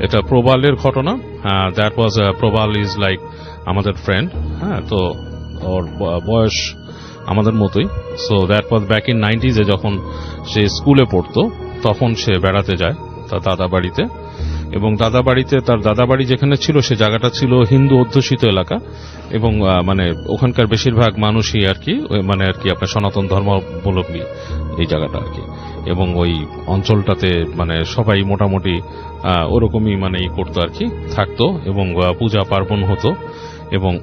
এটা প্রবালের ঘটনা। That was Prabal is like আমাদের ফ্রেন্ড। হ্যাঁ, তো ওর বয়স আমাদের মতোই। So that was back in 90s যখন সে স্কুলে পড়তো, তখন সে বেড়াতে যায় তার দাদা বাড়িতে। এবং দাদা বাড়িতে, তার দাদা বাড়ি যেখানে ছিল সে জায়গাটা ছিল হিন্দু অধ্যুষিত এলাকা, এবং মানে ওখানকার বেশিরভাগ মানুষই আর কি মানে আর কি আপনার সনাতন ধর্মাবলম্বী এই জায়গাটা আর কি। এবং ওই অঞ্চলটাতে মানে সবাই মোটামুটি ওরকমই মানে ই করতো আর কি, থাকতো, এবং পূজা পার্বণ হতো। এবং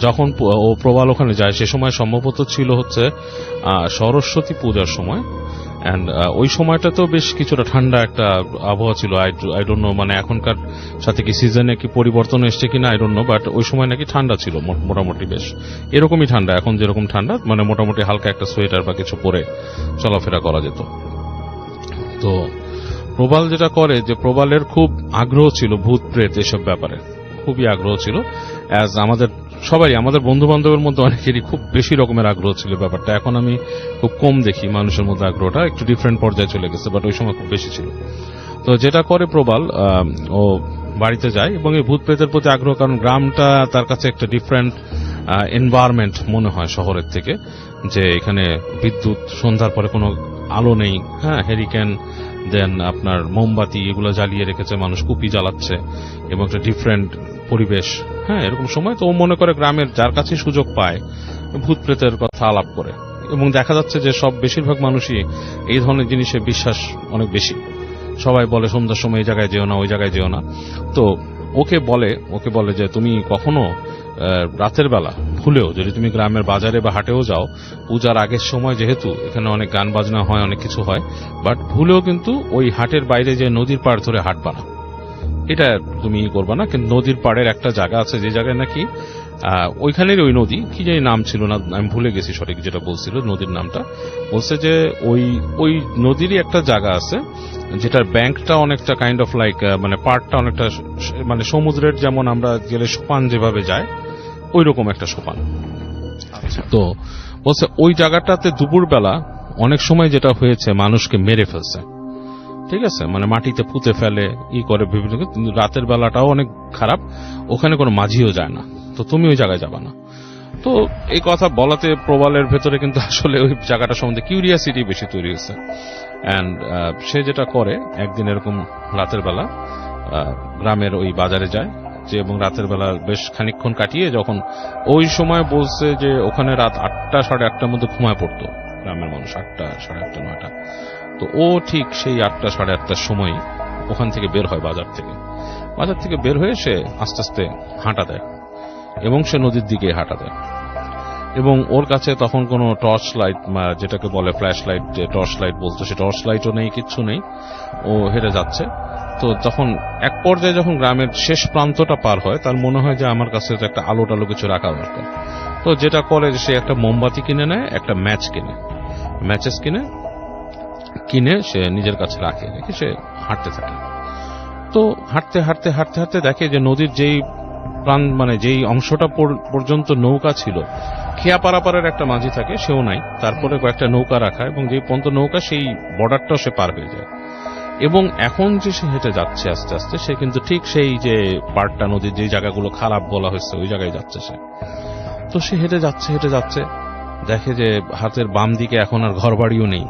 যখন ও প্রবাল ওখানে যায় সে সময় সম্ভবত ছিল হচ্ছে সরস্বতী পূজার সময়। অ্যান্ড ওই সময়টা তো বেশ কিছুটা ঠান্ডা একটা আবহাওয়া ছিল। আই ডোন্ট নো মানে এখনকার সাথে কি সিজনে কি পরিবর্তন এসছে কিনা আই ডোন্ট নো, বাট ওই সময় নাকি ঠান্ডা ছিল মোটামুটি, বেশ এরকমই ঠান্ডা এখন যেরকম ঠান্ডা, মানে মোটামুটি হালকা একটা সোয়েটার বা কিছু পরে চলাফেরা করা যেত। তো প্রবাল যেটা করে, যে প্রবালের খুব আগ্রহ ছিল ভূত প্রেত এসব ব্যাপারে, খুবই আগ্রহ ছিল। অ্যাজ আমাদের সবাই, আমাদের বন্ধু বান্ধবের মধ্যে অনেকেরই খুব বেশি রকমের আগ্রহ ছিল ব্যাপারটা। এখন আমি খুব কম দেখি মানুষের মধ্যে আগ্রহটা, একটু ডিফারেন্ট পর্যায়ে চলে গেছে, বাট ওই সময় খুব বেশি ছিল। তো যেটা করে প্রবাল, ও বাড়িতে যায় এবং এই ভূত প্রেতের প্রতি আগ্রহ, কারণ গ্রামটা তার কাছে একটা ডিফারেন্ট এনভায়রনমেন্ট মনে হয় শহরের থেকে, যে এখানে বিদ্যুৎ, সন্ধ্যার পরে কোনো আলো নেই, হ্যাঁ, হেরিকেন, দেন আপনার মোমবাতি এগুলো জ্বালিয়ে রেখেছে, মানুষ কুপি জ্বালাচ্ছে, এবং একটা ডিফারেন্ট পরিবেশ। হ্যাঁ, এরকম সময় তো ও মনে করে গ্রামের যার কাছে সুযোগ পায় ভূত প্রেতের কথা আলাপ করে। এবং দেখা যাচ্ছে যে সব বেশিরভাগ মানুষই এই ধরনের জিনিসে বিশ্বাস অনেক বেশি। সবাই বলে সন্ধ্যার সময় এই জায়গায় যেও না, ওই জায়গায় যেও না। তো ওকে বলে যে তুমি কখনো রাতের বেলা ভুলেও যদি তুমি গ্রামের বাজারে বা হাটেও যাও, পূজার আগের সময় যেহেতু এখানে অনেক গান বাজনা হয়, অনেক কিছু হয়, বাট ভুলেও কিন্তু ওই হাটের বাইরে যে নদীর পাড় ধরে হাঁটবা না, এটা তুমি করবা না। কিন্তু নদীর পাড়ের একটা জায়গা আছে, যে জায়গায় নাকি ওইখানের ওই নদী কি জানি নাম ছিল না, আমি ভুলে গেছি সঠিক যেটা বলছিল নদীর নামটা। বলছে যে ওই নদীরই একটা জায়গা আছে যেটার ব্যাংকটা অনেকটা কাইন্ড অফ লাইক মানে পাড়টা অনেকটা মানে সমুদ্রের যেমন আমরা গেলে সোপান যেভাবে যায় ওই রকম একটা সোপান। তো বলছে ওই জায়গাটাতে দুপুরবেলা অনেক সময় যেটা হয়েছে, মানুষকে মেরে ফেলছে, ঠিক আছে, মানে মাটিতে পুঁতে ফেলে, করে বিভিন্ন। কিন্তু রাতের বেলাটাও অনেক খারাপ, ওখানে কোনো মাঝিও যায় না, তো তুমি ওই জায়গায় যাবা না। তো এই কথা বলাতে প্রবালের ভেতরে কিন্তু আসলে ওই জায়গাটা সম্বন্ধে কিউরিয়াসিটি বেশি তৈরি হয়েছে। অ্যান্ড সে যেটা করে, একদিন এরকম রাতের বেলা গ্রামের ওই বাজারে যায়, যে এবং রাতের বেলা বেশ খানিকক্ষণ কাটিয়ে যখন ওই সময় বলছে যে ওখানে রাত 8টা সাড়ে 8টার মধ্যে ঘুমায় পড়তো গ্রামের মানুষ, 8টা সাড়ে 8টা 9টা। তো ও ঠিক সেই 8টা সাড়ে 8টার সময় ওখান থেকে বের হয়, বাজার থেকে বের হয়ে সে আস্তে আস্তে হাঁটা দেয়, এবং সে নদীর দিকে হাঁটা দেয়। এবং ওর কাছে তখন কোনো টর্চ লাইট, যেটাকে বলে ফ্ল্যাশ লাইট, যে টর্চ লাইট বলতো, সে টর্চ লাইটও নেই, কিচ্ছু নেই, ও হেঁটে যাচ্ছে। তো তখন এক পর্যায়ে যখন গ্রামের শেষ প্রান্তটা পার হয়, তার মনে হয় যে আমার কাছে তো একটা আলো টালো কিছু রাখা দরকার। তো যেটা করে, সে একটা মোমবাতি কিনে নেয়, একটা ম্যাচেস কিনে সে নিজের কাছে রেখে সে হাঁটতে থাকে। তো হাঁটতে দেখে যে নদীর যেই প্রাণ মানে যেই অংশটা পর্যন্ত নৌকা ছিল, খেয়া পারাপারের একটা মাঝি থাকে, সেও নাই, তারপরে কয়েকটা নৌকা রাখা, এবং যেই পর্যন্ত নৌকা সেই বর্ডারটাও সে পার হয়ে যায়। এবং এখন যে সে হেঁটে যাচ্ছে আস্তে আস্তে, সে কিন্তু ঠিক সেই যে পাড়টা, নদীর যে জায়গাগুলো খারাপ বলা হয়েছে ওই জায়গায় যাচ্ছে সে। তো সে হেঁটে যাচ্ছে দেখে যে হাতের বাম দিকে এখন আর ঘর বাড়িও নেই,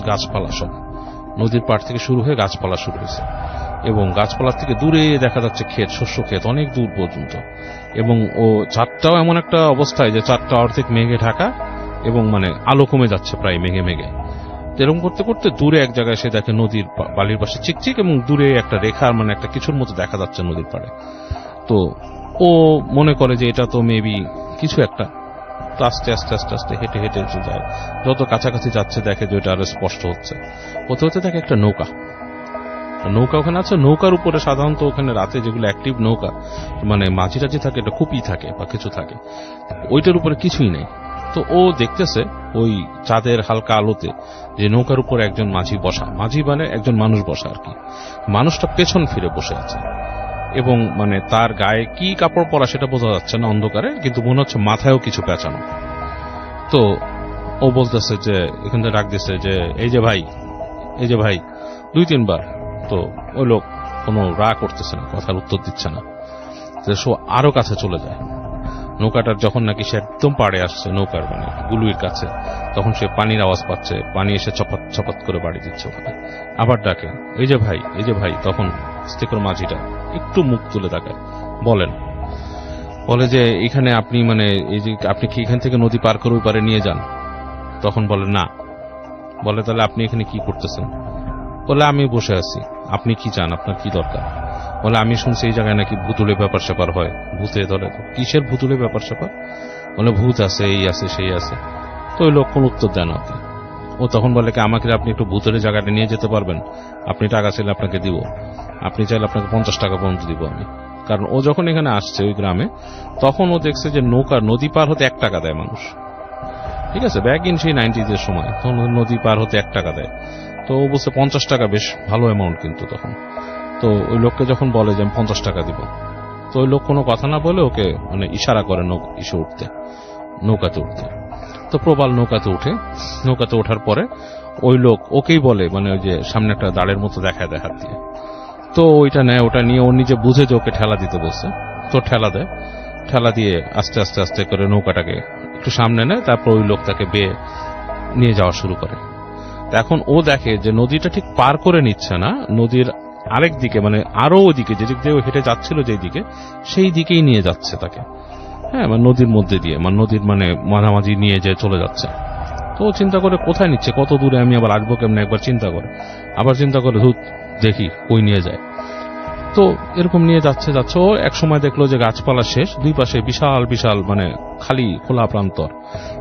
গাছপালা সব নদীর পাড় থেকে শুরু হয়ে গাছপালা শুরু হয়েছে, এবং গাছপালার থেকে দূরে দেখা যাচ্ছে ক্ষেত, শস্য ক্ষেত অনেক দূর পর্যন্ত। এবং ও চাঁদটাও এমন একটা অবস্থায় যে চাঁদটা অর্ধেক মেঘে ঢাকা, এবং মানে আলো কমে যাচ্ছে প্রায় মেঘে। এরকম করতে করতে দূরে এক জায়গায় সে দেখে নদীর বালির পাশে চিকচিক, এবং দূরে একটা রেখা, মানে একটা কিছুর মতো দেখা যাচ্ছে নদীর পাড়ে। তো ও মনে করে যে এটা তো মেবি কিছু একটা। তো আস্তে হেঁটে যায়, যত কাছাকাছি যাচ্ছে দেখে যে ওটা আরো স্পষ্ট হচ্ছে। হতে দেখে একটা নৌকা ওখানে আছে। নৌকার উপরে সাধারণত ওখানে রাতে যেগুলো অ্যাক্টিভ নৌকা, মানে মাঝি টাঝি থাকে, একটা কুপি থাকে বা কিছু থাকে, ওইটার উপরে কিছুই নেই। তো ও দেখতেছে ওই চাঁদের হালকা আলোতে যে নৌকার উপরে একজন মাঝি মানে একজন মানুষ বসা আর কি। মানুষটা পেছন ফিরে বসে আছে, এবং মানে তার গায়ে কি কাপড় পরা সেটা বোঝা যাচ্ছে না অন্ধকারে, কিন্তু মনে হচ্ছে মাথায়ও কিছু পেঁচানো। তো ও বলতেছে যে, এখান থেকে ডাক দিচ্ছে যে এই যে ভাই 2-3 বার। তো ওই লোক কোনো রাগ করতেছে না, কথার উত্তর দিচ্ছে না। সে আরো কাছে চলে যায়। নৌকাটার যখন নাকি সে একদম পাড়ে আসছে, নৌকার মানে গুলুইর কাছে, তখন সে পানির আওয়াজ পাচ্ছে, পানি এসে চপাত চপাত করে বাড়ি দিচ্ছে ওখানে। আবার ডাকে, এই যে ভাই, এই যে ভাই। তখন আস্তে করে মাঝিটা একটু মুখ তুলে তাকায়, বলেন, বলে যে এখানে আপনি মানে এই যে আপনি কি এখান থেকে নদী পার করে ওই পারে নিয়ে যান? তখন বলে না। বলে তাহলে আপনি এখানে কি করতেছেন? বলে আমি বসে আছি। আপনি কি চান, আপনার কি দরকার? বলে আমি শুনছি এই জায়গায় নাকি ভুতুড়ে ব্যাপার স্যাপার হয়, ভূতে ধরে। কিসের ভুতুড়ে ব্যাপার স্যাপার? বলে ভূত আছে, এই আছে, সেই আছে। তো ওই লোক কোন উত্তর দেয় না ওকে। ও তখন বলে কি আমাকে আপনি একটু ভূতের জায়গাটা নিয়ে যেতে পারবেন? আপনি টাকা চাইলে আপনাকে দিব, আপনি চাইলে আপনাকে 50 টাকা পর্যন্ত দিব আমি। কারণ ও যখন এখানে আসছে ওই গ্রামে, তখন ও দেখছে যে নদী পার হতে 1 টাকা দেয় মানুষ। ঠিক আছে, ব্যাক ইন সেই 90s এর সময় তখন নদী পার হতে 1 টাকা দেয়। তো ও বলছে 50 টাকা বেশ ভালো অ্যামাউন্ট কিন্তু তখন। তো ওই লোককে যখন বলে যে আমি 50 টাকা দিব, তো ওই লোক কোনো কথা না বলে ওকে মানে ইশারা করে নৌকাতে উঠতে। তো প্রবাল নৌকাতে উঠে, নৌকাতে ওঠার পরে ওই লোক ওকেই বলে মানে ওই যে সামনে একটা দাঁড়ের মতো দেখায় দেয় হাত দিয়ে। তো ওইটা নেয়, ওটা নিয়ে ও নিজে বুঝে যে ওকে ঠেলা দিতে বলছে, তো ঠেলা দেয়। ঠেলা দিয়ে আস্তে আস্তে আস্তে করে নৌকাটাকে একটু সামনে নেয়, তারপর ওই লোক তাকে বেয়ে নিয়ে যাওয়া শুরু করে। এখন ও দেখে যে নদীটা ঠিক পার করে নিচ্ছে না, নদীর আরেক দিকে মানে আরো ওদিকে যেদিক দিয়ে হেঁটে যাচ্ছিল যেই দিকে, সেই দিকেই নিয়ে যাচ্ছে তাকে। হ্যাঁ, মানে নদীর মধ্যে দিয়ে, মানে নদীর মানে মাঝামাঝি নিয়ে যে চলে যাচ্ছে। তো ও চিন্তা করে কোথায় নিচ্ছে, কত দূরে আমি আবার আসবো কেমনে, একবার চিন্তা করে, আবার চিন্তা করে ধুত দেখি কই নিয়ে যায়। তো এরকম নিয়ে যাচ্ছে যাচ্ছে ও এক সময় দেখলো যে গাছপালা শেষ, দুই পাশে বিশাল বিশাল মানে খালি খোলা প্রান্তর,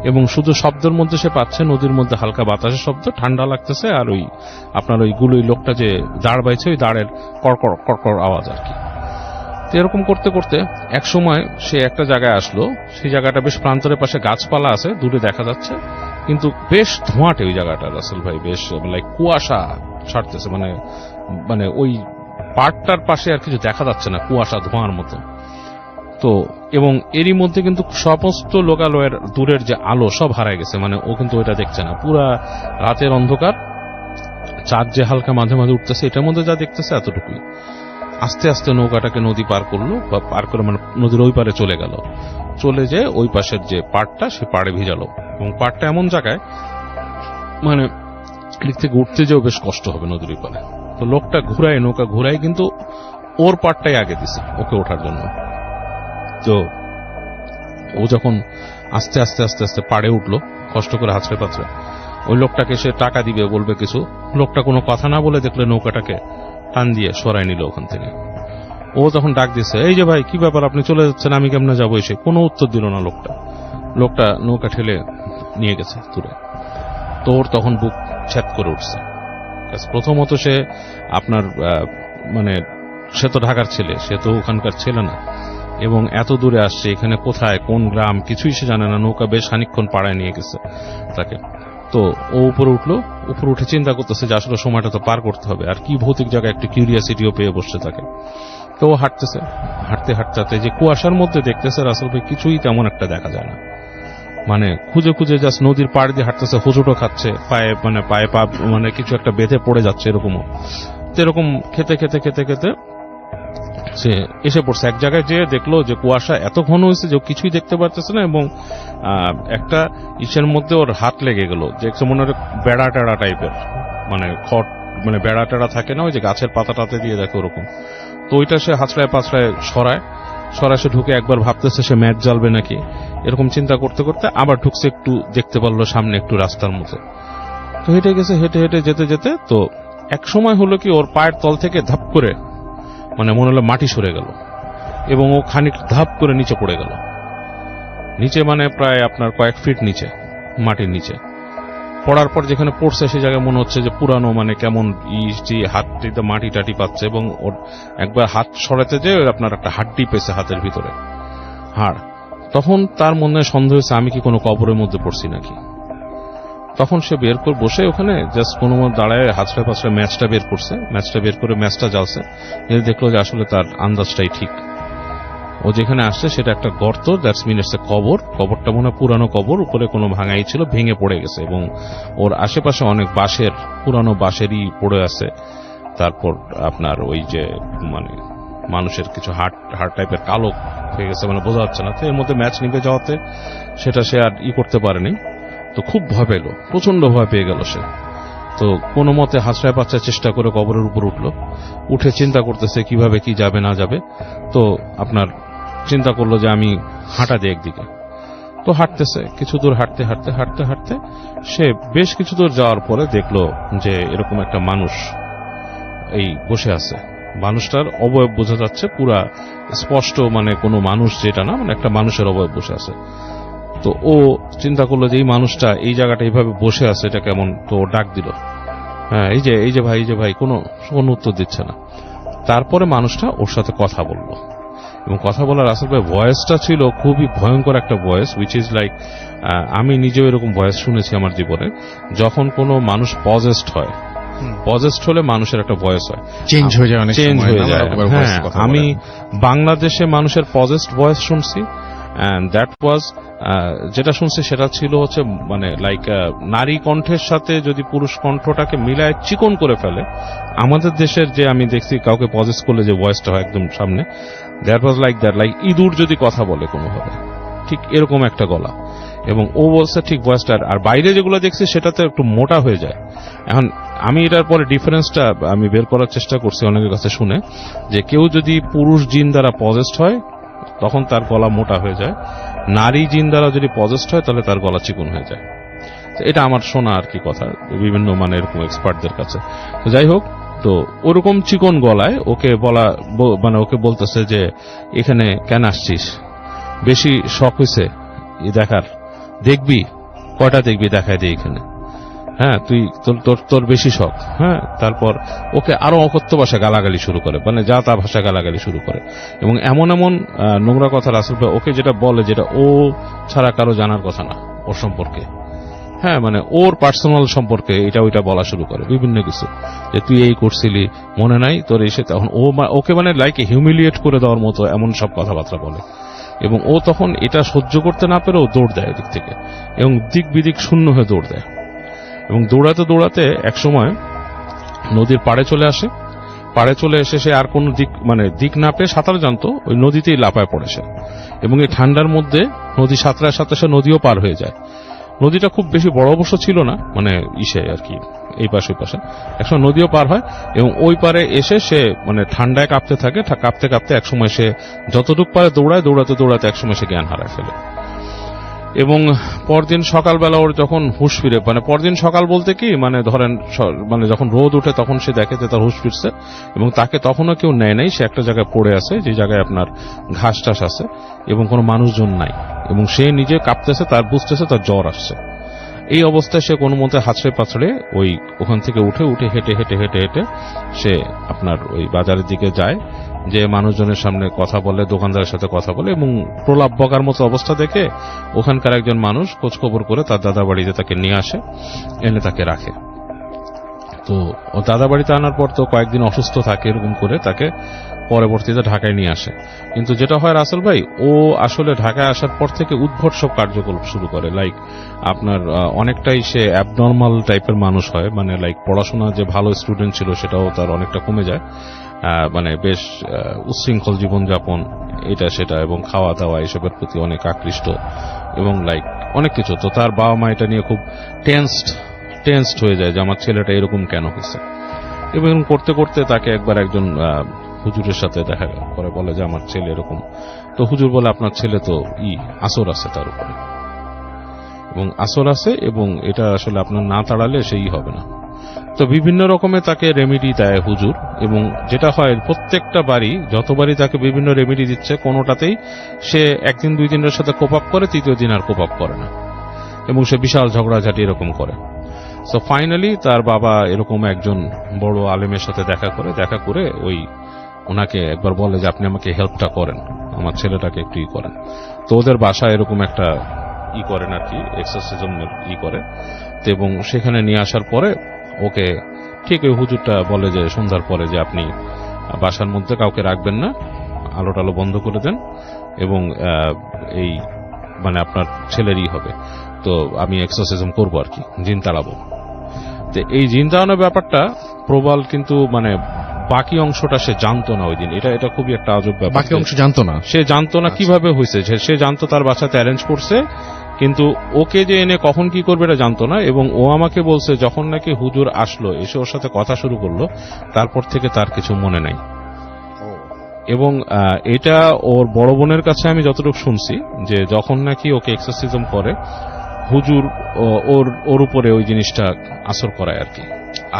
এবং শুধু শব্দের মধ্যে সে পাচ্ছে নদীর মধ্যে হালকা বাতাসের শব্দ, ঠান্ডা লাগতেছে, আর ওই আপনার ওই গুলোই লোকটা যে দাঁড় বাইছে ওই দাঁড়ের কড়কড় কড়কড় আওয়াজ আর কি। তো এরকম করতে করতে এক সময় সে একটা জায়গায় আসলো, সেই জায়গাটা বেশ প্রান্তরের পাশে গাছপালা আছে, দূরে দেখা যাচ্ছে, কিন্তু বেশ ধোঁয়াটে ওই জায়গাটা রাসেল ভাই, বেশ লাইক কুয়াশা ছাড়তেছে, মানে মানে ওই পাড়টার পাশে আর কিছু দেখা যাচ্ছে না, কুয়াশা ধোঁয়ার মতো। তো এবং এরই মধ্যে কিন্তু সমস্ত লোকালয়ের দূরের যে আলো সব হারায় গেছে, মানে ও কিন্তু ওইটা দেখছে না, পুরা রাতের অন্ধকার, চাঁদ যে হালকা মাঝে মাঝে উঠতেছে, এটার মধ্যে যা দেখতেছে এতটুকুই। আস্তে আস্তে নৌকাটাকে নদী পার করলো, বা পার করে মানে নদীর ওই পারে চলে গেল, চলে যে ওই পাশের যে পাড়টা সে পাড়ে ভিজালো, এবং পাড়টা এমন জায়গায় মানে এদিক থেকে উঠতে যেও বেশ কষ্ট হবে নদীর ওই পারে। তো লোকটা ঘুরায়, নৌকা ঘুরায়, কিন্তু ওর পাড়টাই আগে দিছে ওকে ওঠার জন্য। তো ও যখন আস্তে আস্তে আস্তে আস্তে পাড়ে উঠলো কষ্ট করে হাঁচড়ে পাচড়ে, ওই লোকটাকে সে টাকা দিবে বলবে কিছু, লোকটা কোনো কথা না বলে দেখলে নৌকাটাকে টান দিয়ে সরাই নিল ওখান থেকে। ও তখন ডাক দিছে, এই যে ভাই কি ব্যাপার, আপনি চলে যাচ্ছেন, আমি কেমনে যাবো? এসে কোনো উত্তর দিল না লোকটা নৌকা ঠেলে নিয়ে গেছে দূরে। তোর তখন বুক ছেদ করে উঠছে। প্রথমত সে আপনার মানে সে তো ঢাকার ছেলে, সে তো ওখানকার ছেলে না, এবং এত দূরে আসছে, এখানে কোথায় কোন গ্রাম কিছুই সে জানে না। নৌকা বেশ খানিকক্ষণ পাড়ায় নিয়ে গেছে তাকে। তো ও উপরে উঠলো, উপরে উঠে চিন্তা করতেছে যে আসলে সময়টা তো পার করতে হবে, আর কি ভৌতিক জায়গায় একটু কিউরিয়াসিটিও পেয়ে বসছে তাকে। তো ও হাঁটতেছে, হাঁটতে হাঁটতে যে কুয়াশার মধ্যে দেখতেছে রাসেল ভাই কিছুই তেমন একটা দেখা যায় না, মানে খুঁজে খুঁজে জাস্ট নদীর পাড় দিয়ে হাঁটতেছে, হোঁচটও খাচ্ছে, পায়ে পা মানে কিছু একটা বেঁধে পড়ে যাচ্ছে এরকমও। তো এরকম খেতে খেতে খেতে খেতে সে এসে পড়ছে এক জায়গায়, যে দেখলো যে কুয়াশা এত ঘন হয়েছে যে কিছুই দেখতে পারতেছে না, এবং একটা ইসের মধ্যে ওর হাত লেগে গেল, যে মনে হয় বেড়া টেড়া টাইপের, মানে খড়, মানে বেড়া টেড়া থাকে না ওই যে গাছের পাতাটাতে দিয়ে দেখে ওরকম। তো ওইটা সে হাঁচড়ায় পাঁচড়ায় সরায় সে ঢুকে একবার ভাবতেছে সে ম্যাচ জ্বালবে নাকি, এরকম চিন্তা করতে করতে আবার ঢুকছে, একটু দেখতে পারলো সামনে একটু রাস্তার মতো। তো হেঁটে গেছে, হেঁটে হেঁটে যেতে যেতে তো এক সময় হলো কি ওর পায়ের তল থেকে ধাপ করে মানে মনে হলো মাটি সরে গেল, এবং ও খানিক ধাপ করে নিচে পড়ে গেল, নিচে মানে প্রায় আপনার কয়েক ফিট নিচে, মাটির নিচে। পড়ার পর যেখানে পড়ছে সে জায়গায় মনে হচ্ছে যে পুরানো মানে কেমন হাতটিতে মাটি টাটি পাচ্ছে, এবং ওর একবার হাত সরাতে যে আপনার একটা হাড্ডি পেয়েছে হাতের ভিতরে, হাড়। তখন তার মনে সন্দেহ হয়েছে আমি কি কোনো কবরের মধ্যে পড়ছি নাকি। তখন সে বের করে বসে ওখানে জাস্ট কোনো দাঁড়ায় হাঁচড়ে পাঁচড়ে ম্যাচটা বের করছে, ম্যাচটা বের করে ম্যাচটা জ্বালছে, দেখলো যে আসলে তার আন্দাজটাই ঠিক। ও যেখানে আসছে সেটা একটা গর্ত, দ্যাটস মিন ইটস এ কবর। কবরটা মনে হয় পুরানো কবর, উপরে কোনো ভাঙাই ছিল, ভেঙে পড়ে গেছে, এবং ওর আশেপাশে অনেক পুরানো বাঁশেরই পড়ে আছে, তারপর আপনার ওই যে মানে মানুষের কিছু হার্ট টাইপের কালো হয়ে গেছে, মানে বোঝা যাচ্ছে না। তো এর মধ্যে ম্যাচ নিভে যাওয়াতে সেটা সে আর করতে পারেনি। তো খুব ভয় পেল, প্রচন্ড ভয় পেয়ে গেল সে। তো কোনো মতে হাসড়ায় পাচ্ছায় চেষ্টা করে কবরের উপর উঠে চিন্তা করতেছে কিভাবে কি যাবে না যাবে। তো আপনার চিন্তা করলো যে আমি হাঁটা দিই একদিকে। তো হাঁটতেছে, কিছু দূর হাঁটতে হাঁটতে হাঁটতে হাঁটতে সে বেশ কিছু দূর যাওয়ার পরে দেখলো যে এরকম একটা মানুষ এই বসে আছে। মানুষটার অবয়ব বোঝা যাচ্ছে পুরা স্পষ্ট, মানে কোনো মানুষ যেটা না, মানে একটা মানুষের অবয়ব বসে আছে। তো ও চিন্তা করলো যে এই মানুষটা এই জায়গাটা এইভাবে বসে আছে, এটা কেমন। তো ও ডাক দিল, হ্যাঁ এই যে ভাই, কোনো উত্তর দিচ্ছে না। তারপরে মানুষটা ওর সাথে কথা বললো, এবং কথা বলার আসলে ভয়েসটা ছিল খুবই ভয়ঙ্কর একটা ভয়েস, উইচ ইজ লাইক, আমি নিজেও এরকম ভয়েস শুনেছি আমার জীবনে। যখন কোনো মানুষ পজেসড হয়, পজেসড হলে মানুষের একটা ভয়েস হয়, চেঞ্জ হয়ে যায়। হ্যাঁ, আমি বাংলাদেশে মানুষের পজেসড ভয়েস শুনছি, এন্ড দ্যাট ওয়াজ, যেটা শুনছি সেটা ছিল হচ্ছে মানে লাইক নারী কণ্ঠের সাথে যদি পুরুষ কণ্ঠটাকে মিলায় চিকন করে ফেলে। আমাদের দেশের যে আমি দেখছি কাউকে পজেস করলে যে ভয়েসটা হয় একদম সামনে, that was like that, like ইঁদুর যদি কথা বলে কোনোভাবে, ঠিক এরকম একটা গলা। এবং ও বলছে ঠিক ভয়েসটা, আর বাইরে যেগুলো দেখছি সেটাতে একটু মোটা হয়ে যায়। এখন আমি এটার পরে ডিফারেন্সটা আমি বের করার চেষ্টা করছি অনেকের কাছে শুনে, যে কেউ যদি পুরুষ জিন দ্বারা পজেসড হয় তখন তার গলা মোটা হয়ে যায়, নারী জিন দ্বারা যদি পজেসড হয় তাহলে তার গলা চিকন হয়ে যায়। এটা আমার শোনা আর কি কথা বিভিন্ন মানে এরকম এক্সপার্টদের কাছে। তো যাই হোক, তো ওরকম চিকন গলায় ওকে বলা, মানে ওকে বলতেছে যে এখানে কেন আসছিস, বেশি শখ হয়েছে দেখার, দেখবি কয়টা দেখবি, দেখায় দে এখানে, হ্যাঁ তুই তোর বেশি শখ। হ্যাঁ, তারপর ওকে আরো অকথ্য ভাষায় গালাগালি শুরু করে, মানে যা তা ভাষায় গালাগালি শুরু করে, এবং এমন নোংরা কথা রাসূল ভাই ওকে যেটা বলে, যেটা ও ছাড়া কারো জানার কথা না ওর সম্পর্কে। হ্যাঁ, মানে ওর পার্সোনাল সম্পর্কে এটা ওইটা বলা শুরু করে বিভিন্ন কিছু, যে তুই এই করছিলি মনে নাই তোর এসে, তখন ওকে মানে লাইক হিউমিলিয়েট করে দেওয়ার মতো এমন সব কথাবার্তা বলে। এবং ও তখন এটা সহ্য করতে না পেরেও দৌড় দেয় এদিক থেকে, এবং দিক বিদিক শূন্য হয়ে দৌড় দেয়। এবং দৌড়াতে দৌড়াতে একসময় নদীর পাড়ে চলে আসে। পাড়ে চলে এসে সে আর কোনো দিক না পেয়ে সাঁতার জানতো, ওই নদীতেই লাফায় পড়ে সে। এবং এই ঠান্ডার মধ্যে নদী সাঁতরার সাথে সে নদীও পার হয়ে যায়। নদীটা খুব বেশি বড় অবশ্য ছিল না, মানে আর কি এই পাশে ওই পাশে, একসময় নদীও পার হয়। এবং ওই পারে এসে সে মানে ঠান্ডায় কাঁপতে থাকে, কাঁপতে কাঁপতে একসময় সে যতটুক পারে দৌড়ায়, দৌড়াতে দৌড়াতে একসময় সে জ্ঞান হারায় ফেলে। এবং পরদিন সকালবেলা ওর যখন হুঁশ ফিরে, মানে পরদিন সকাল বলতে কি মানে ধরেন মানে যখন রোদ উঠে তখন সে দেখে যে তার হুঁশ ফিরছে, এবং তাকে তখনও কেউ নেয় নাই, সে একটা জায়গায় পড়ে আছে, যে জায়গায় আপনার ঘাস টাস আছে এবং কোনো মানুষজন নাই, এবং সে নিজে কাঁপতেছে, তার বুঝতেছে তার জ্বর আসছে। এই অবস্থায় সে কোনো মতে হাঁচড়ে পাছড়ে ওখান থেকে উঠে হেঁটে হেঁটে হেঁটে হেঁটে সে আপনার ওই বাজারের দিকে যায়, যে মানুষজনের সামনে কথা বলে, দোকানদারের সাথে কথা বলে, এবং প্রলাপ বকার মতো অবস্থা দেখে ওখানকার একজন মানুষ খোঁজ খবর করে তার দাদা বাড়িতে তাকে নিয়ে আসে, এনে তাকে রাখে। তো ও দাদা বাড়িতে আনার পর তো কয়েকদিন অসুস্থ থাকে, এরকম করে তাকে পরবর্তীতে ঢাকায় নিয়ে আসে। কিন্তু যেটা হয় রাসেল ভাই, ও আসলে ঢাকায় আসার পর থেকে উদ্ভট সব কার্যকলাপ শুরু করে, লাইক আপনার অনেকটাই সে অ্যাবনর্মাল টাইপের মানুষ হয়, মানে লাইক পড়াশোনা যে ভালো স্টুডেন্ট ছিল সেটাও তার অনেকটা কমে যায়, মানে বেশ উচ্ছৃঙ্খল জীবনযাপন এটা সেটা, এবং খাওয়া দাওয়া এসবের প্রতি অনেক আকৃষ্ট, এবং লাইক অনেক কিছু। তো তার বাবা মা এটা নিয়ে খুব টেন্সড হয়ে যায় যে আমার ছেলেটা এরকম কেন হয়েছে। এবং করতে করতে তাকে একবার একজন হুজুরের সাথে দেখা করে, বলে যে আমার ছেলে এরকম। তো হুজুর বলে আপনার ছেলে তো আসর আছে তার উপরে, এবং আসর আছে, এবং এটা আসলে আপনার না তাড়ালে সেই হবে না। তো বিভিন্ন রকমের তাকে রেমেডি দেয় হুজুর, এবং যেটা হয় প্রত্যেকটা বাড়ি যতবারই তাকে বিভিন্ন রেমেডি দিচ্ছে কোনোটাতেই সে একদিন দুই দিনের সাথে কোপ আপ করে, তৃতীয় দিন আর কোপ আপ করে না, এবং সে বিশাল ঝগড়াঝাটি এরকম করে। সো ফাইনালি তার বাবা এরকম একজন বড় আলেমের সাথে দেখা করে ওনাকে একবার বলে যে আপনি আমাকে হেল্পটা করেন, আমার ছেলেটাকে একটু করেন। তো ওদের বাসায় এরকম একটা করেন আর কি, এক্সারসাইজমের করে। তো এবং সেখানে নিয়ে আসার পরে ওকে ঠিক ওই হুজুরটা বলে যে সন্ধ্যার পরে যে আপনি বাসার মধ্যে কাউকে রাখবেন না, আলো টালো বন্ধ করে দেন, এবং এই মানে আপনার ছেলেরই হবে। তো আমি এক্সারসাইজ করবো আর কি, জিন তাড়াবো। তো এই জিন তাড়ানোর ব্যাপারটা প্রবাল কিন্তু মানে বাকি অংশটা সে জানতো না ওই দিন। এটা খুবই একটা আজব ব্যাপার। বাকি অংশ জানতো না? সে জানতো না কিভাবে হয়েছে। সে জানতো তার বাচ্চাতে অ্যারেঞ্জ করছে, কিন্তু ওকে যে এনে কখন কি করবে এটা জানতো না। এবং ও আমাকে বলছে যখন নাকি হুজুর আসলো, এসে ওর সাথে কথা শুরু করলো, তারপর থেকে তার কিছু মনে নাই। এবং এটা ওর বড় বোনের কাছে আমি যতটুকু শুনছি যে যখন নাকি ওকে এক্সারসিজম করে হুজুর ওর উপরে ওই জিনিসটা আসর করায় আর কি।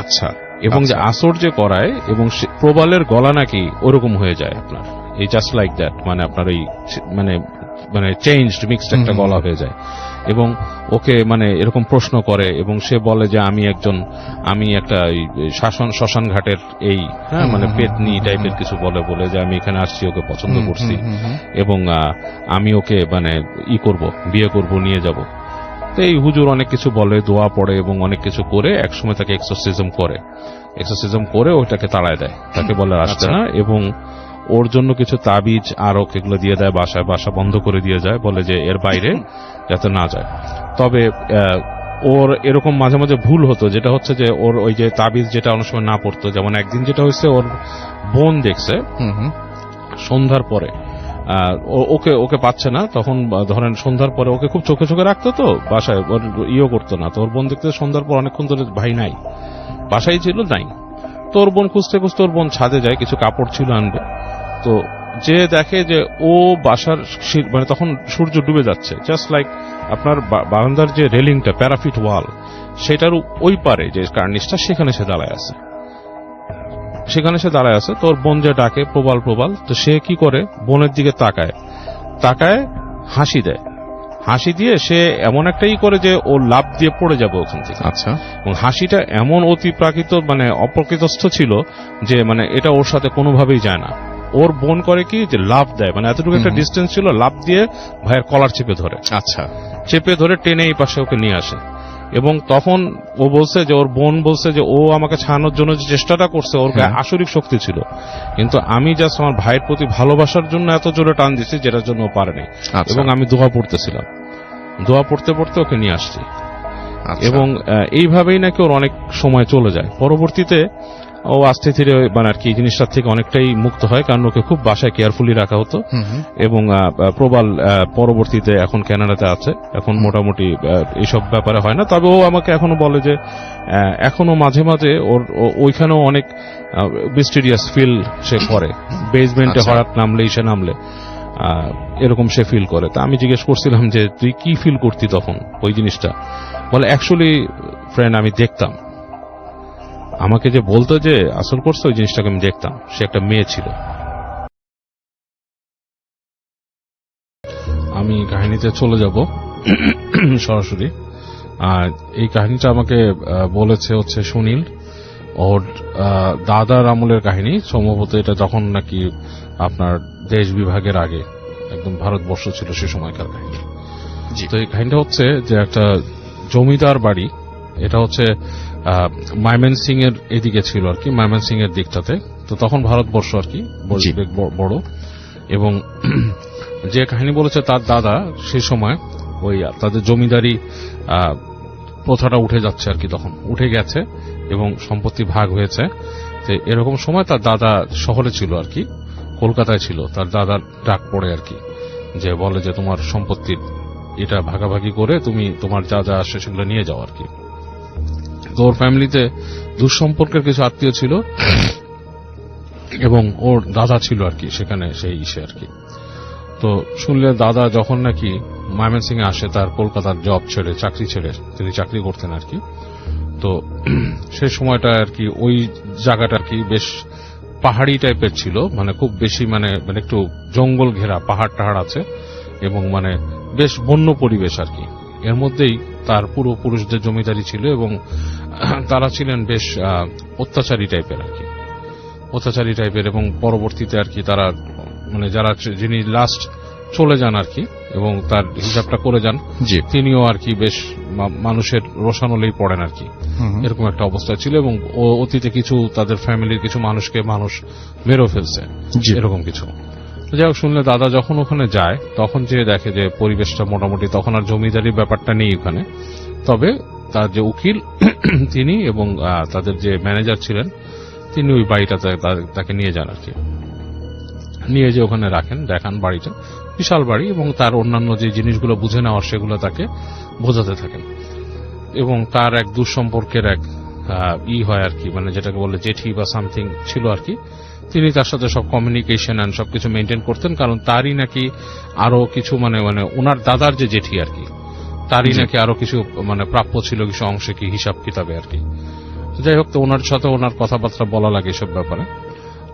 আচ্ছা। এবং যে আসর যে করায় এবং প্রবালের গলা নাকি ওরকম হয়ে যায় আপনার, এই জাস্ট লাইক দ্যাট, মানে আপনার এই মানে মানে চেঞ্জড মিক্সড একটা গলা হয়ে যায়। এবং ওকে মানে এরকম প্রশ্ন করে এবং সে বলে যে আমি একটা শ্মশান ঘাটের এই হ্যাঁ মানে পেতনি টাইপের কিছু বলে যে আমি এখানে আসছি, ওকে পছন্দ করছি এবং আমি ওকে মানে বিয়ে করব, নিয়ে যাব। তো এই হুজুর অনেক কিছু বলে, দোয়া পড়ে এবং অনেক কিছু করে একসময় তাকে এক্সোরসিজম করে ওইটাকে তাড়ায় দেয়, তাকে বলে আসতে না। এবং ওর জন্য কিছু তাবিজ আরক এগুলো দিয়ে দেয়, বাসা বন্ধ করে দিয়ে যায়, বলে যে এর বাইরে যাতে না যায়। তবে ওর এরকম মাঝে মাঝে ভুল হতো, যেটা হচ্ছে যে ওর ওই যে তাবিজ যেটা অনেক সময় না পড়তো। যেমন একদিন যেটা হয়েছে, ওর বোন দেখছে সন্ধ্যার পরে ওকে পাচ্ছে না, তখন ধরেন সন্ধ্যার পরে ওকে খুব চোখে রাখতো, তো বাসায় ওর করতো না। তো ওর বোন দেখতে সন্ধ্যার পর অনেকক্ষণ ধরে ভাই নাই, বাসায় ছিল নাই। তো ওর বোন খুঁজতে ওর বোন ছাদে যায়, কিছু কাপড় ছিল আনবে। তো যে দেখে যে ও বাসার মানে তখন সূর্য ডুবে যাচ্ছে, জাস্ট লাইক আপনার বারান্দার যে রেলিংটা প্যারাফিট ওয়াল, সেটার ওই পারে যে কার্নিশটা, সেখানে সে দাঁড়ায় আছে। তোর বোন যে ডাকে প্রবাল, তো সে কি করে বোনের দিকে তাকায় হাসি দিয়ে সে এমন একটাই করে যে ও লাফ দিয়ে পড়ে যাবে ওখান থেকে। আচ্ছা। এবং হাসিটা এমন অতিপ্রাকৃত মানে অপ্রকৃতস্থ ছিল যে মানে এটা ওর সাথে কোনোভাবেই যায় না। ওর বোন করে কি যে লাফ দেয়, মানে এতটুকু একটা ডিস্টেন্স ছিল, লাফ দিয়ে ভাইয়ের কলার চেপে ধরে। আচ্ছা। চেপে ধরে টেনে এই পাশে ওকে নিয়ে আসে। এবং তখন ও বলছে যে ওর বোন বলছে যে ও আমাকে ছাড়ানোর জন্য যে চেষ্টাটা করছে, ওর গায়ে আসরিক শক্তি ছিল, কিন্তু আমি জাস্ট আমার ভাইয়ের প্রতি ভালোবাসার জন্য এত জোরে টান দিচ্ছি যেটার জন্য ও পারেনি। এবং আমি দোয়া পড়তেছিলাম, দোয়া পড়তে ওকে নিয়ে আসছি। এবং এইভাবেই নাকি ওর অনেক সময় চলে যায়। পরবর্তীতে ও আস্তে ধীরে মানে আর কি এই জিনিসটার থেকে অনেকটাই মুক্ত হয়, কারণ ওকে খুব বাসায় কেয়ারফুলি রাখা হতো। এবং প্রবাল পরবর্তীতে এখন কানাডাতে আছে, এখন মোটামুটি এইসব ব্যাপারে হয় না। তবে ও আমাকে এখনো বলে যে এখনো মাঝে মাঝে ওর ওইখানেও অনেক মিস্টিরিয়াস ফিল সে করে, বেসমেন্টে হঠাৎ নামলে এরকম সে ফিল করে। তা আমি জিজ্ঞেস করছিলাম যে তুই কি ফিল করতি তখন ওই জিনিসটা? বলে অ্যাকচুয়ালি ফ্রেন্ড, আমি দেখতাম, আমাকে যে বলতো যে আসল করছে ওই জিনিসটাকে আমি দেখতাম, সে একটা মেয়ে ছিল। আমি কাহিনীতে চলে যাব সরাসরি। আর এই কাহিনীটা আমাকে বলেছে হচ্ছে সুনীল, ওর দাদার আমলের কাহিনী সম্ভবত। এটা যখন নাকি আপনার দেশ বিভাগের আগে একদম ভারতবর্ষ ছিল সে সময়কার কাহিনী। তো এই কাহিনীটা হচ্ছে যে একটা জমিদার বাড়ি, এটা হচ্ছে ময়মনসিং এর এদিকে ছিল আর কি, ময়মনসিং এর দিকটাতে। তো তখন ভারতবর্ষ আর কি বড়। এবং যে কাহিনী বলেছে তার দাদা সেই সময় ওই তাদের জমিদারি প্রথাটা উঠে যাচ্ছে আর কি, তখন উঠে গেছে এবং সম্পত্তি ভাগ হয়েছে। তো এরকম সময় তার দাদা শহরে ছিল আর কি, কলকাতায় ছিল। তার দাদার ডাক পড়ে আর কি, যে বলে যে তোমার সম্পত্তির এটা ভাগাভাগি করে তুমি তোমার যা যা আসে সেগুলো নিয়ে যাও আর কি। তো ওর ফ্যামিলিতে দুঃসম্পর্কের কিছু আত্মীয় ছিল এবং ওর দাদা ছিল আর কি সেখানে, সেই ইসে আর কি। তো শুনলে দাদা যখন নাকি ময়মনসিং এ আসে, তার কলকাতার জব ছেড়ে, চাকরি ছেড়ে, তিনি চাকরি করতেন আর কি। তো সেই সময়টা আর কি ওই জায়গাটা আর কি বেশ পাহাড়ি টাইপের ছিল, মানে খুব বেশি মানে একটু জঙ্গল ঘেরা, পাহাড় টাহাড় আছে এবং মানে বেশ বন্য পরিবেশ আর কি। এর মধ্যেই তার পুরুষদের জমিদারি ছিল এবং তারা ছিলেন বেশ অত্যাচারী টাইপের আর কি, এবং পরবর্তীতে আর কি তারা মানে যিনি লাস্ট চলে যান আর কি এবং তার হিসাবটা করে যান, তিনিও আর কি বেশ মানুষের রোষানলেই পড়েন আর কি, এরকম একটা অবস্থা ছিল। এবং অতীতে কিছু তাদের ফ্যামিলির কিছু মানুষকে মানুষ মেরেও ফেলছে, এরকম কিছু। যাই হোক, শুনলে দাদা যখন ওখানে যায় তখন যে দেখে যে পরিবেশটা মোটামুটি, তখন আর জমিদারির ব্যাপারটা নেই ওখানে, তবে তার যে উকিল তিনি এবং তাদের যে ম্যানেজার ছিলেন তিনি ওই বাড়িটা তাকে নিয়ে যান আর কি, নিয়ে যে ওখানে রাখেন, দেখান বাড়িটা বিশাল বাড়ি এবং তার অন্যান্য যে জিনিসগুলো বুঝে নেওয়ার সেগুলো তাকে বোঝাতে থাকেন। এবং তার এক দুঃসম্পর্কের এক হয় আর কি, মানে যেটাকে বলে জেঠি বা সামথিং ছিল আর কি, তিনি তার সাথে সব কমিউনিকেশন অ্যান্ড সবকিছু মেনটেন করতেন, কারণ তারই নাকি আরো কিছু মানে ওনার দাদার যে জেঠি আর কি তারই নাকি আরো কিছু মানে প্রাপ্য ছিল কিছু অংশে কি হিসাব কিতাবে আর কি। যাই হোক, তো ওনার সাথে ওনার কথাবার্তা বলা লাগে এসব ব্যাপারে।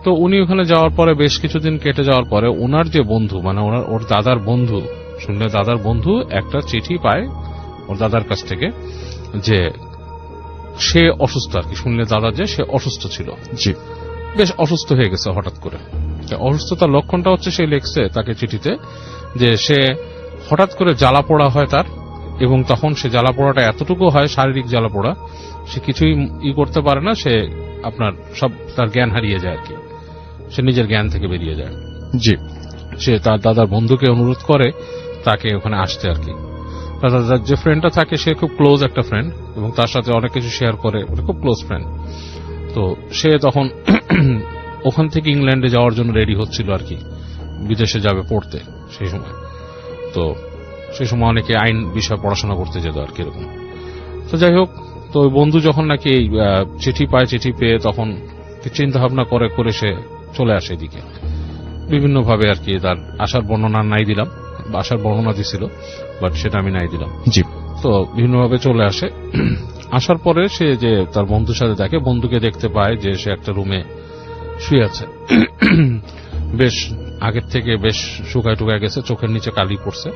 তো উনি ওখানে যাওয়ার পরে বেশ কিছুদিন কেটে যাওয়ার পরে ওনার যে বন্ধু মানে ওর দাদার বন্ধু, শুনলে দাদার বন্ধু একটা চিঠি পায় ওর দাদার কাছ থেকে যে সে অসুস্থ আর কি, শুনলে দাদা যে সে অসুস্থ ছিল, জি বেশ অসুস্থ হয়ে গেছে হঠাৎ করে। অসুস্থতার লক্ষণটা হচ্ছে সে লিখছে তাকে চিঠিতে যে সে হঠাৎ করে জ্বালা পোড়া হয় তার, এবং তখন সে জ্বালা পোড়াটা এতটুকু হয় শারীরিক জ্বালা পোড়া, সে কিছুই করতে পারে না, সে আপনার সব তার জ্ঞান হারিয়ে যায় আর কি, সে নিজের জ্ঞান থেকে বেরিয়ে যায়। জি সে তার দাদার বন্ধুকে অনুরোধ করে তাকে ওখানে আসতে আর কি। তার দাদার যে ফ্রেন্ডটা থাকে সে খুব ক্লোজ একটা ফ্রেন্ড এবং তার সাথে অনেক কিছু শেয়ার করে, খুব ক্লোজ ফ্রেন্ড। তো সে তখন ওখান থেকে ইংল্যান্ডে যাওয়ার জন্য রেডি হচ্ছিল আর কি, বিদেশে যাবে পড়তে সেই সময়। তো সেই সময় অনেকে আইন বিষয়ে পড়াশোনা করতে যেত আর কি এরকম। তো যাই হোক, তো ওই বন্ধু যখন নাকি এই চিঠি পায়, চিঠি পেয়ে তখন চিন্তা ভাবনা করে সে চলে আসে এদিকে বিভিন্নভাবে আর কি। তার আসার বর্ণনা নাই দিলাম, আসার বর্ণনা দিছিল বাট সেটা আমি নাই দিলাম। জি তো বিভিন্নভাবে চলে আসে। আসার পরে সে যে তার বন্ধুর সাথে দেখে, বন্ধুকে দেখতে পায় যে সে একটা রুমে শুয়ে আছে, বেশ আগের থেকে বেশ শুকায় টুকায় গেছে, চোখের নিচে কালি পড়ছে।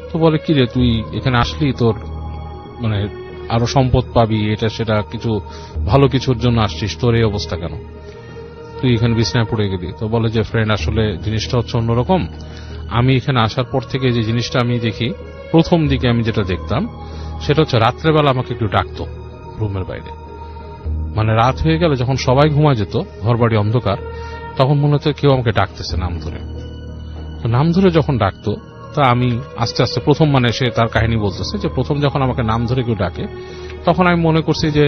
তো বলে, কি রে তুই এখানে আসলি, তোর মানে আরো সম্পদ পাবি, এটা সেটা কিছু ভালো কিছুর জন্য আসছিস, তোর এই অবস্থা কেন, তুই এখানে বিছনায় পড়ে গেলি? তো বলে যে ফ্রেন্ড আসলে জিনিসটা হচ্ছে অন্যরকম, আমি এখানে আসার পর থেকে যে জিনিসটা আমি দেখি, প্রথম দিকে আমি যেটা দেখতাম সেটা হচ্ছে রাত্রেবেলা আমাকে একটু ডাকতো রুমের বাইরে, মানে রাত হয়ে গেলে যখন সবাই ঘুমা যেত, ঘরবাড়ি অন্ধকার, তখন মনে হতো কেউ আমাকে ডাকতেছে নাম ধরে। তো নাম ধরে যখন ডাকতো তা আমি আস্তে আস্তে প্রথম মানে সে তার কাহিনী বলতেছে যে প্রথম যখন আমাকে নাম ধরে কেউ ডাকে তখন আমি মনে করছি যে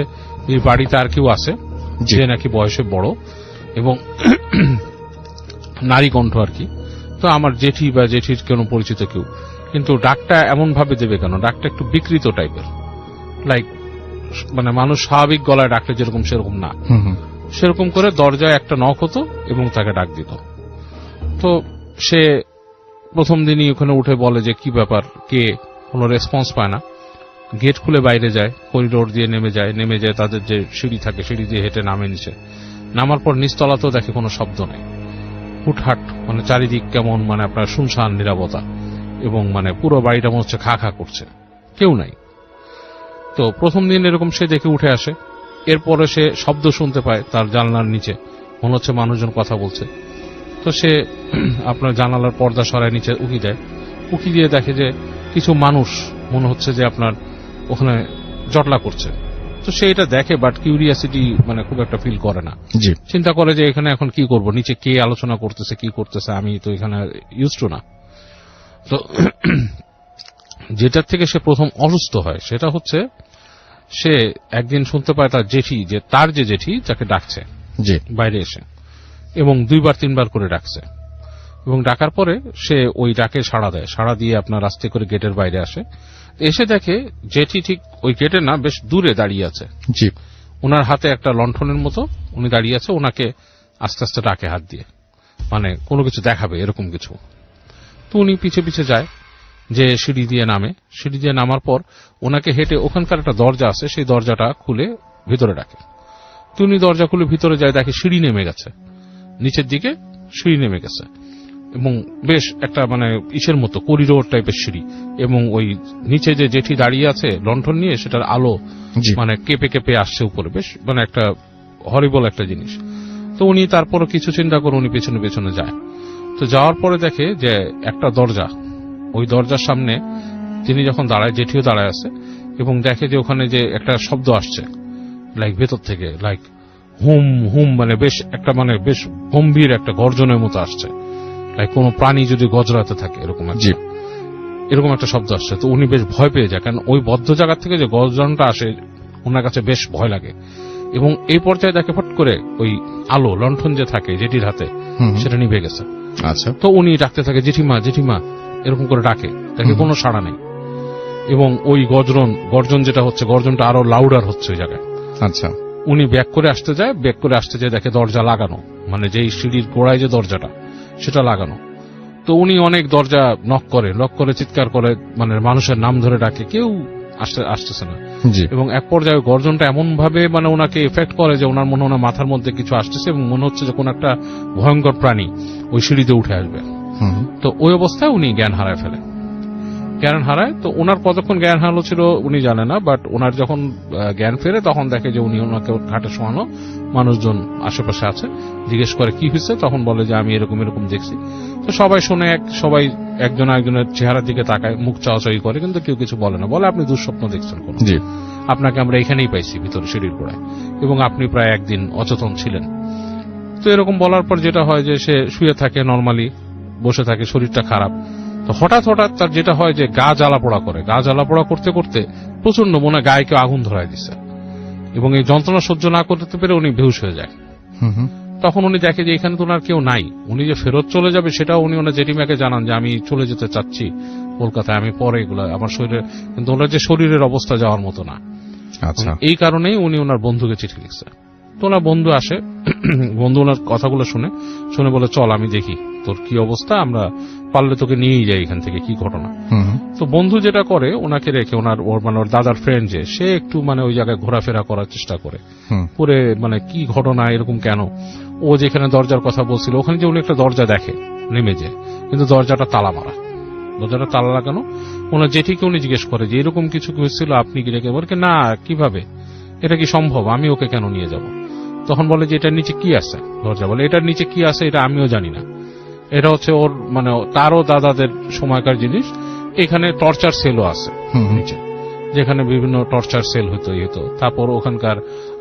এই বাড়িতে আর কেউ আছে যে নাকি বয়সে বড় এবং নারী কণ্ঠ আর কি। তো আমার জেঠি বা জেঠির কোনো পরিচিত কেউ, কিন্তু ডাকটা এমন ভাবে দেবে কেন, ডাকটা একটু বিকৃত টাইপের, লাইক মানে মানুষ স্বাভাবিক গলায় ডাকলে যেরকম সেরকম না, সেরকম করে দরজায় একটা নক হতো এবং তাকে ডাক দিত। তো সে প্রথম দিনই ওখানে উঠে বলে যে কি ব্যাপার, কে, কোনো রেসপন্স পায় না। গেট খুলে বাইরে যায়, করিডোর দিয়ে নেমে যায় তাদের যে সিঁড়ি থাকে, সিঁড়ি দিয়ে হেঁটে নামে নিচে। নামার পর নিচতলাতেও দেখে কোনো শব্দ নেই, হুটহাট, মানে চারিদিক কেমন মানে আপনার শুনশান নীরবতা এবং মানে পুরো বাড়িটা মনে হচ্ছে খা খা করছে, কেউ নাই। তো প্রথম দিন এরকম সে দেখে উঠে আসে, এরপরে সে শব্দ শুনতে পায় তার জানলার নিচে, মনে হচ্ছে মানুষজন কথা বলছে। তো সে আপনার জানালার পর্দা সরায় নিচে উকি দেয়, উকি দিয়ে দেখে যে কিছু মানুষ মনে হচ্ছে যে আপনার ওখানে জটলা করছে। তো সে এটা দেখে বাট কিউরিয়াসিটি মানে খুব একটা ফিল করে না, চিন্তা করে যে এখানে এখন কি করব, নিচে কে আলোচনা করতেছে কি করতেছে, আমি তো এখানে ইউজ টু না। তো যেটার থেকে সে প্রথম অসুস্থ হয় সেটা হচ্ছে সে একদিন শুনতে পায় তার জেঠি, যে তার যে জেঠি যাকে ডাকছে বাইরে এসে, এবং 2-3 বার করে ডাকছে, এবং ডাকার পরে সে ওই ডাকে সাড়া দেয়, সাড়া দিয়ে আপনার আস্তে করে গেটের বাইরে আসে, এসে দেখে জেঠি ঠিক ওই গেটে না, বেশ দূরে দাঁড়িয়ে আছে। ওনার হাতে একটা লণ্ঠনের মতো উনি দাঁড়িয়ে আছে, ওনাকে আস্তে আস্তে ডাকে হাত দিয়ে, মানে কোনো কিছু দেখাবে এরকম কিছু। তো উনি পিছে পিছে যায়, যে সিঁড়ি দিয়ে নামে, সিঁড়ি দিয়ে নামার পর ওনাকে হেঁটে ওখানকার একটা দরজা আছে, সেই দরজাটা খুলে ভিতরে ডাকে। তো উনি দরজা খুলে ভিতরে যায়, দেখে সিঁড়ি নেমে গেছে, নিচের দিকে সিঁড়ি নেমে গেছে, এবং বেশ একটা মানে ইসের মতো করিডোর টাইপের সিঁড়ি, এবং ওই নিচে যে জেঠি দাঁড়িয়ে আছে লণ্ঠন নিয়ে, সেটার আলো মানে কেঁপে কেঁপে আসছে উপরে, বেশ মানে একটা হরিবল একটা জিনিস। তো উনি তারপরও কিছু চিন্তা করে উনি পেছনে পেছনে যায়। তো যাওয়ার পরে দেখে যে একটা দরজা, ওই দরজার সামনে তিনি যখন দাঁড়ায়, জেঠিও দাঁড়ায় আছে, এবং দেখে যে ওখানে যে একটা শব্দ আসছে লাইক ভেতর থেকে, লাইক হুম হুম, মানে বেশ একটা মানে বেশ গম্ভীর একটা গর্জনের মতো আসছে, লাইক কোনো প্রাণী যদি গজরাতে থাকে এরকম। এরকম একটা শব্দ আসছে। তো উনি বেশ ভয় পেয়ে যায়, কারণ ওই বদ্ধ জায়গা থেকে যে গর্জনটা আসে ওনার কাছে বেশ ভয় লাগে। এবং এই পর্যায়ে দেখে ফট করে ওই আলো লণ্ঠন যে থাকে জেঠির হাতে সেটা নিভে গেছে। আচ্ছা। তো উনি ডাকতে থাকে জেঠিমা জেঠিমা এরকম করে ডাকে, তাকে কোনো সাড়া নেই। এবং ওই গর্জন যেটা হচ্ছে, গর্জনটা আরো লাউডার হচ্ছে ওই জায়গায়। আচ্ছা। উনি ব্যাক করে আসতে যায় দেখে দরজা লাগানো, মানে যেই সিঁড়ির গোড়ায় যে দরজাটা সেটা লাগানো। তো উনি অনেক দরজা নক করে চিৎকার করে, মানে মানুষের নাম ধরে ডাকে, কেউ আসতেছে না। এবং এক পর্যায়ে গর্জনটা এমন ভাবে মানে ওনাকে এফেক্ট করে যে ওনার মনে ওনার মাথার মধ্যে কিছু আসতেছে এবং মনে হচ্ছে যে কোন একটা ভয়ঙ্কর প্রাণী ওই সিঁড়িতে উঠে আসবে। তো ওই অবস্থায় উনি জ্ঞান হারায় ফেলে। তো ওনার কতক্ষণ জ্ঞান হারালো ছিল উনি জানে না, বাট ওনার যখন জ্ঞান ফেরে তখন দেখে যে উনি ওনাকে ঘাটে শোয়ানো, মানুষজন আশেপাশে আছে, জিজ্ঞেস করে কি হয়েছে, তখন বলে যে আমি এরকম এরকম দেখছি। তো সবাই শুনে সবাই একজন একজনের চেহারার দিকে তাকায়, মুখ চাওয়াচাই করে, কিন্তু কেউ কিছু বলে না। বলে আপনি দুঃস্বপ্ন দেখছেন কোন, আপনাকে আমরা এখানেই পাইছি ভিতরে সিঁড়ির গোড়ায়, এবং আপনি প্রায় একদিন অচেতন ছিলেন। তো এরকম বলার পর যেটা হয় যে সে শুয়ে থাকে, নর্মালি বসে থাকে, শরীরটা খারাপ। তো হঠাৎ তার যেটা হয় যে গা জ্বালাপোড়া করতে করতে প্রচন্ড মনে গায়ে কেউ আগুন ধরায় দিচ্ছে, এবং এই যন্ত্রণা সহ্য না করতে পেরে উনি বেহুশ হয়ে যায়। তখন উনি দেখে যে এখানে তো ওনার কেউ নাই, উনি যে ফেরত চলে যাবে সেটাও উনি ওনার জেঠিমাকে জানান যে আমি চলে যেতে চাচ্ছি কলকাতায়, আমি পরে এগুলো আমার শরীরে, কিন্তু ওনার যে শরীরের অবস্থা যাওয়ার মতো না। আচ্ছা। এই কারণেই উনি ওনার বন্ধুকে চিঠি লিখছে। তো ওনার বন্ধু আসে, বন্ধু ওনার কথাগুলো শুনে বলে চল আমি দেখি তোর কি অবস্থা, আমরা পারলে তোকে নিয়েই যাই এখান থেকে, কি ঘটনা। তো বন্ধু যেটা করে ওনাকে রেখে ওর দাদার ফ্রেন্ড যে সে একটু মানে ওই জায়গায় ঘোরাফেরা করার চেষ্টা করে, পুরে মানে কি ঘটনা এরকম কেন, ও যেখানে দরজার কথা বলছিল ওখানে যে উনি একটা দরজা দেখে নেমে যায়, কিন্তু দরজাটা তালা লাগানো। ওনার জেঠিকে উনি জিজ্ঞেস করে যে এরকম কিছু হয়েছিল আপনি কি রেখে, বলে না কিভাবে, এটা কি সম্ভব, আমি ওকে কেন নিয়ে যাব। তখন বলে যে এটার নিচে কি আছে, দরজা বলে এটার নিচে কি আছে এটা আমিও জানি না, এটা হচ্ছে ওর মানে তারও দাদাদের সময়কার জিনিস, এখানে টর্চার সেলও আছে নিচে, যেখানে বিভিন্ন টর্চার সেল হতো। তারপর ওখানকার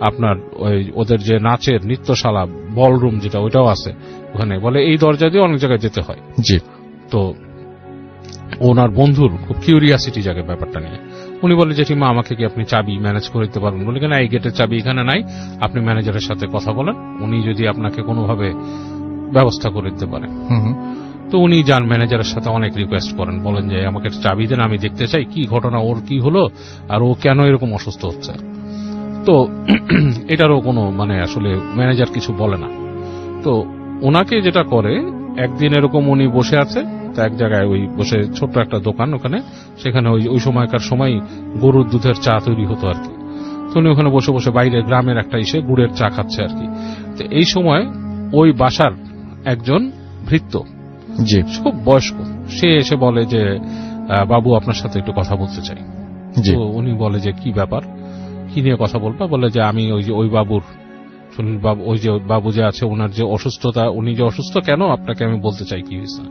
আপনার ওদের যে নাচের নৃত্যশালা বলরুম যেটা ওইটাও আছে ওখানে, বলে এই দরজা দিয়ে অনেক জায়গায় যেতে হয়। তো ওনার বন্ধুর খুব কিউরিয়াসিটি জাগে ব্যাপারটা নিয়ে, উনি বলে জেঠিমা আমাকে কি আপনি চাবি ম্যানেজ করে দিতে পারবেন, বলে না এই গেটের চাবি এখানে নাই, আপনি ম্যানেজারের সাথে কথা বলেন, উনি যদি আপনাকে কোনোভাবে ব্যবস্থা করে দিতে পারে। তো উনি যান ম্যানেজারের সাথে, অনেক রিকোয়েস্ট করেন, বলেন যে আমাকে চাবি দেন, আমি দেখতে চাই কি ঘটনা, ওর কি হলো আর ও কেন এরকম অসুস্থ হচ্ছে। তো এটারও কোনো মানে আসলে ম্যানেজার কিছু বলে না। তো ওনাকে যেটা করে, একদিন এরকম উনি বসে আছে এক জায়গায়, ওই বসে ছোট্ট একটা দোকান ওখানে, সেখানে ওই সময়কার সময় গরুর দুধের চা তৈরি হতো আর কি। তো উনি ওখানে বসে বসে বাইরে গ্রামের একটা গুড়ের চা খাচ্ছে আর কি। তো এই সময় ওই বাসার একজন ভৃত্য, খুব বয়স্ক, সে এসে বলে যে বাবু আপনার সাথে একটু কথা বলতে চাই। তো উনি বলে যে কি ব্যাপার, কি নিয়ে কথা বলবা, বলে যে আমি ওই বাবুর সুনীল বাবু, ওই যে বাবু যে আছে ওনার যে অসুস্থতা, উনি যে অসুস্থ কেন আপনাকে আমি বলতে চাই কি হয়েছে।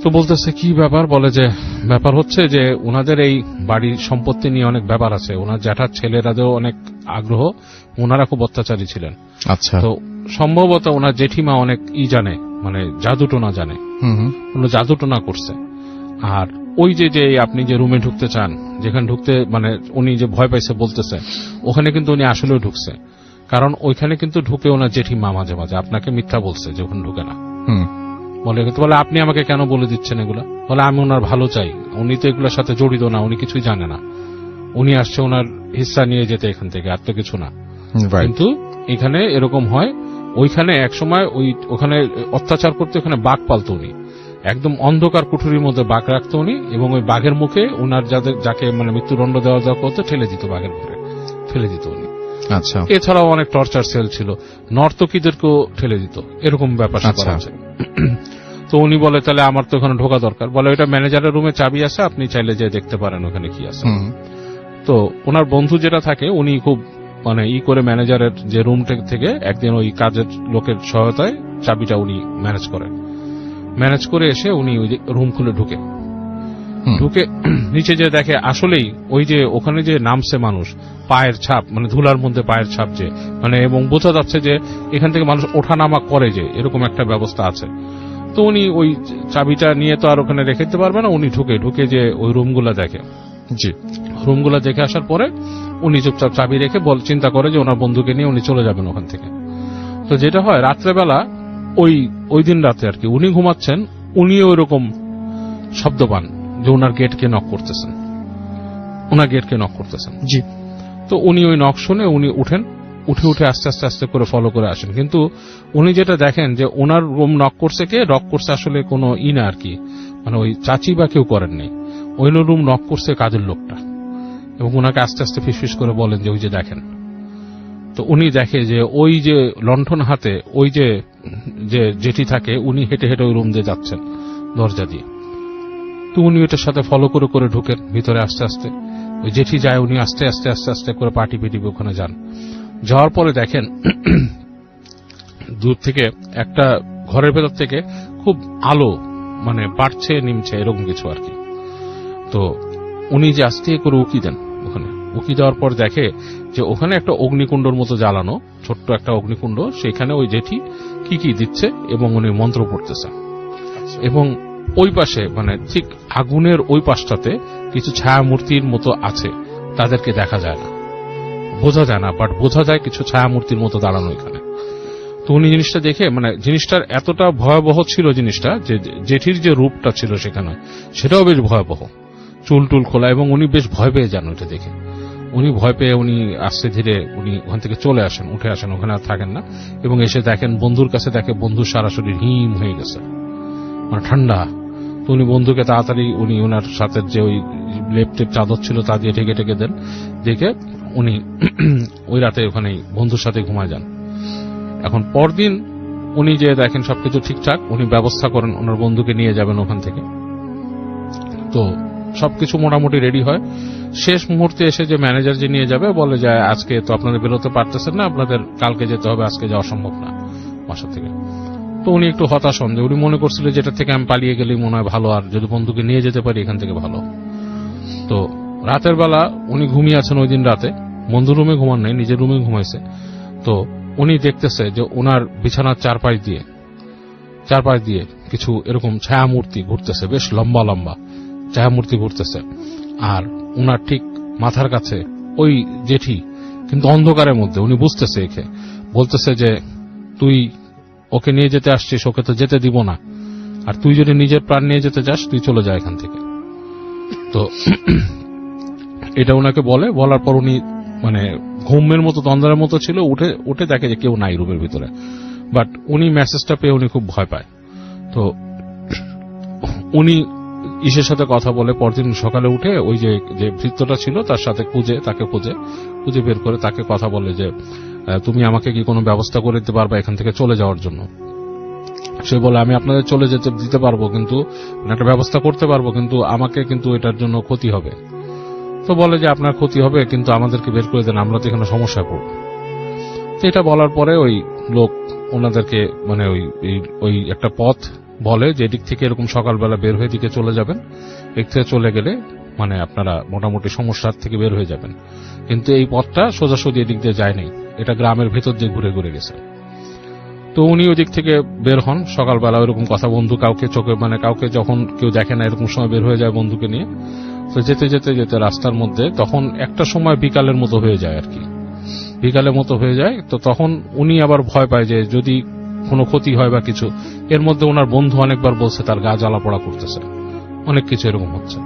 তো বলতেছে কি ব্যাপার, বলে যে ব্যাপার হচ্ছে যে ওনাদের এই বাড়ির সম্পত্তি নিয়ে অনেক ব্যাপার আছে, ওনার জ্যাঠার ছেলেরাদেরও অনেক আগ্রহ, ওনারা খুব অত্যাচারী ছিলেন। আচ্ছা। তো সম্ভবত ওনার জেঠিমা অনেক জানে, মানে জাদুটোনা জানে, জাদুটোনা করছে। আর ওই যে আপনি যে রুমে ঢুকতে চান, যেখানে ঢুকতে মানে উনি যে ভয় পাইছে বলতেছে, ওখানে কিন্তু উনি আসলেও ঢুকছে, কারণ ওইখানে কিন্তু ঢুকে ওনার জেঠিমা মাঝে মাঝে আপনাকে মিথ্যা বলছে যে ওখানে ঢুকে না। বলে আপনি আমাকে কেন বলে দিচ্ছেন এগুলা, বলে আমি ওনার ভালো চাই, উনি তো এগুলোর সাথে জড়িত না, উনি কিছুই জানে না, উনি আসছে ওনার হিস্সা নিয়ে যেতে এখান থেকে, আর তো কিছু না। কিন্তু এখানে এরকম হয়, ওইখানে একসময় ওখানে অত্যাচার করতে ওখানে বাঘ পালতো উনি, একদম অন্ধকার কুঠুরির মধ্যে বাঘ রাখতো উনি, এবং ওই বাঘের মুখে ওনার যাকে মানে মৃত্যুদণ্ড দেওয়া করতো ঠেলে দিত, বাঘের ঘরে ফেলে দিত উনি। আচ্ছা। এছাড়াও অনেক টর্চার সেল ছিল, নর্তকীদেরকেও ঠেলে দিত, এরকম ব্যাপার আছে। তো উনি বলে তাহলে আমার তো ওখানে ঢোকা দরকার, বলে ওইটা ম্যানেজারের রুমে চাবি আছে, আপনি চাইলে যে দেখতে পারেন ওখানে কি আছে। তো ওনার বন্ধু যেটা থাকে উনি খুব মানে করে ম্যানেজারের যে রুম থেকে একদিন ওই কাজের লোকের সহায়তায় চাবিটা উনি ম্যানেজ করে এসে উনি ওই রুম খুলে ঢুকে নিচে যে দেখে আসলেই ওই যে ওখানে যে নামছে মানুষ, পায়ের ছাপ, মানে ধুলার মধ্যে পায়ের ছাপ যে মানে, এবং বোঝা যাচ্ছে যে এখান থেকে মানুষ ওঠানামা করে, যে এরকম একটা ব্যবস্থা আছে। তো উনি ওই চাবিটা নিয়ে তো আর ওখানে রেখে দিতে পারবে না, উনি ঢুকে যে ওই রুমগুলা দেখে, জি রুমগুলা দেখে আসার পরে উনি চুপচাপ চাবি রেখে চিন্তা করে যে ওনার বন্ধুকে নিয়ে উনি চলে যাবেন ওখান থেকে। তো যেটা হয় রাত্রেবেলা ওই দিন রাতে আর কি উনি ঘুমাচ্ছেন, উনি ওই রকম শব্দ পান যে ওনার গেটকে নক করতেছেন, ওনার গেটকে নক করতেছেন। জি তো উনি ওই নক শুনে উনি উঠে আস্তে আস্তে আস্তে করে ফলো করে আসেন। কিন্তু উনি যেটা দেখেন যে ওনার রুম নক করছে কে, নক করছে আসলে কোনো না আর কি, মানে ওই চাচি বা কেউ করেন নাই, ওই রুম নক করছে কাজের লোকটা, এবং ওনাকে আস্তে আস্তে ফিসফিস করে বলেন যে ওই যে দেখেন। তো উনি দেখে যে ওই যে লণ্ঠন হাতে ওই যে জেঠি থাকে, উনি হেঁটে হেঁটে ওই রুম দিয়ে যাচ্ছেন দরজা দিয়ে। তো উনি ওটার সাথে ফলো করে করে ঢুকেন ভিতরে আস্তে আস্তে, ওই জেঠি যায়, উনি আস্তে আস্তে আস্তে আস্তে করে পাটি পিটি ওখানে যান। যাওয়ার পরে দেখেন দূর থেকে একটা ঘরের ভেতর থেকে খুব আলো মানে বাড়ছে নিমছে এরকম কিছু আর কি। তো উনি যে আস্তে করে উকি দেন, ওখানে উকি দেওয়ার পর দেখে যে ওখানে একটা অগ্নিকুণ্ডর মতো জ্বালানো, ছোট্ট একটা অগ্নিকুণ্ড, সেখানে ওই জেঠি কি দিচ্ছে এবং উনি মন্ত্র পড়তেছে। এবং ওই পাশে মানে ঠিক আগুনের ওই পাশটাতে কিছু ছায়া মূর্তির মতো আছে, তাদেরকে দেখা যায় না, বোঝা যায় না, বাট বোঝা যায় কিছু ছায়া মূর্তির মতো দাঁড়ানো এখানে। তো উনি জিনিসটা দেখে মানে জিনিসটার এতটা ভয়াবহ ছিল জিনিসটা, যে জেঠির যে রূপটা ছিল সেখানে সেটাও বেশ ভয়াবহ, চুল টুল খোলা, এবং উনি বেশ ভয় পেয়ে যান ওইটা দেখে। উনি ভয় পেয়ে উনি আস্তে ধীরে উনি ওখান থেকে চলে আসেন, উঠে আসেন, ওখানে আর থাকেন না, এবং এসে দেখেন বন্ধুর কাছে, দেখে বন্ধুর সারা শরীর হিম হয়ে গেছে, মানে ঠান্ডা। তো উনি বন্ধুকে তাড়াতাড়ি উনি ওনার সাথে যে ওই লেপটেপ চাদর ছিল তা দিয়ে ঢেকে দেন, দেখে উনি ওই রাতে ওখানে বন্ধুর সাথে ঘুমায় যান। এখন পরদিন উনি যে দেখেন সবকিছু ঠিকঠাক, উনি ব্যবস্থা করেন ওনার বন্ধুকে নিয়ে যাবেন ওখান থেকে। তো সবকিছু মোটামুটি রেডি হয়। শেষ মুহূর্তে এসে যে ম্যানেজার যে নিয়ে যাবে বলে যায় আজকে তো আপনাদের বেরোতে পারতেছেন না, আপনাদের কালকে যেতে হবে, আজকে যাওয়া সম্ভব না বাসা থেকে। তো উনি একটু হতাশ হন, যে উনি মনে করছিলেন যেটা থেকে আমি পালিয়ে গেলেই মনে হয় ভালো, আর যদি বন্ধুকে নিয়ে যেতে পারি এখান থেকে ভালো। তো রাতের বেলা উনি ঘুমিয়ে আছেন ওই দিন রাতে, বন্ধুর রুমে ঘুমান নাই, নিজের রুমে ঘুমাইছে। তো উনি দেখতেছে যে ওনার বিছানার চারপাশ দিয়ে কিছু এরকম ছায়া মূর্তি ঘুরতেছে, বেশ লম্বা লম্বা ছায়া মূর্তি ঘুরতেছে। আর উনার ঠিক মাথার কাছে ওই জেঠি, কিন্তু অন্ধকারের মধ্যে, উনি বুঝতেছে একে, বলতেছে যে তুই ওকে নিয়ে যেতে আসছিস, ওকে তো যেতে দিব না, আর তুই যদি নিজের প্রাণ নিয়ে যেতে চাস তুই চলে যা এখান থেকে। তো এটা ওনাকে বলার পর উনি মানে ঘুমের মতো তন্দ্রার মতো ছিল, উঠে দেখে যে কেউ নাই রুমের ভিতরে, বাট উনি মেসেজটা পেয়ে উনি খুব ভয় পায়। তো উনি ইসের সাথে কথা বলে পরদিন সকালে উঠে ওই যে ভৃত্যটা ছিল তার সাথে তাকে খুঁজে বের করে তাকে কথা বলে যে তুমি আমাকে কি কোনো ব্যবস্থা করে দিতে পারবা এখান থেকে চলে যাওয়ার জন্য। সে বলে আমি আপনাদের চলে যেতে দিতে পারবো, কিন্তু একটা ব্যবস্থা করতে পারবো, কিন্তু আমাকে কিন্তু এটার জন্য ক্ষতি হবে। তো বলে যে আপনার ক্ষতি হবে, কিন্তু আমাদেরকে বের করে দেন, আমরা তো এখানে সমস্যায় পড়ব। তো এটা বলার পরে ওই লোক ওনাদেরকে মানে ওই একটা পথ বলে যে এদিক থেকে এরকম সকালবেলা বের হয়ে দিকে চলে যাবেন, এদিক থেকে চলে গেলে মানে আপনারা মোটামুটি সমস্যার থেকে বের হয়ে যাবেন। কিন্তু এই পথটা সোজাসুজি এদিক দিয়ে যায় নাই, এটা গ্রামের ভেতর দিয়ে ঘুরে ঘুরে গেছে। তো উনি ওই দিক থেকে বের হন সকালবেলা, ওইরকম কথা, বন্ধু কাউকে চোখে মানে কাউকে যখন কেউ দেখে না এরকম সময় বের হয়ে যায় বন্ধুকে নিয়ে। তো যেতে যেতে যেতে রাস্তার মধ্যে তখন একটা সময় বিকালের মতো হয়ে যায় আর কি, বিকালের মতো হয়ে যায়। তো তখন উনি আবার ভয় পায় যে যদি কোনো ক্ষতি হয় বা কিছু, এর মধ্যে ওনার বন্ধু অনেকবার বলছে তার গা জ্বালা পোড়া করতেছে, অনেক কিছু এরকম হচ্ছে।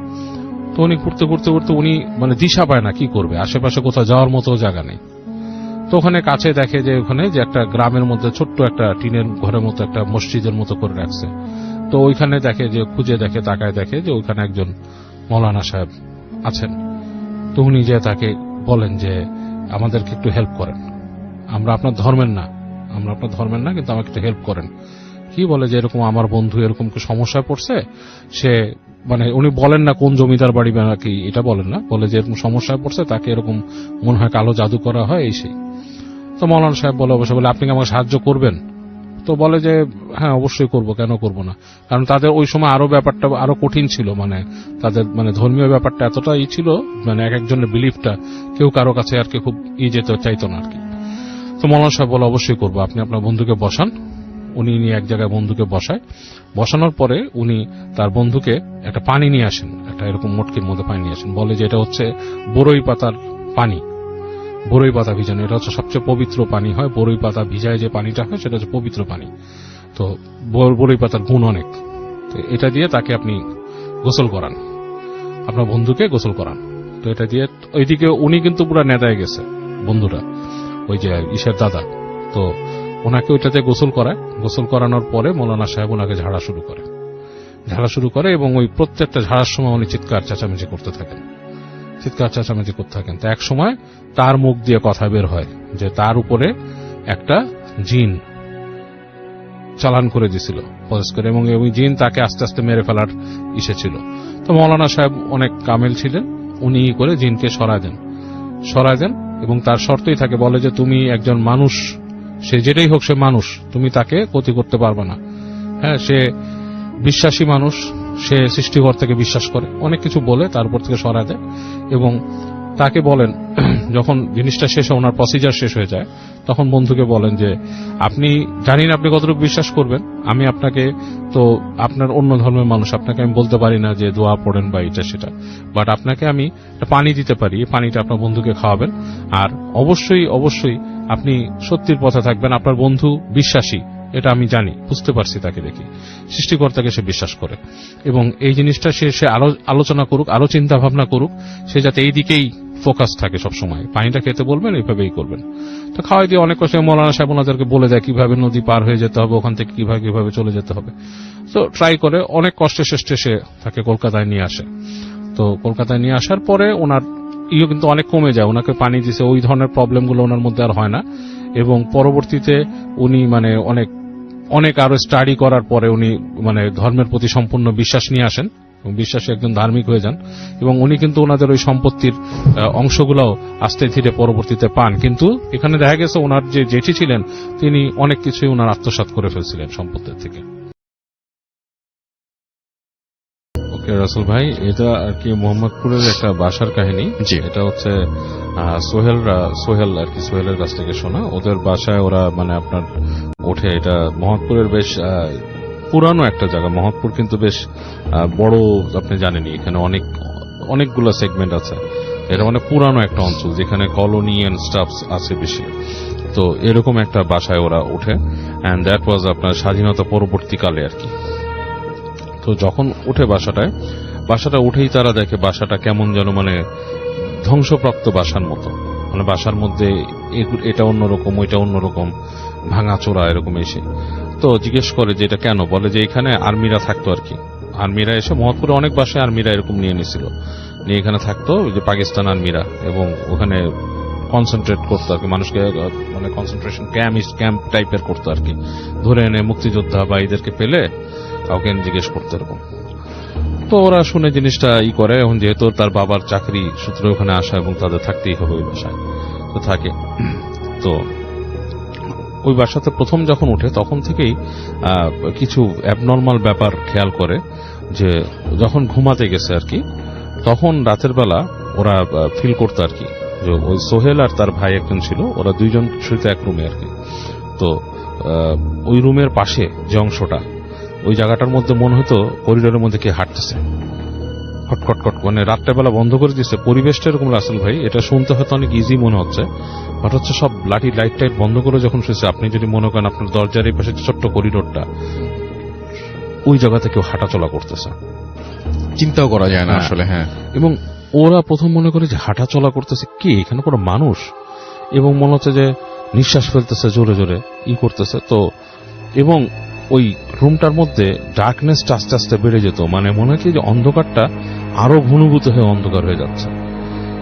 তো উনি ঘুরতে ঘুরতে ঘুরতে উনি মানে দিশা পায় না কি করবে, আশেপাশে কোথাও যাওয়ার মতো জায়গা নেই। তো ওখানে কাছে দেখে যে ওখানে যে একটা গ্রামের মধ্যে ছোট্ট একটা টিনের ঘরের মতো একটা মসজিদের মতো করে রাখছে। তো ওইখানে দেখে যে খুঁজে দেখে, তাকায় দেখে যে ওইখানে একজন মৌলানা সাহেব আছেন। তো উনি যে তাকে বলেন যে আমাদেরকে একটু হেল্প করেন, আমরা আপনার ধর্মের না, কিন্তু আমাকে একটু হেল্প করেন। কি বলে যে এরকম আমার বন্ধু এরকম সমস্যায় পড়ছে, সে মানে উনি বলেন না কোন জমিদার বাড়ি বা কি, এটা বলেন না, বলে যে এরকম সমস্যায় পড়ছে, তাকে এরকম মনে হয় কালো জাদু করা হয় এই সেই। তো মৌলানা সাহেব বলে অবশ্যই, বলে আপনি কি আমাকে সাহায্য করবেন? তো বলে যে হ্যাঁ অবশ্যই করব, কেন করব না। কারণ তাদের ওই সময় আরো ব্যাপারটা আরো কঠিন ছিল, মানে তাদের মানে ধর্মীয় ব্যাপারটা এতটাই ছিল, মানে এক একজনের বিলিফটা কেউ কারো কাছে আর কি খুব যেতে চাইতো না আর কি। তো মৌলানা সাহেব বলে অবশ্যই করবো, আপনি আপনার বন্ধুকে বসান, উনি নিয়ে এক জায়গায় বন্ধুকে বসানোর পরে উনি তার বন্ধুকে একটা পানি নিয়ে আসেন, একটা এরকম মটকির মধ্যে পানি নিয়ে আসেন, বলে যে এটা হচ্ছে বরই পাতার পানি, বরই পাতা ভিজানো, এটা হচ্ছে সবচেয়ে পবিত্র পানি হয়, বরই পাতা ভিজায় যে পানিটা হয় সেটা হচ্ছে পবিত্র পানি, তো বরই পাতার গুণ অনেক, তো এটা দিয়ে তাকে আপনি গোসল করান, আপনার বন্ধুকে গোসল করান। তো এটা দিয়ে ওইদিকে উনি কিন্তু পুরো নেদায় গেছে বন্ধুরা, ওই যে ঈশের দাদা, তো ওনাকে ওইটাতে গোসল করায়, গোসল করানোর পরে মৌলানা সাহেব ওনাকে ঝাড়া শুরু করে এবং ওই প্রত্যেকটা ঝাড়ার সময় উনি চিৎকার চেঁচামেচি করতে থাকেন। তো এক সময় তার মুখ দিয়ে কথা বের হয় যে তার উপরে একটা জিন চালান করে দিছিল পজেস করে, এবং ওই জিন তাকে আস্তে আস্তে মেরে ফেলার ইসে ছিল। তো মৌলানা সাহেব অনেক কামেল ছিলেন, উনি করে জিনকে সরায় দেন এবং তার শর্তই থাকে, বলে যে তুমি একজন মানুষ, সে যেটাই হোক সে মানুষ, তুমি তাকে ক্ষতি করতে পারবে না। হ্যাঁ, সে বিশ্বাসী মানুষ, সে সৃষ্টিকর্তাকে বিশ্বাস করে, অনেক কিছু বলে তারপর থেকে সরায় দেয় এবং তাকে বলেন যখন জিনিসটা শেষ হয়, ওনার প্রসিজার শেষ হয়ে যায়, তখন বন্ধুকে বলেন যে আপনি জানি না আপনি কতটুকু বিশ্বাস করবেন, আমি আপনাকে, তো আপনার অন্য ধর্মের মানুষ, আপনাকে আমি বলতে পারি না যে দোয়া পড়েন বা এটা সেটা, বাট আপনাকে আমি পানি দিতে পারি, পানিটা আপনার বন্ধুকে খাওয়াবেন, আর অবশ্যই আপনি সত্যির পথে থাকবেন, আপনার বন্ধু বিশ্বাসী, এটা আমি জানি, বুঝতে পারছি, তাকে দেখি সৃষ্টিকর্তাকে সে বিশ্বাস করে, এবং এই জিনিসটা সে আলোচনা করুক, আরো চিন্তা ভাবনা করুক, সে যাতে এই দিকেই ফোকাস থাকে সবসময়, পানিটা খেতে বলবেন, এইভাবেই করবেন। তো খাওয়াই দিয়ে অনেক কষ্ট মৌলানা সাহেব ওনাদেরকে বলে দেয় কিভাবে নদী পার হয়ে যেতে হবে, ওখান থেকে কিভাবে চলে যেতে হবে। তো ট্রাই করে অনেক কষ্টে শেষে সে তাকে কলকাতায় নিয়ে আসে। তো কলকাতায় নিয়ে আসার পরে ওনার কিন্তু অনেক কমে যায়, ওনাকে পানি দিছে, ওই ধরনের প্রবলেমগুলো ওনার মধ্যে আর হয় না, এবং পরবর্তীতে উনি মানে অনেক আরো স্টাডি করার পরে উনি মানে ধর্মের প্রতি সম্পূর্ণ বিশ্বাস নিয়ে আসেন এবং বিশ্বাসী একজন ধার্মিক হয়ে যান, এবং উনি কিন্তু ওনাদের ওই সম্পত্তির অংশগুলোও আস্তে ধীরে পরবর্তীতে পান। কিন্তু এখানে দেখা গেছে ওনার যে জেঠি ছিলেন তিনি অনেক কিছুই ওনার আত্মসাৎ করে ফেলছিলেন সম্পত্তির থেকে। ওকে রাসেল ভাই, এটা আর কি মোহাম্মদপুরের একটা বাসার কাহিনী। এটা হচ্ছে সোহেল আর কি, সোহেলের কাছ থেকে শোনা। ওদের বাসায় ওরা মানে আপনার ওঠে, এটা মোহাম্মদপুরের বেশ পুরানো একটা জায়গা। মোহাম্মদপুর কিন্তু বেশ বড়, আপনি জানেনই, এখানে অনেকগুলো সেগমেন্ট আছে, এটা মানে পুরানো একটা অঞ্চল যেখানে কলোনি এন্ড স্টাফস আছে বেশি। তো এরকম একটা বাসায় ওরা ওঠে, এন্ড দ্যাট ওয়াজ আপনার স্বাধীনতা পরবর্তীকালে আর কি। তো যখন উঠে বাসাটা উঠেই তারা দেখে বাসাটা কেমন যেন মানে ধ্বংসপ্রাপ্ত বাসার মতো, মানে বাসার মধ্যে এটা অন্যরকম, ওইটা অন্যরকম, ভাঙাচোরা এরকম এসে। তো জিজ্ঞেস করে যে এটা কেন, বলে যে এখানে আর্মিরা থাকতো আর কি, আর্মিরা এসে মোহাম্মদপুরে অনেক বাসায় আর্মিরা এরকম নিয়ে নিছিল, নিয়ে এখানে থাকতো ওই যে পাকিস্তান আর্মিরা, এবং ওখানে কনসেন্ট্রেট করতো আর কি, মানুষকে মানে কনসেন্ট্রেশন ক্যাম্প টাইপের করতো আর কি, ধরে এনে মুক্তিযোদ্ধা বা এদেরকে পেলে কাউকে জিজ্ঞেস করতো এরকম। তো ওরা শুনে জিনিসটা করে, এখন যেহেতু তার বাবার চাকরি সূত্রে ওখানে আসা এবং তাদের থাকতেই হবে ওই বাসায়, তো থাকে। তো ওই বাসাতে প্রথম যখন উঠে তখন থেকেই কিছু অ্যাবনর্মাল ব্যাপার খেয়াল করে, যে যখন ঘুমাতে গেছে আর কি, তখন রাতের বেলা ওরা ফিল করতো আর কি, যে ওই সোহেল আর তার ভাই একজন ছিল, ওরা দুইজন শুইতে এক রুমে আর কি। তো ওই রুমের পাশে যে অংশটা, ওই জায়গাটার মধ্যে মনে হতো করিডোরের মধ্যে কে হাঁটতেছে, খটখট, মানে রাত্রেবেলা বন্ধ করে দিচ্ছে, পরিবেশটা এরকম রাসেল ভাই, এটা শুনতে হয়তো অনেক ইজি মনে হচ্ছে, বাট হচ্ছে সব লাইট টাইট বন্ধ করে যখন শুয়েছে, আপনি যদি মনে করেন আপনার দরজার এই পাশে ছোট্ট করিডোরটা, ওই জায়গাতে কেউ হাঁটাচলা করতেছে, চিন্তাও করা যায় না আসলে। হ্যাঁ, এবং ওরা প্রথম মনে করে যে হাঁটাচলা করতেছে কি, এখানে কোনো মানুষ, এবং মনে হচ্ছে যে নিঃশ্বাস ফেলতেছে জোরে জোরে, করতেছে। তো এবং ওই রুমটার মধ্যে ডার্কনেসটা আস্তে আস্তে বেড়ে যেত, মানে মনে হয় কি যে অন্ধকারটা আরো ঘনীভূত হয়ে অন্ধকার হয়ে যাচ্ছে।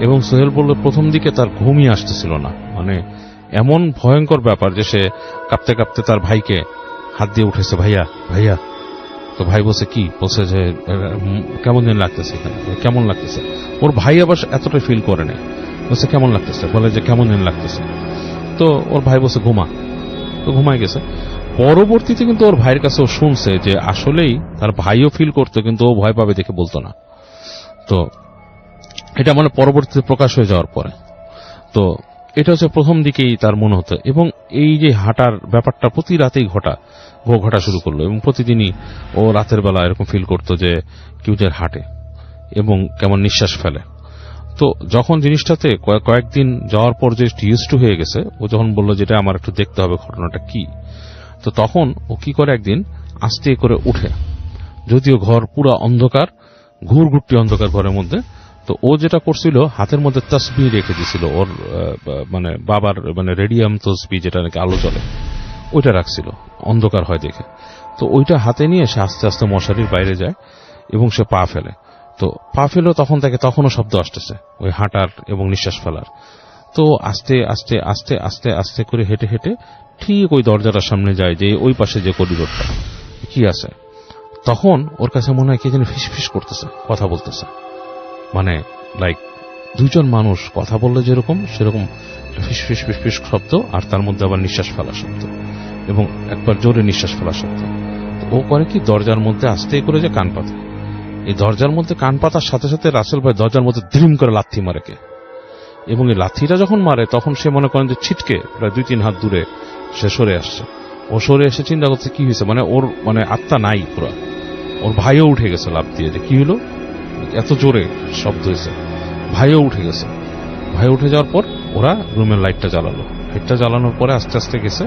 এবং সোহেল বলল প্রথম দিকে তার ঘুমই আসতেছিল না, মানে এমন ভয়ঙ্কর ব্যাপার যে সে কাঁপতে কাঁপতে তার ভাইকে হাত দিয়ে উঠেছে, ভাইয়া। তো ভাই বলছে কি, বলছে যে কেমন যেন লাগতেছে, এখানে কেমন লাগতেছে। ওর ভাই আবার এতটা ফিল করে নেই, বলছে কেমন লাগতেছে, বলে যে কেমন যেন লাগতেছে। তো ওর ভাই বলছে ঘুমা, তো ঘুমায় গেছে। পরবর্তীতে কিন্তু ওর ভাইয়ের কাছে ও শুনছে যে আসলেই তার ভাইও ফিল করতো, কিন্তু ও ভয় পাবে দেখে বলতো না। তো এটা মানে পরবর্তীতে প্রকাশ হয়ে যাওয়ার পরে, তো এটা হচ্ছে প্রথম দিকেই তার মনে হতো, এবং এই যে হাঁটার ব্যাপারটা প্রতি রাতেই ঘটা শুরু করলো, এবং প্রতিদিনই ও রাতের বেলা এরকম ফিল করতো যে কেউ যে হাঁটে এবং কেমন নিঃশ্বাস ফেলে। তো যখন জিনিসটাতে কয়েকদিন যাওয়ার পর যে ইউজ টু হয়ে গেছে, ও যখন বললো যেটা আমার একটু দেখতে হবে ঘটনাটা কি, তো তখন ও কি করে একদিন আস্তে করে উঠে, যদিও ঘর পুরো অন্ধকার, ঘুরঘুরটি অন্ধকার ঘরের মধ্যে, তো ও যেটা করছিল হাতের মধ্যে তসবি রেখে দিছিল, ওর মানে বাবার মানে রেডিয়াম তসবি যেটা নাকি আলো জ্বলে, ওইটা রাখছিল অন্ধকার হয় দেখে। তো ওইটা হাতে নিয়ে সে আস্তে আস্তে মশারির বাইরে যায় এবং সে পা ফেলে। তো পা ফেলেও তখনও শব্দ আসতেছে ওই হাঁটার এবং নিঃশ্বাস ফেলার। তো আস্তে আস্তে আস্তে আস্তে আস্তে করে হেঁটে হেঁটে ঠিক ওই দরজাটার সামনে যায়, যে ওই পাশে যে করিডোরটা কি আছে, তখন ওর কাছে মনে হয় কে যেন ফিসফিস করতেছে, কথা বলতেছে, মানে লাইক দুইজন মানুষ কথা বললে যেরকম সেরকম ফিসফিস ফিসফিস শব্দ, আর তার মধ্যে আবার নিঃশ্বাস ফেলার শব্দ, এবং একবার জোরে নিঃশ্বাস ফেলার শব্দ। ও করে কি, দরজার মধ্যে আস্তে করে যে কান পাতে, এই দরজার মধ্যে কান পাতার সাথে সাথে রাসেল ভাই দরজার মধ্যে দ্রিম করে লাথি মারে কে, এবং এই লাথিটা যখন মারে তখন সে মনে করেন যে ছিটকে প্রায় 2-3 হাত দূরে সে সরে আসছে। ও সরে এসে চিন্তা করছে কি হয়েছে, মানে ওর মানে আত্মা নাই পুরা। ওর ভাইও উঠে গেছে লাফ দিয়ে, যে কি হলো, এত জোরে শব্দ হয়েছে। ভাইও উঠে গেছে। ভাই উঠে যাওয়ার পর ওরা রুমের লাইটটা জ্বালালো। লাইটটা জ্বালানোর পরে আস্তে আস্তে গেছে,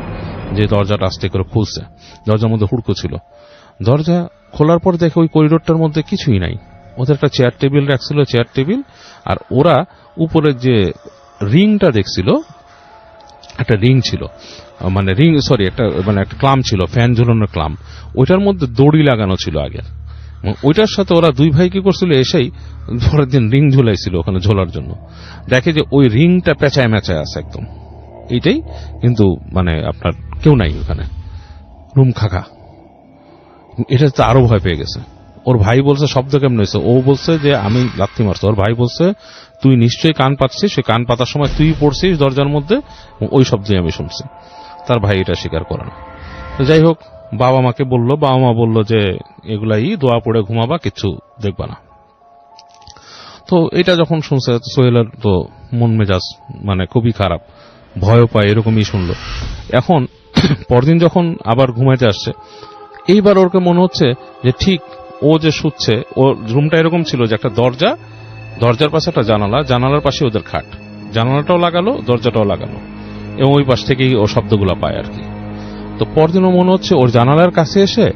যে দরজাটা আস্তে করে খুলছে। দরজার মধ্যে হুড়কো ছিল। দরজা খোলার পর দেখে ওই করিডোরটার মধ্যে কিছুই নাই। ওদের একটা চেয়ার টেবিল রাখছিল, চেয়ার টেবিল, আর ওরা উপরের যে রিংটা দেখছিল, একটা রিং ছিল, মানে একটা ক্লাম ছিল, ফ্যান ঝুলানোর ক্লাম, ওইটার মধ্যে দড়ি লাগানো ছিল আগের। ওইটার সাথে ওরা দুই ভাই কি করছিল, এসেই পরের দিন রিং ঝুলাইছিল ওখানে ঝোলার জন্য। দেখে যে ওই রিংটা পেঁচায় মেঁচায় আছে একদম, এইটাই, কিন্তু মানে আপনার কেউ নাই ওখানে, রুম খাখা। এটা তো আরো ভয় পেয়ে গেছে। ওর ভাই বলছে শব্দ কেমন হয়েছে, ও বলছে যে আমি লাথি মারছি। ওর ভাই বলছে তুই নিশ্চয়ই কান পাচ্ছিস, সেই কান পাতার সময় তুই পড়ছিস দরজার মধ্যে, ওই শব্দই আমি শুনছি। তার ভাই এটা স্বীকার করে না। তো যাই হোক, বাবা মাকে বললো, বাবা মা বললো যে এগুলাই দোয়া পড়ে ঘুমাবা, কিছু দেখবা না। তো এটা যখন শুনছে সোহেলের তো মন মেজাজ মানে খুবই খারাপ, ভয় পায়, এরকমই শুনলো। এখন পরদিন যখন আবার ঘুমাইতে আসছে, এইবার ওরকে মনে হচ্ছে যে ঠিক ও যে শুচ্ছে, ওর রুমটা এরকম ছিল যে একটা দরজার পাশে একটা জানালার পাশে ওদের খাট, জানালাটাও লাগালো, দরজাটাও লাগানো, এবং ওই পাশ থেকেই ও শব্দগুলো পায় আর কি। তো পরদিনও মনে হচ্ছে ওর জানালার কাছে এসে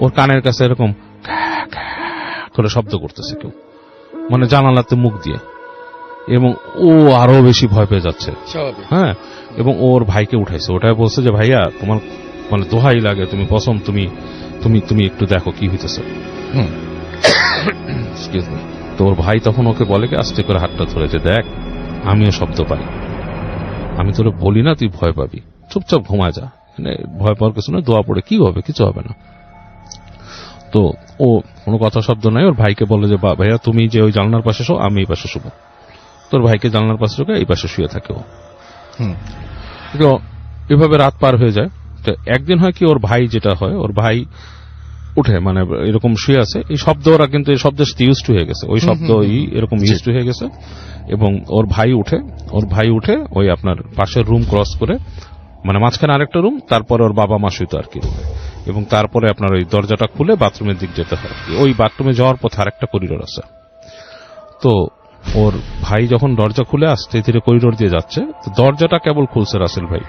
ওর কানের কাছে এরকম করে শব্দ করতেছে কেউ, মানে জানালাতে মুখ দিয়ে, এবং ও আরো বেশি ভয় পেয়ে যাচ্ছে। হ্যাঁ, এবং ওর ভাইকে উঠাইছে, ওটাই বলছে যে ভাইয়া তোমার মানে দোহাই লাগে, তুমি কসম, তুমি তুমি তুমি একটু দেখো কি হইতেছে। তো ওর ভাই তখন ওকে বলে কি আস্তে করে হাতটা ধরে, যে দেখ আমিও শব্দ পাই, আমি তোরে বলি না তুই ভয় পাবি, চুপচাপ ঘুমা যা, ভয় পাওয়ার কিছু না, দোয়া পড়ে কি হবে, কিছু হবে না। তো ও কোনো কথা শব্দ নাই, ওর ভাইকে বলে যে ভাইয়া তুমি যে ওই জানলার পাশে শো, আমি এই পাশে শুবো। তোর ভাইকে জানলার পাশে ঢোকে, এই পাশে শুয়ে থাকে ও। এভাবে রাত পার হয়ে যায়। তো একদিন হয় কি, ওর ভাই যেটা হয়, ওর ভাই উঠে মানে এরকম শুয়ে আছে, এই শব্দ ওরা কিন্তু এই শব্দের সাথে ইউজ টু হয়ে গেছে, ওই শব্দ এরকম ইউজ টু হয়ে গেছে, এবং ওর ভাই উঠে ওই আপনার পাশের রুম ক্রস করে, মানে মাঝখানে আরেকটা রুম, তারপরে ওর বাবা মা শুইতো আর কি রুমে, এবং তারপরে আপনার ওই দরজাটা খুলে বাথরুমের দিক যেতে হয়। ওই বাথরুমে যাওয়ার পথে আরেকটা করিডোর আছে। তো ওর ভাই যখন দরজা খুলে আস্তে ধীরে করিডোর দিয়ে যাচ্ছে, তো দরজাটা কেবল খুলছে রাসেল ভাই,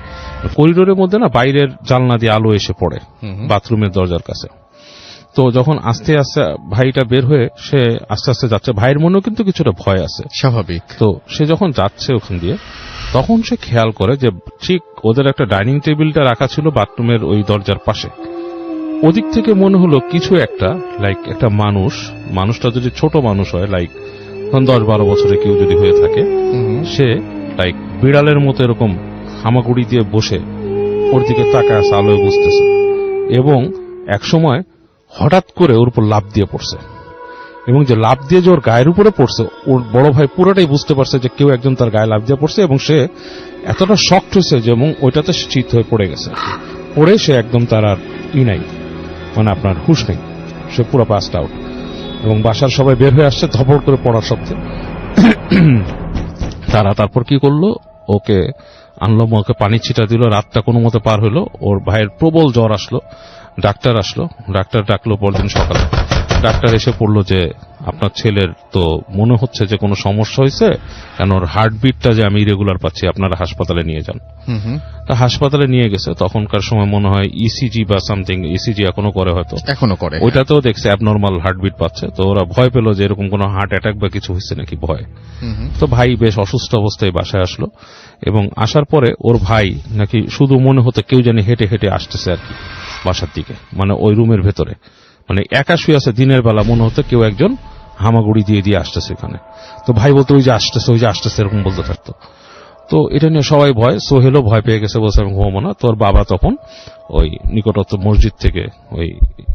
করিডোরের মধ্যে না বাইরের জানলা দিয়ে আলো এসে পড়ে বাথরুমের দরজার কাছে। তো যখন আস্তে আস্তে ভাইটা বের হয়ে সে আস্তে আস্তে যাচ্ছে, ভাইয়ের মনেও কিন্তু কিছুটা ভয় আছে, স্বাভাবিক। তো সে যখন যাচ্ছে ওখান দিয়ে, তখন সে খেয়াল করে যে ঠিক ওদের একটা ডাইনিং টেবিলটা রাখা ছিল বাথরুমের ওই দরজার পাশে। ওদিক থেকে মনে হলো কিছু একটা লাইক একটা মানুষটা যদি ছোট মানুষ হয়, লাইক 10-12 বছরে কেউ যদি হয়ে থাকে, সে লাইক বিড়ালের মতো এরকম হামাগুড়ি দিয়ে বসে ওর দিকে তাকায় আছে, আলোয় বুঝতেছে, এবং একসময় হঠাৎ করে ওর উপর লাফ দিয়ে পড়ছে, এবং যে লাফ দিয়ে যে ওর গায়ের উপরে পড়ছে, ওর বড় ভাই পুরোটাই বুঝতে পারছে যে কেউ একজন তার গায়ে লাফ দিয়ে পড়ছে, এবং সে এতটা শক্ট হয়েছে যে এবং ওইটাতে চিত হয়ে পড়ে গেছে। পড়ে সে একদম তার আর নাই, মানে আপনার হুঁশ নেই, সে পুরো পাস্ট আউট, এবং বাসার সবাই বের হয়ে আসছে ধপড় করে পড়ার শব্দে। তারা তারপর কি করলো, ওকে আনলো, ওকে পানি ছিটা দিল, রাতটা কোনো মতে পার হলো। ওর ভাইয়ের প্রবল জ্বর আসলো, ডাক্তার আসলো, ডাক্তার ডাকলো পরদিন সকালে। ডাক্তার এসে পড়লো যে আপনার ছেলের তো মনে হচ্ছে যে কোনো সমস্যা হয়েছে, কারণ ওর হার্টবিটটা যে আমি ইরেগুলার পাচ্ছি, আপনারা হাসপাতালে নিয়ে যান। তা হাসপাতালে নিয়ে গেছে, তখনকার সময় মনে হয় ইসিজি বা সামথিং, ইসিজি এখনো করে, হয়তো এখনো করে। ওইটাতেও দেখছে অ্যাবনর্মাল হার্টবিট পাচ্ছে। তো ওরা ভয় পেল যে এরকম কোনো হার্ট অ্যাটাক বা কিছু হয়েছে নাকি, ভয়। তো ভাই বেশ অসুস্থ অবস্থায় বাসায় আসলো, এবং আসার পরে ওর ভাই নাকি শুধু মনে হতো কেউ জানি হেঁটে হেঁটে আসতেছে আর কি বাসার দিকে, মানে ওই রুমের ভেতরে, মানে একা শুয়ে আছে দিনের বেলা, মনে হতো কেউ একজন হামাগুড়ি দিয়ে দিয়ে আসতেছে এখানে। তো ভাই বলতো ওই যে আসতেছে, ওই যে আসতেছে, এরকম বলতে থাকতো। তো এটা নিয়ে সবাই ভয়, সোহেলও ভয় পেয়ে গেছে, বলছে আমি ঘুমাবো না। তোর বাবা তখন ওই নিকটস্থ মসজিদ থেকে ওই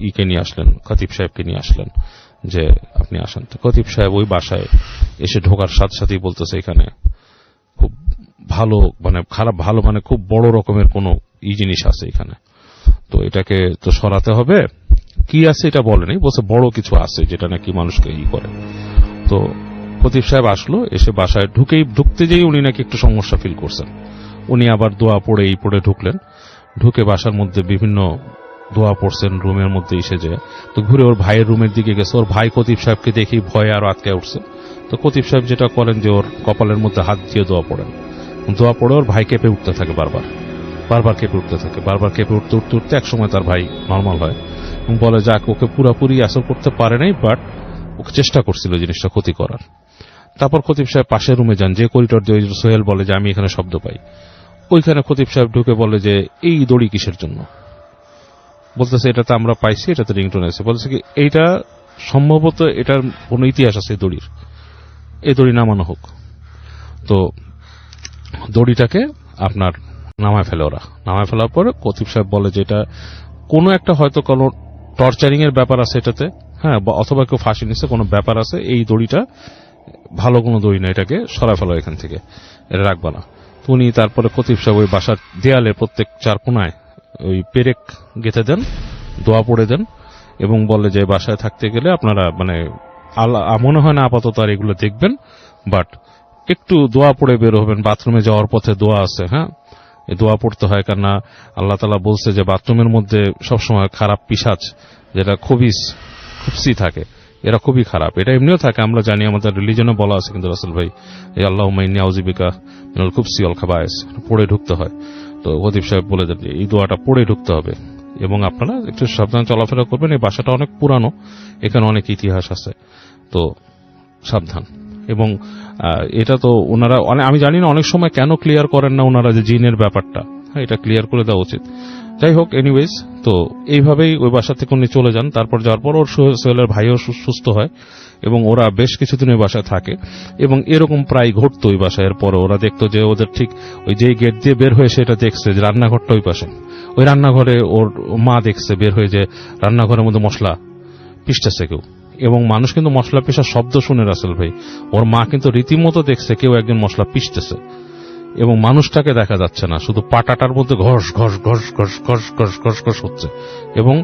ইকে নিয়ে আসলেন, খতিব সাহেবকে নিয়ে আসলেন যে আপনি আসেন। তো খতিব সাহেব ওই বাসায় এসে ঢোকার সাথে সাথেই বলতেছে এখানে খুব ভালো, মানে খারাপ ভালো, মানে খুব বড় রকমের কোন জিনিস আছে এখানে, তো এটাকে তো সরাতে হবে। কি আছে এটা বলেনি, বলছে বড় কিছু আছে যেটা নাকি মানুষকে করে। তো খতিব সাহেব আসলো, এসে বাসায় ঢুকতে যেই উনি নাকি একটু সমস্যা ফিল করছেন। উনি আবার দোয়া পড়ে ঢুকলেন, ঢুকে বাসার মধ্যে বিভিন্ন দোয়া পড়ছেন রুমের মধ্যে এসে যে। তো ঘুরে ওর ভাইয়ের রুমের দিকে গেছে, ওর ভাই খতিব সাহেবকে দেখি ভয়ে আরো আটকে উঠছে। তো খতিব সাহেব যেটা করেন যে ওর কপালের মধ্যে হাত দিয়ে দোয়া পড়েন, দোয়া পড়ে ওর ভাই কেঁপে উঠতে থাকে, বারবার কেঁপে উঠতে থাকে, বারবার কেঁপে উঠতে উঠতে উঠতে একসময় তার ভাই নর্মাল হয় এবং বলে যাক ওকে পুরাপুরি আসর করতে পারে নাই, বাট ওকে চেষ্টা করছিল জিনিসটা ক্ষতি করার। তারপর খতিব সাহেব পাশের রুমে যান, যে করিডোর দিয়ে সোহেল বলে যে আমি এখানে শব্দ পাই, ওইখানে খতিব সাহেব ঢুকে বলে যে এই দড়ি কিসের জন্য। বলতেছে এটা তো আমরা পাইছি, এটাতে রিংটোন আছে। বলছে কি এইটা সম্ভবত এটার কোন ইতিহাস আছে দড়ির, এই দড়ি নামানো হোক। তো দড়িটাকে আপনার নামায় ফেলে, ওরা নামায় ফেলার পরে খতিব সাহেব বলে যে এটা কোনো একটা হয়তো কোনো টর্চারিং এর ব্যাপার আছে এটাতে, হ্যাঁ, অথবা কেউ ফাঁসি নিচ্ছে, কোনো ব্যাপার আছে, এই দড়িটা ভালো কোনো দড়ি না, এটাকে সরা ফেলো এখান থেকে, এটা রাখবা না। তো উনি তারপরে খতিব সাহেব ওই বাসার দেয়ালে প্রত্যেক চার কোনায় ওই পেরেক গেঁথে দেন, দোয়া পড়ে দেন, এবং বলে যে বাসায় থাকতে গেলে আপনারা মানে মনে হয় না আপাতত আর এগুলো দেখবেন, বাট একটু দোয়া পড়ে বের হবেন। বাথরুমে যাওয়ার পথে দোয়া আছে, হ্যাঁ, এই দোয়া পড়তে হয়, কারণ আল্লাহ তাআলা বলছে যে বাথরুমের মধ্যে সবসময় খারাপ পিশাচ, যেটা খুবসি থাকে, এরা খুবই খারাপ। এটা এমনিও থাকে, আমরা জানি, আমাদের রিলিজনে বলা আছে কিন্তু রাসূল ভাই, এই আল্লাহুম্মা ইন্নী আউযু বিকা মিনাল খুবসি ওয়াল খাবায়েস, পড়ে ঢুকতে হয়। তো খতিব সাহেব বলে দেন এই দোয়াটা পড়ে ঢুকতে হবে, এবং আপনারা একটু সাবধান চলাফেরা করবেন। এই বাসাটা অনেক পুরানো, এখানে অনেক ইতিহাস আছে, তো সাবধান। এবং এটা তো ওনারা আমি জানি না অনেক সময় কেন ক্লিয়ার করেন না ওনারা যে জিনের ব্যাপারটা, হ্যাঁ, এটা ক্লিয়ার করে দেওয়া উচিত। যাই হোক, এনিওয়েজ, তো এইভাবেই ওই বাসা থেকে উনি চলে যান। তারপর যাওয়ার পর ওর সোহেলের ভাইও সুস্থ হয়, এবং ওরা বেশ কিছুদিন ওই বাসায় থাকে। এবং এরকম প্রায় ঘটতো ওই বাসায়। এরপরে ওরা দেখতো যে ওদের ঠিক ওই যে গেট দিয়ে বের হয়ে সেটা দেখছে যে রান্নাঘরটা ওই পাশে, ওই রান্নাঘরে ওর মা দেখছে বের হয়ে যে রান্নাঘরের মধ্যে মশলা পিষতেছে কেউ, এবং মানুষ কিন্তু মশলা পিষার শব্দ শুনে রাসেল ভাই, ওর মা কিন্তু রীতিমতো দেখছে কেউ একজন মশলা পিষতেছে, এবং মানুষটাকে দেখা যাচ্ছে না, শুধু পাটাটার মধ্যে ঘষ ঘষ ঘষ ঘষ ঘষ ঘষ ঘষ ঘষ হচ্ছে। এবং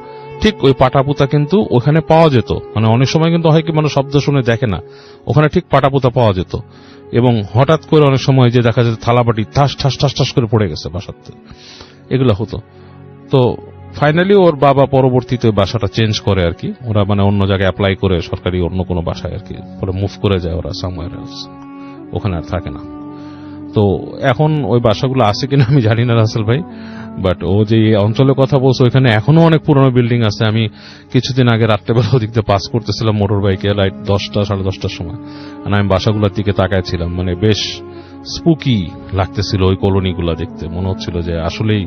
ঠিক ওই পাটাপুতা কিন্তু ওখানে পাওয়া যেত, মানে অনেক সময় কিন্তু হয় কি মানুষ শব্দ শুনে দেখে না, ওখানে ঠিক পাটাপুতা পাওয়া যেত। এবং হঠাৎ করে অনেক সময় যে দেখা যেত থালাবাটি ঠাস ঠাস ঠাস ঠাস করে পড়ে গেছে বাসাতে, এগুলো হতো। তো ফাইনালি ওর বাবা পরবর্তীতে বাসাটা চেঞ্জ করে আর কি, ওরা মানে অন্য জায়গায় অ্যাপ্লাই করে সরকারি অন্য কোনো বাসায় আর কি, পরে মুভ করে যায় ওরা সামওয়্যার এলস, ওখানে আর থাকে না। তো এখন ওই বাসাগুলো আছে কিনা আমি জানি না রাসেল ভাই, বাট ও যে অঞ্চলের কথা বলছে ওইখানে এখনো অনেক পুরনো বিল্ডিং আছে। আমি কিছুদিন আগে রাত্রেবেলা ওদিক দিয়ে পাস করতেছিলাম মোটর বাইকে, রাইট 10টা সাড়ে 10টার সময়, আর আমি বাসাগুলোর দিকে তাকাইছিলাম, মানে বেশ স্পুকি লাগতেছিল ওই কলোনিগুলা দেখতে। মনে হচ্ছিল যে আসলেই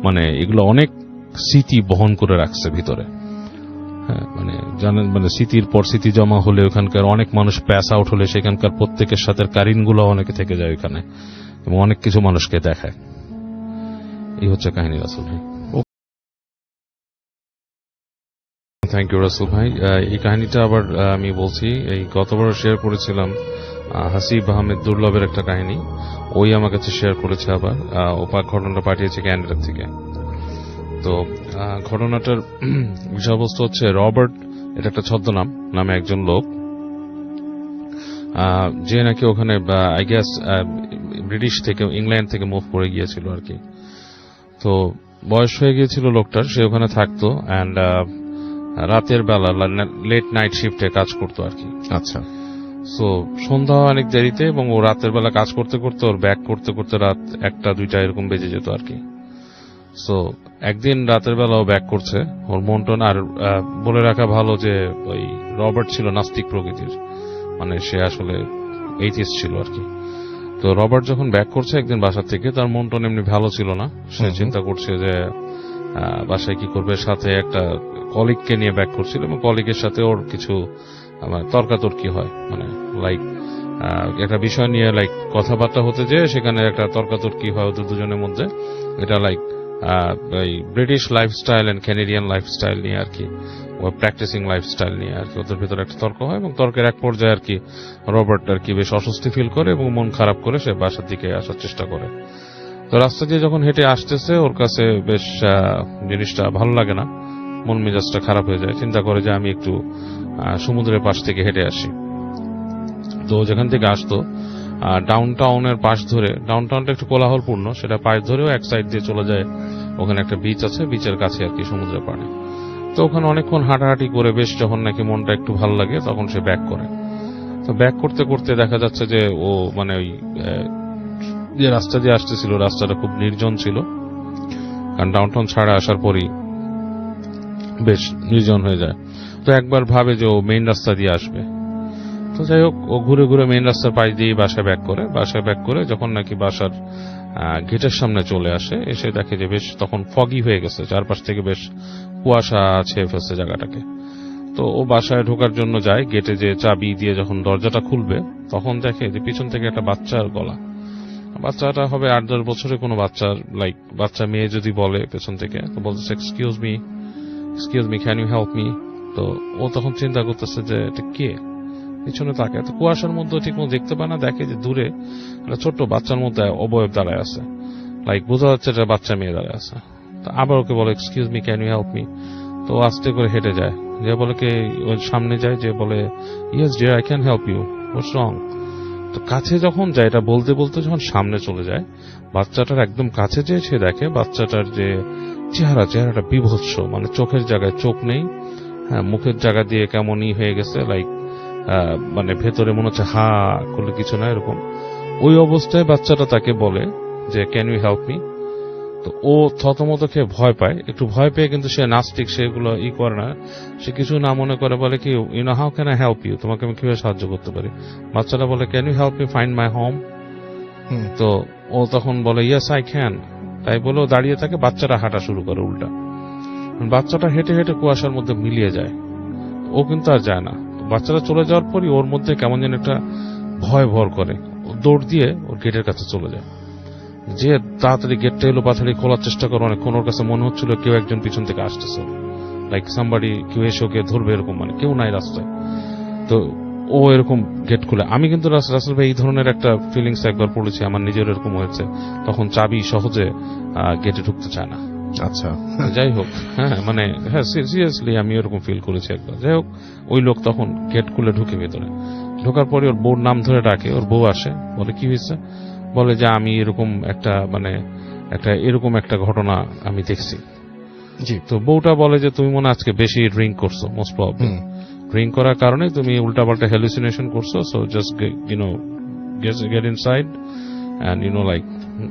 মানে এগুলো অনেক স্মৃতি বহন করে রাখছে ভিতরে, হ্যাঁ, মানে জানেন, মানে স্মৃতির পর স্মৃতি জমা হলে ওখানকার অনেক মানুষ প্যাস আউট হলে সেখানকার প্রত্যেকের সাথে কারিনগুলো অনেকে থেকে যায় ওখানে, এবং অনেক কিছু মানুষকে দেখায়। এই হচ্ছে কাহিনী রাসেল ভাই। থ্যাংক ইউ রাসেল ভাই। এই কাহিনীটা আবার আমি বলছি, এই গতবার শেয়ার করেছিলাম হাসিব আহমেদ দুর্লভের একটা কাহিনী, ওই আমার কাছে শেয়ার করেছে আবার, ঘটনাটা পাঠিয়েছে ক্যানাডা থেকে। তো ঘটনাটার বিষয়বস্তু হচ্ছে রবার্ট, এটা একটা ছদ্মনাম নামে একজন লোক, যে নাকি ওখানে আই গেস ব্রিটিশ থেকে ইংল্যান্ড থেকে মুভ করে গিয়েছিল আর কি। তো বয়স হয়ে গিয়েছিল লোকটার, সে ওখানে থাকতো অ্যান্ড রাতের বেলা লেট নাইট শিফটে কাজ করতো আর কি। আচ্ছা। সো সন্ধ্যা অনেক দেরিতে, এবং ও রাতের বেলা কাজ করতে করতে ওর ব্যাক করতে করতে রাত 1টা-2টা এরকম বেজে যেত আর কি। সো একদিন রাতের বেলা ও ব্যাক করছে, ওর মন টন, আর বলে রাখা ভালো যে ওই রবার্ট ছিল নাস্তিক প্রকৃতির, মানে সে আসলে এইথিস্ট ছিল আর কি। তো রবার্ট যখন ব্যাক করছে একদিন বাসা থেকে, তার মন টন এমনি ভালো ছিল না। সে চিন্তা করছে যে বাসায় কি করবে, সাথে একটা কলিগকে নিয়ে ব্যাক করছিল, এবং কলিগের সাথে ওর কিছু তর্কাতর্কি হয়, মানে লাইক একটা বিষয় নিয়ে লাইক কথাবার্তা হতে যেয়ে সেখানে একটা তর্কাতর্কি হয় ওদের দুজনের মধ্যে। এটা লাইক এই British lifestyle and Canadian lifestyle নিয়ে আর কি, প্র্যাকটিসিং লাইফস্টাইল নিয়ে আর কি ওদের ভেতরে একটা তর্ক হয়, এবং তর্কের এক পর্যায়ে আর কি রবার্ট আর কি বেশ অস্বস্তি ফিল করে এবং মন খারাপ করে সে বাসার দিকে আসার চেষ্টা করে। তো রাস্তা দিয়ে যখন হেঁটে আসতেছে, ওর কাছে বেশ জিনিসটা ভালো লাগে না, মন মেজাজটা খারাপ হয়ে যায়। চিন্তা করে যে আমি একটু সমুদ্রের পাশ থেকে হেঁটে আসি। তো যেখান থেকে আসতো ডাউন টাউনের পাশ ধরে, ডাউন টাউনটা একটু কোলাহলপূর্ণ, সেটা পাশ ধরেও এক সাইড দিয়ে চলে যায়, ওখানে একটা বিচ আছে, বিচের কাছে আর কি সমুদ্রের পাড়ে। তো ওখানে অনেকক্ষণ হাঁটাহাঁটি করে বেশ যখন নাকি মনটা একটু ভালো লাগে তখন সে ব্যাক করে। তো ব্যাক করতে করতে দেখা যাচ্ছে যে ও মানে ওই যে রাস্তা দিয়ে আসতেছিল রাস্তাটা খুব নির্জন ছিল, কারণ ডাউনটাউন ছাড়া আসার পরই বেশ নির্জন হয়ে যায়। তো একবার ভাবে যে ও মেইন রাস্তা দিয়ে আসবে। তো যাই হোক, ও ঘুরে ঘুরে মেইন রাস্তার পাশ দিয়ে বাসায় ব্যাক করে। বাসায় ব্যাক করে যখন নাকি বাসার গেটের সামনে চলে আসে, এসে দেখে যে বেশ তখন ফগি হয়ে গেছে, চারপাশ থেকে বেশ কুয়াশা ছেয়ে ফেলছে জায়গাটাকে। তো ও বাসায় ঢোকার জন্য যায়, গেটে যে চাবি দিয়ে যখন দরজাটা খুলবে তখন দেখে যে পিছন থেকে একটা বাচ্চার গলা। বাচ্চাটা হবে 8-10 বছরের কোনো বাচ্চার, লাইক বাচ্চা মেয়ে যদি বলে পেছন থেকে, তো বলতেছে excuse me can you help me. তো ও তখন চিন্তা করতেছে যে এটা কে, পিছনে তাকে, তো কুয়াশার মধ্যে ঠিক মতো দেখতে পায় না, দেখে যে দূরে একটা ছোট্ট বাচ্চার মধ্যে অবয়ব দাঁড়ায় আছে, লাইক বোঝা যাচ্ছে এটা বাচ্চা মেয়ে দাঁড়ায় আছে। তো আবার ওকে বলে excuse me can you help me. তো আস্তে করে হেঁটে যায়, যে বলে কে ওর সামনে যায়, যে বলে yes dear I can help you, what's wrong. তো কাছে যখন যায়, এটা বলতে বলতে যখন সামনে চলে যায়, বাচ্চাটার একদম কাছে যেয়ে সে দেখে বাচ্চাটার যে চেহারাটা বিভৎস, মানে চোখের জায়গায় চোখ নেই, হ্যাঁ মুখের জায়গা দিয়ে কেমনই হয়ে গেছে, লাইক মানে ভেতরে মনে হচ্ছে হা করলে কিছু না এরকম। ওই অবস্থায় বাচ্চাটা তাকে বলে যে ক্যান ইউ হেল্প মি। তো ও থতমত খেয়ে ভয় পায়, একটু ভয় পেয়ে, কিন্তু সে নাস্তিক, সেগুলো করে না, সে কিছু না মনে করে বলে কি you know how can I help you, তোমাকে আমি কিভাবে সাহায্য করতে পারি। বাচ্চাটা বলে can you help me find my home. তো ও তখন বলে ইয়েস আই ক্যান। তাই বলে ও দাঁড়িয়ে থাকে, বাচ্চাটা হাঁটা শুরু করে উল্টা। বাচ্চাটা হেঁটে হেঁটে কুয়াশার মধ্যে মিলিয়ে যায়, ও কিন্তু আর যায় না। বাচ্চারা চলে যাওয়ার পরই ওর মধ্যে কেমন যেন একটা ভয় ভর করে, দৌড় দিয়ে ওর গেটের কাছে চলে যায়, যে তাড়াতাড়ি গেটটা এলো পাথাড়ি খোলার চেষ্টা করে। অনেকক্ষণ ওর কাছে মনে হচ্ছিল কেউ একজন পিছন থেকে আসতেছে, লাইক সামবাডি, কেউ এসে ওকে ধরবে এরকম, মানে কেউ নাই রাস্তায়। তো ও এরকম গেট খুলে, আমি কিন্তু রাসেল ভাই এই ধরনের একটা ফিলিংস একবার পড়েছি, আমার নিজের এরকম হয়েছে, তখন চাবি সহজে গেটে ঢুকতে চায় না। আচ্ছা, যাই হোক, হ্যাঁ মানে হ্যাঁ সিরিয়াসলি আমি এরকম ফিল করেছি একবার। যাই হোক, ওই লোক তখন গেট খুলে ঢুকে ভেতরে, ঢোকার পরে ওর বউর নাম ধরে ডাকে, ওর বউ আসে, বলে কি হয়েছে, বলে যে আমি এরকম একটা মানে এরকম একটা ঘটনা আমি দেখছি। জি। তো বউটা বলে যে তুমি মনে আজকে বেশি ড্রিঙ্ক করছো, মোস্ট প্রবাবলি ড্রিঙ্ক করার কারণে তুমি উল্টাপাল্টা হ্যালুসিনেশন করছো, so just get inside and like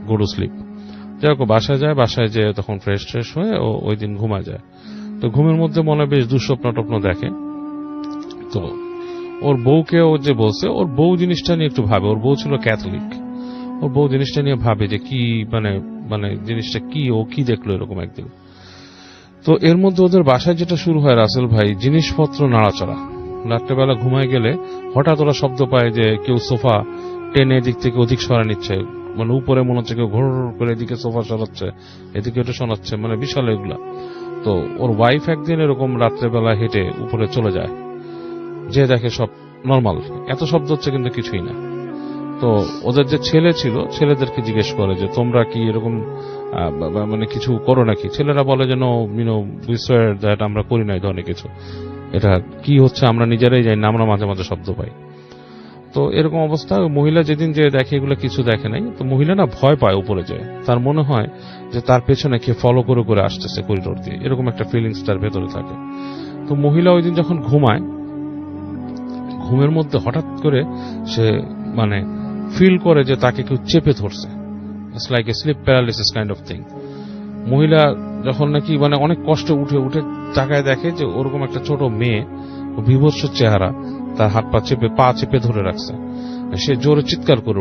go to sleep. যাই হোক, বাসায় যায়, বাসায় যেয়ে তখন ফ্রেশ হয়ে ও ওই দিন ঘুমা যায়। তো ঘুমের মধ্যে মনে বেশ দুঃস্বপ্ন টপ্ন দেখে। তো ওর বউকে ও যে বলছে, ওর বউ জিনিসটা নিয়ে একটু ভাবে, ওর বউ ছিল ক্যাথলিক, ওর বউ জিনিসটা নিয়ে ভাবে যে কি মানে জিনিসটা কি, ও কি দেখলো এরকম একদিন। তো এর মধ্যে ওদের বাসায় যেটা শুরু হয় রাসেল ভাই, জিনিসপত্র নাড়াচাড়া। রাত্রেবেলা ঘুমায় গেলে হঠাৎ ওরা শব্দ পায় যে কেউ সোফা টেনে এদিক থেকে ওদিক সরা নিচ্ছে, মানে উপরে মনে হচ্ছে কেউ ঘোর করে এদিকে সোফা সরাচ্ছে, এদিকে ওটা শোনাচ্ছে, মানে বিশাল এগুলা। তো ওর ওয়াইফ একদিন এরকম রাত্রেবেলা হেঁটে উপরে চলে যায়, যে দেখে সব নর্মাল, এত শব্দ হচ্ছে কিন্তু কিছুই না। তো ওদের যে ছেলে ছিল, ছেলেদেরকে জিজ্ঞেস করে যে তোমরা কি এরকম মানে কিছু করো নাকি। ছেলেরা বলে যে নো উই সোয়ার দ্যাট আমরা করি না এই ধরনের কিছু, এটা কি হচ্ছে আমরা নিজেরাই জানি না, আমরা মাঝে মাঝে শব্দ পাই। তো তো এরকম অবস্থা ওই মহিলা যেদিন যে দেখে এগুলো কিছু দেখে নাই, তো মহিলা না ভয় পায় উপরে যায়, তার মনে হয় যে তার পেছনে কে ফলো করে করে আসতেছে করিডোর দিয়ে, এরকম একটা ফিলিংস তার ভেতরে থাকে। তো মহিলা ওই দিন যখন ঘুমায়, ঘুমের মধ্যে হঠাৎ করে সে মানে ফিল করে যে তাকে কেউ চেপে ধরছে। It's like a sleep paralysis kind of thing. মহিলা যখন নাকি মানে অনেক কষ্টে উঠে উঠে তাকায় দেখে যে ওরকম একটা ছোট মেয়ে, বিভৎস চেহারা, তার হাত পা চেপে ধরে রাখছে। সে জোরে চিৎকার করে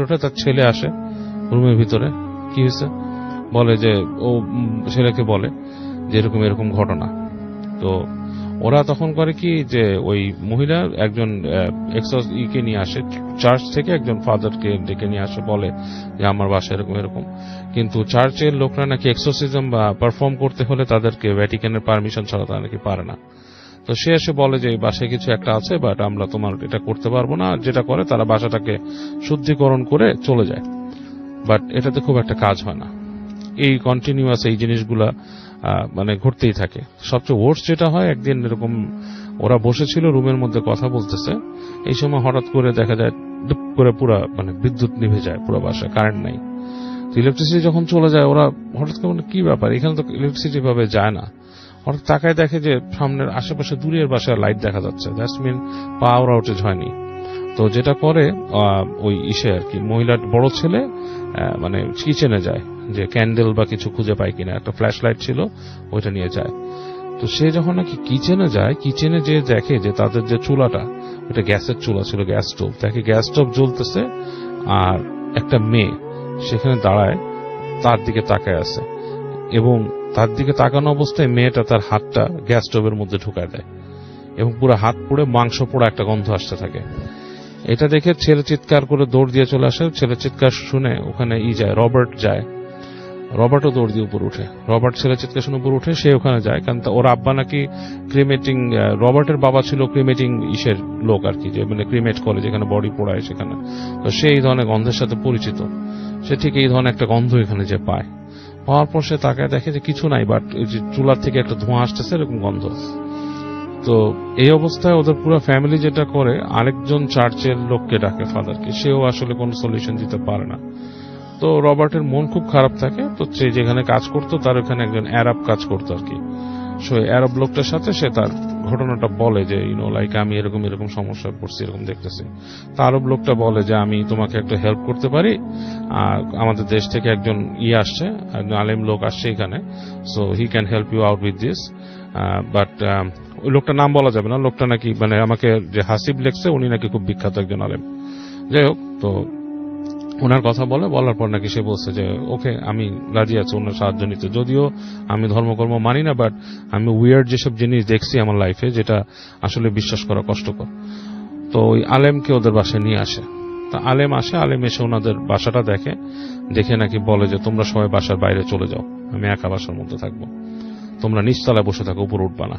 ওঠে, তার ছেলে আসে রুমের ভিতরে। কি হয়েছে বলে যে ও ছেলেকে বলে যে এরকম এরকম ঘটনা। তো ওরা তখন করে কি যে ওই মহিলা একজন কে নিয়ে আসে, চার্চ থেকে একজন ফাদারকে ডেকে নিয়ে আসে, বলে যে আমার বাসায় এরকম এরকম। কিন্তু চার্চের লোকরা নাকি এক্সোসিজম বা পারফর্ম করতে হলে তাদেরকে ভ্যাটিকানের পারমিশন ছাড়া তারা নাকি পারে না। তো সে এসে বলে যে বাসায় কিছু একটা আছে, বাট আমরা তোমার এটা করতে পারবো না। যেটা করে তারা বাসাটাকে শুদ্ধিকরণ করে চলে যায়, বাট এটাতে খুব একটা কাজ হয় না। এই কন্টিনিউয়াস এই জিনিসগুলা মানে ঘটতেই থাকে। সবচেয়ে ওয়ার্স্ট যেটা হয়, একদিন এরকম ওরা বসেছিল রুমের মধ্যে কথা বলতেছে, এই সময় হঠাৎ করে দেখা যায় ডুপ করে পুরা মানে বিদ্যুৎ নিভে যায়, পুরো বাসায় কারেন্ট নাই। তো ইলেকট্রিসিটি যখন চলে যায়, ওরা হঠাৎ করে মানে কি ব্যাপার, এখানে তো ইলেকট্রিসিটি ভাবে যায় না। হঠাৎ তাকায় দেখে যে সামনের আশেপাশে দূরের বাসায় লাইট দেখা যাচ্ছে, দ্যাটস মিন পাওয়ার আউটেজ হয়নি। তো যেটা করে ওই ইসে আর কি, মহিলার বড় ছেলে মানে কিচেনে যায় যে ক্যান্ডেল বা কিছু খুঁজে পায় কিনা, একটা ফ্ল্যাশ লাইট ছিল, ওইটা নিয়ে যায়। তো সে যখন নাকি কিচেনে যায়, কিচেনে যে দেখে যে তাদের যে চুলাটা, ওটা গ্যাসের চুলা ছিল, গ্যাস স্টোভ, দেখে গ্যাস স্টোভ জ্বলতেছে আর একটা মেয়ে সেখানে দাঁড়ায় তার দিকে তাকায় আছে, এবং তার দিকে তাকানো অবস্থায় মেয়েটা তার হাতটা গ্যাস স্টোভের মধ্যে ঢুকায় দেয়, এবং পুরো হাত পুড়ে মাংস পোড়া একটা গন্ধ আসতে থাকে। এটা দেখে ছেলে চিৎকার করে দৌড় দিয়ে চলে আসে। ছেলে চিৎকার শুনে ওখানে যায়, রবার্ট যায়, রবার্টও দৌড় দিয়ে উপর উঠে। রবার্ট ছেলে চিৎকার শুনে উপর উঠে, সে ওখানে যায়, কারণ ওর আব্বা নাকি ক্রিমেটিং, রবার্টের বাবা ছিল ক্রিমেটিং ইসের লোক আর কি, যে মানে ক্রিমেট করে যেখানে বডি পোড়ায় সেখানে। তো সে এই ধরনের গন্ধের সাথে পরিচিত, সে ঠিক এই ধরনের একটা গন্ধ এখানে যে পায়। পাওয়ার পর সে তাকায় দেখে যে কিছু নাই, বাট চুলার থেকে একটা ধোঁয়া আসতেছে, এরকম গন্ধ। তো এই অবস্থায় ওদের পুরো ফ্যামিলি যেটা করে, আরেকজন চার্চের লোককে ডাকে, ফাদারকে, সেও আসলে কোনো সলিউশন দিতে পারে না। তো রবার্টের মন খুব খারাপ থাকে। তো সে যেখানে কাজ করতো তার ওখানে একজন অ্যারাব কাজ করতো আর কি। সো অ্যারাব লোকটার সাথে সে তার ঘটনাটা বলে যে লাইক আমি এরকম এরকম সমস্যায় পড়ছি, এরকম দেখতেছি। তা আরব লোকটা বলে যে আমি তোমাকে একটা হেল্প করতে পারি, আমাদের দেশ থেকে একজন আসছে, একজন আলেম লোক আসছে এখানে, so he can help you out with this. But ওই লোকটার নাম বলা যাবে না। লোকটা নাকি মানে আমাকে যে হাসিব লেখছে, উনি নাকি খুব বিখ্যাত একজন আলেম। যাই হোক, তো ওনার কথা বলার পর নাকি সে বলছে যে ওকে, আমি রাজি আছি ওনার সাহায্য নিতে, যদিও আমি ধর্মকর্ম মানি না, বাট আমি উইয়ার্ড যেসব জিনিস দেখছি আমার লাইফে, যেটা আসলে বিশ্বাস করা কষ্টকর। তো ওই আলেমকে ওদের বাসায় নিয়ে আসে। তা আলেম আসে, আলেম এসে ওনাদের বাসাটা দেখে নাকি বলে যে তোমরা সবাই বাসার বাইরে চলে যাও, আমি একা বাসার মধ্যে থাকবো, তোমরা নিচতলায় বসে থাকো, উপরে উঠবা না।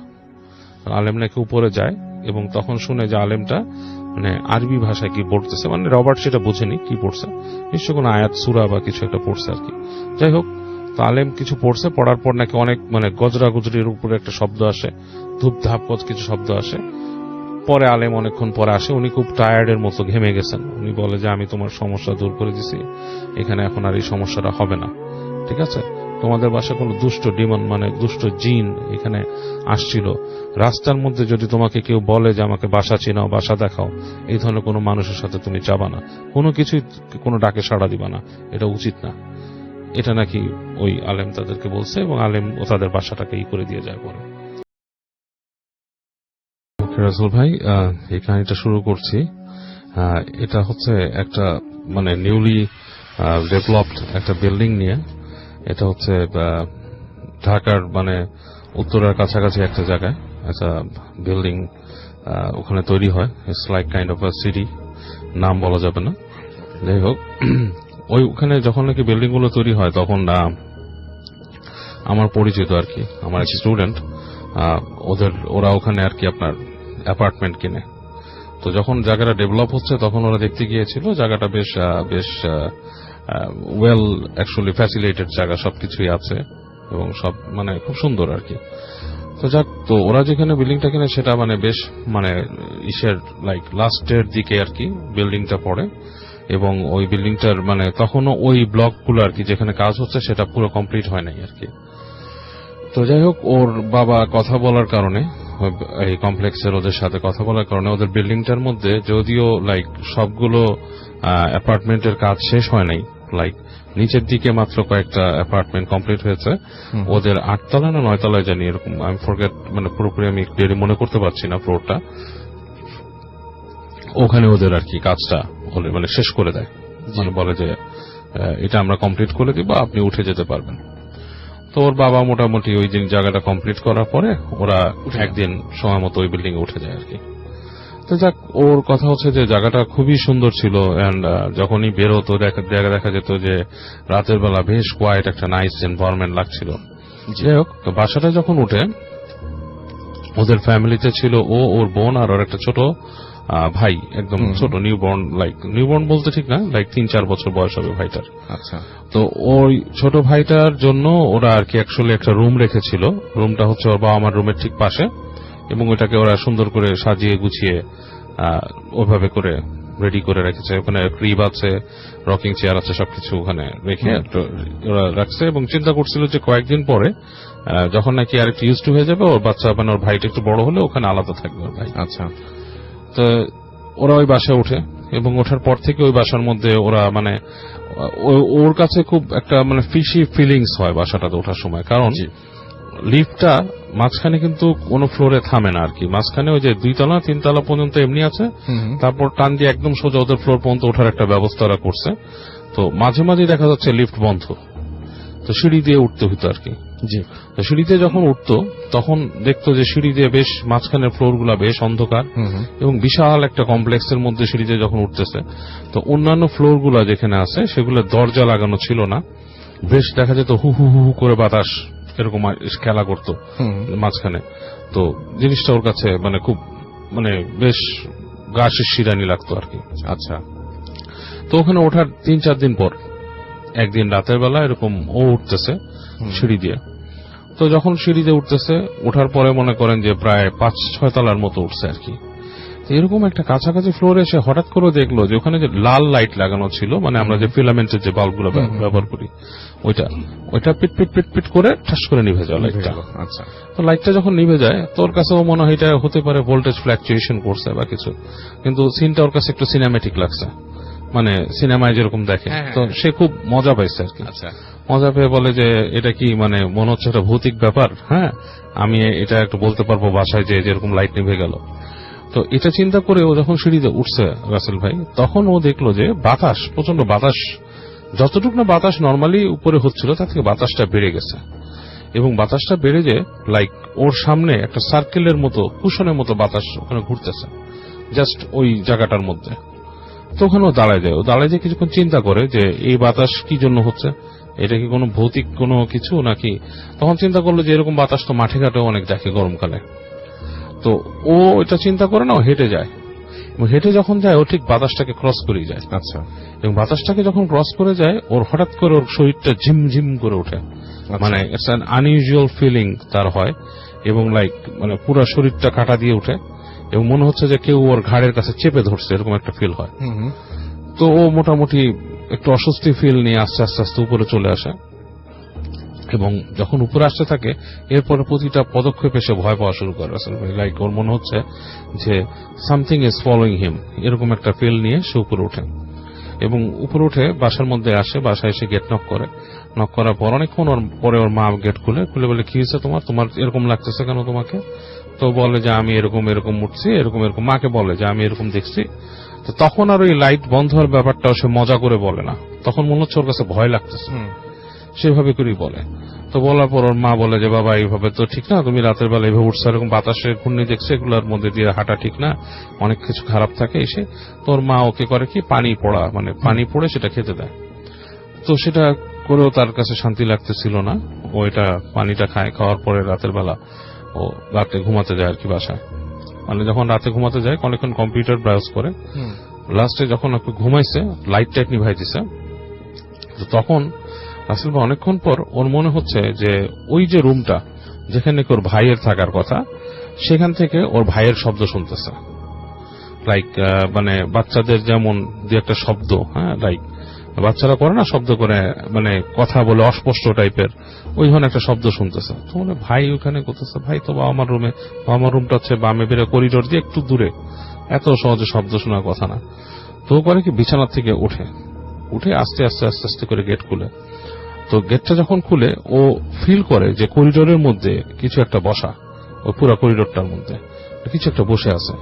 আলেম নাকি উপরে যায়, এবং তখন শুনে যে আলেমটা মানে আরবি ভাষায় কি পড়তেছে, মানে রবার্ট সেটা বুঝেনি কি পড়ছে, নিশ্চয় কোনো আয়াত সূরা বা কিছু একটা পড়ছে আর কি। যাই হোক, তো আলেম কিছু পড়ছে, পড়ার পর নাকি অনেক মানে গজরা গুজরির উপরে একটা শব্দ আসে, ধূপ ধাপ কিছু শব্দ আসে। পরে আলেম অনেকক্ষণ পরে আসে, উনি খুব টায়ার্ডের মতো ঘেমে গেছেন। উনি বলে যে আমি তোমার সমস্যা দূর করে দিছি, এখানে এখন আর এই সমস্যাটা হবে না, ঠিক আছে? তোমাদের বাসায় কোনো দুষ্ট ডিমন মানে দুষ্ট জিন এখানে আসছিল, রাস্তার মধ্যে যদি তোমাকে কেউ বলে যে আমাকে বাসা চিনাও, বাসা দেখাও, এই ধরনের কোনো মানুষের সাথে তুমি যাবা না, কোনো কিছুই কোনো ডাকে সাড়া দিবা না, এটা উচিত না। এটা নাকি ওই আলেম তাদেরকে বলছে, এবং আলেম ও তাদের বাসাটাকে করে দিয়ে যায় পরে। রাসূল ভাই, এই কাহিনীটা শুরু করছি। এটা হচ্ছে একটা মানে নিউলি ডেভেলপড একটা বিল্ডিং নিয়ে। এটা হচ্ছে ঢাকার মানে উত্তরার কাছাকাছি একটা জায়গায় একটা বিল্ডিং ওখানে তৈরি হয়। It's like kind of a city, নাম বলা যাবে না। যাই হোক, ওখানে যখন নাকি বিল্ডিং গুলো তৈরি হয়, তখন আমার পরিচিত আর কি, আমার এক স্টুডেন্ট, ওরা ওখানে আর কি আপনার অ্যাপার্টমেন্ট কিনে। তো যখন জায়গাটা ডেভেলপ হচ্ছে, তখন ওরা দেখতে গিয়েছিল জায়গাটা বেশ ওয়েল অ্যাকচুয়ালি ফ্যাসিলিটেড জায়গা, সবকিছুই আছে এবং সব মানে খুব সুন্দর আর কি। তো যাক, তো ওরা যেখানে বিল্ডিংটা কিনে সেটা মানে বেশ মানে ইসের লাইক লাস্টের দিকে আর কি বিল্ডিংটা পড়ে, এবং ওই বিল্ডিংটার মানে তখনও ওই ব্লকগুলো আর কি যেখানে কাজ হচ্ছে সেটা পুরো কমপ্লিট হয় নাই আর কি। তো যাই হোক, ওর বাবা কথা বলার কারণে, এই কমপ্লেক্সের ওদের সাথে কথা বলার কারণে ওদের বিল্ডিংটার মধ্যে যদিও লাইক সবগুলো অ্যাপার্টমেন্টের কাজ শেষ হয় নাই, লাইক নিচের দিকে মাত্র কয়েকটা অ্যাপার্টমেন্ট কমপ্লিট হয়েছে, ওদের 8 তলা না 9 তলায় জানি এরকম, আমি ফরগেট মানে পুরোপুরি আমি ক্লিয়ারলি মনে করতে পারছি না ফ্লোরটা, ওখানে ওদের আর কি কাজটা মানে শেষ করে দেয়, মানে বলে যে এটা আমরা কমপ্লিট করে দিব, আপনি উঠে যেতে পারবেন। তো ওর বাবা মোটামুটি ওই জায়গাটা কমপ্লিট করার পরে ওরা একদিন সময় মতো ওই বিল্ডিং এ উঠে যায় আর কি। তো যাক, ওর কথা হচ্ছে যে জায়গাটা খুবই সুন্দর ছিল, এন্ড যখনই বের হতো দেখা যেত যে রাতের বেলা বেশ কোয়াইট একটা নাইস এনভায়রনমেন্ট লাগছিল। যাই হোক, তো বাসাটা যখন উঠে ওদের ফ্যামিলিতে ছিল ওর বোন আর ওর একটা ছোট ভাই, একদম ছোট নিউবর্ন বলতে ঠিক না, লাইক 3-4 বছর বয়স হবে ভাইটার। আচ্ছা। তো ওই ছোট ভাইটার জন্য ওরা আর কি অ্যাকচুয়ালি একটা রুম রেখেছিল, রুমটা হচ্ছে ওর বাবা আমার রুমের ঠিক পাশে, এবং ওটাকে ওরা সুন্দর করে সাজিয়ে গুছিয়ে ওইভাবে করে রেডি করে রেখেছে। ওখানে ক্রিব আছে, রকিং চেয়ার আছে, সবকিছু ওখানে রেখে ওরা রাখছে, এবং চিন্তা করছিল যে কয়েকদিন পরে যখন নাকি আর একটু ইউজ টু হয়ে যাবে, ওর বাচ্চা মানে ওর ভাইটা একটু বড় হলে ওখানে আলাদা থাকবে ওর ভাই। আচ্ছা। তো ওরা ওই বাসায় ওঠে, এবং ওঠার পর থেকে ওই বাসার মধ্যে ওরা মানে ওর কাছে খুব একটা মানে ফিশি ফিলিংস হয় বাসাটাতে ওঠার সময়, কারণ লিফটটা মাঝখানে কিন্তু কোনো ফ্লোরে থামে না আর কি, মাঝখানে ওই যে 2 তলা 3 তলা পর্যন্ত এমনি আছে, তারপর টান দিয়ে একদম সোজা ওদের ফ্লোর পর্যন্ত ওঠার একটা ব্যবস্থা ওরা করছে। তো মাঝে মাঝে দেখা যাচ্ছে লিফট বন্ধ, তো সিঁড়ি দিয়ে উঠতে হইতো আর কি। তো সিঁড়িতে যখন উঠতো তখন দেখতো যে সিঁড়ি দিয়ে বেশ মাঝখানের ফ্লোর গুলা বেশ অন্ধকার, এবং বিশাল একটা কমপ্লেক্সের মধ্যে সিঁড়িতে যখন উঠতেছে, তো অন্যান্য ফ্লোর গুলা যেখানে আছে সেগুলো দরজা লাগানো ছিল না, বেশ দেখা যেত হু হু হু করে বাতাস এরকম খেলা করতো মাঝখানে। তো জিনিসটা ওর কাছে মানে খুব মানে বেশ গা শিরশিরানি লাগতো আর কি। আচ্ছা। তো ওখানে ওঠার 3-4 দিন পর একদিন রাতের বেলা এরকম ও উঠতেছে সিঁড়ি দিয়ে, তো যখন সিঁড়ি দিয়ে উঠতেছে, ওঠার পরে মনে করেন যে প্রায় 5-6 তলার মতো উঠছে আর কি। এরকম একটা কাছাকাছি ফ্লোরে এসে হঠাৎ করে দেখলো যে ওখানে যে লাল লাইট লাগানো ছিল, মানে আমরা যে ফিলামেন্টের যে বাল্বগুলো ব্যবহার করি, ওইটা পিট পিট পিট পিট করে ঠাস করে নিভে যায় লাইটটা। আচ্ছা। তো লাইটটা যখন নিভে যায়, তোর কাছেও মনে হয় এটা হতে পারে ভোল্টেজ ফ্ল্যাকচুয়েশন করছে বা কিছু, কিন্তু সিনটা ওর কাছে একটু সিনেম্যাটিক লাগছে, মানে সিনেমায় যেরকম দেখে। তো সে খুব মজা পাইছে আর কি। মজা পেয়ে বলে যে এটা কি মানে মনে হচ্ছে একটা ভৌতিক ব্যাপার, হ্যাঁ আমি এটা একটু বলতে পারবো বাসায় যে যেরকম লাইট নিভে গেল। তো এটা চিন্তা করে ও যখন সিঁড়িতে উঠছে রাসেল ভাই, তখন ও দেখলো যে বাতাস, প্রচন্ড বাতাস, যতটুকু না বাতাস নর্মালি উপরে হচ্ছিল তার থেকে বাতাসটা বেড়ে গেছে, এবং বাতাসটা বেড়ে যে লাইক ওর সামনে একটা সার্কেলের মতো কুশনের মতো বাতাস ওখানে ঘুরতেছে জাস্ট ওই জায়গাটার মধ্যে। তো ওখানে ও দাঁড়ায় যায় কিছুক্ষণ চিন্তা করে যে এই বাতাস কি জন্য হচ্ছে, এটা কি কোনো ভৌতিক কোনো কিছু নাকি। তখন চিন্তা করলো যে এরকম বাতাস তো মাঠে ঘাটেও অনেক দেখে গরমকালে। তো ও এটা চিন্তা করে না, ও হেঁটে যায়, এবং হেঁটে যখন যায় ও ঠিক বাতাসটাকে ক্রস করেই যায়। আচ্ছা। এবং বাতাসটাকে যখন ক্রস করে যায়, ওর হঠাৎ করে ওর শরীরটা ঝিমঝিম করে ওঠে, মানে ইটস অ্যান আনইউজুয়াল ফিলিং তার হয়, এবং লাইক মানে পুরো শরীরটা কাটা দিয়ে ওঠে, এবং মনে হচ্ছে যে কেউ ওর ঘাড়ের কাছে চেপে ধরছে, এরকম একটা ফিল হয়। তো ও মোটামুটি একটু অস্বস্তি ফিল নিয়ে আস্তে আস্তে আস্তে উপরে চলে আসে, এবং যখন উপরে আসতে থাকে এরপরে প্রতিটা পদক্ষেপে সে ভয় পাওয়া শুরু করে আসলে, লাইক ওর মনে হচ্ছে যে সামথিং ইজ ফলোইং হিম, এরকম একটা ফিল নিয়ে সে উপরে ওঠে, এবং উপরে উঠে বাসার মধ্যে আসে, বাসায় এসে গেট নক করার পর অনেকক্ষণ পরে ওর মা গেট খুলে বলে কি হয়েছে তোমার এরকম লাগতেছে কেন তোমাকে। তো বলে যে আমি এরকম উঠছি, এরকম মাকে বলে যে আমি এরকম দেখছি। তো তখন আর ওই লাইট বন্ধ হওয়ার ব্যাপারটাও সে মজা করে বলে না, তখন মনে হচ্ছে ওর কাছে ভয় লাগতেছে, সেভাবে করেই বলে। তো বলার পর ওর মা বলে যে বাবা এইভাবে তো ঠিক না, তুমি রাতের বেলা এইভাবে উঠছো, এরকম বাতাসের ঘূর্ণি দেখছে, এগুলোর মধ্যে দিয়ে হাঁটা ঠিক না, অনেক কিছু খারাপ থাকে এসে। তোর মা ওকে করে কি পানি পড়ে সেটা খেতে দেয়। তো সেটা করেও তার কাছে শান্তি লাগতেছিল না, ও এটা পানিটা খাওয়ার পরে রাতের বেলা ও রাতে ঘুমাতে যায় আর কি বাসায়। মানে যখন রাতে ঘুমাতে যায় অনেকক্ষণ কম্পিউটার ব্রাউজ করে, লাস্টে যখন একটু ঘুমাইছে লাইট নিভাই দিছে, তখন আসলে অনেকক্ষণ পর ওর মনে হচ্ছে যে ওই যে রুমটা যেখানে ওর ভাইয়ের থাকার কথা, সেখান থেকে ওর ভাইয়ের শব্দ শুনতেছে। লাইক মানে বাচ্চাদের যেমন দু একটা শব্দ, হ্যাঁ, লাইক বাচ্চারা করে না, শব্দ করে মানে কথা বলে অস্পষ্ট টাইপের, ওই ধরনের একটা শব্দ শুনতেছে। তো বলে ভাই ওখানে করতেছে, ভাই তো বাবা মার রুমে, বাবা মার রুমটা হচ্ছে বামে বেরো করিডোর দিয়ে একটু দূরে, এত সহজে শব্দ শোনার কথা না। তো করে কি বিছানা থেকে উঠে আস্তে আস্তে আস্তে আস্তে করে গেট খুলে। তো গেটটা যখন খুলে ও ফিল করে যে করিডোরের মধ্যে কিছু একটা বসা, ওই পুরো করিডোরটার মধ্যে কিছু একটা বসে আছে,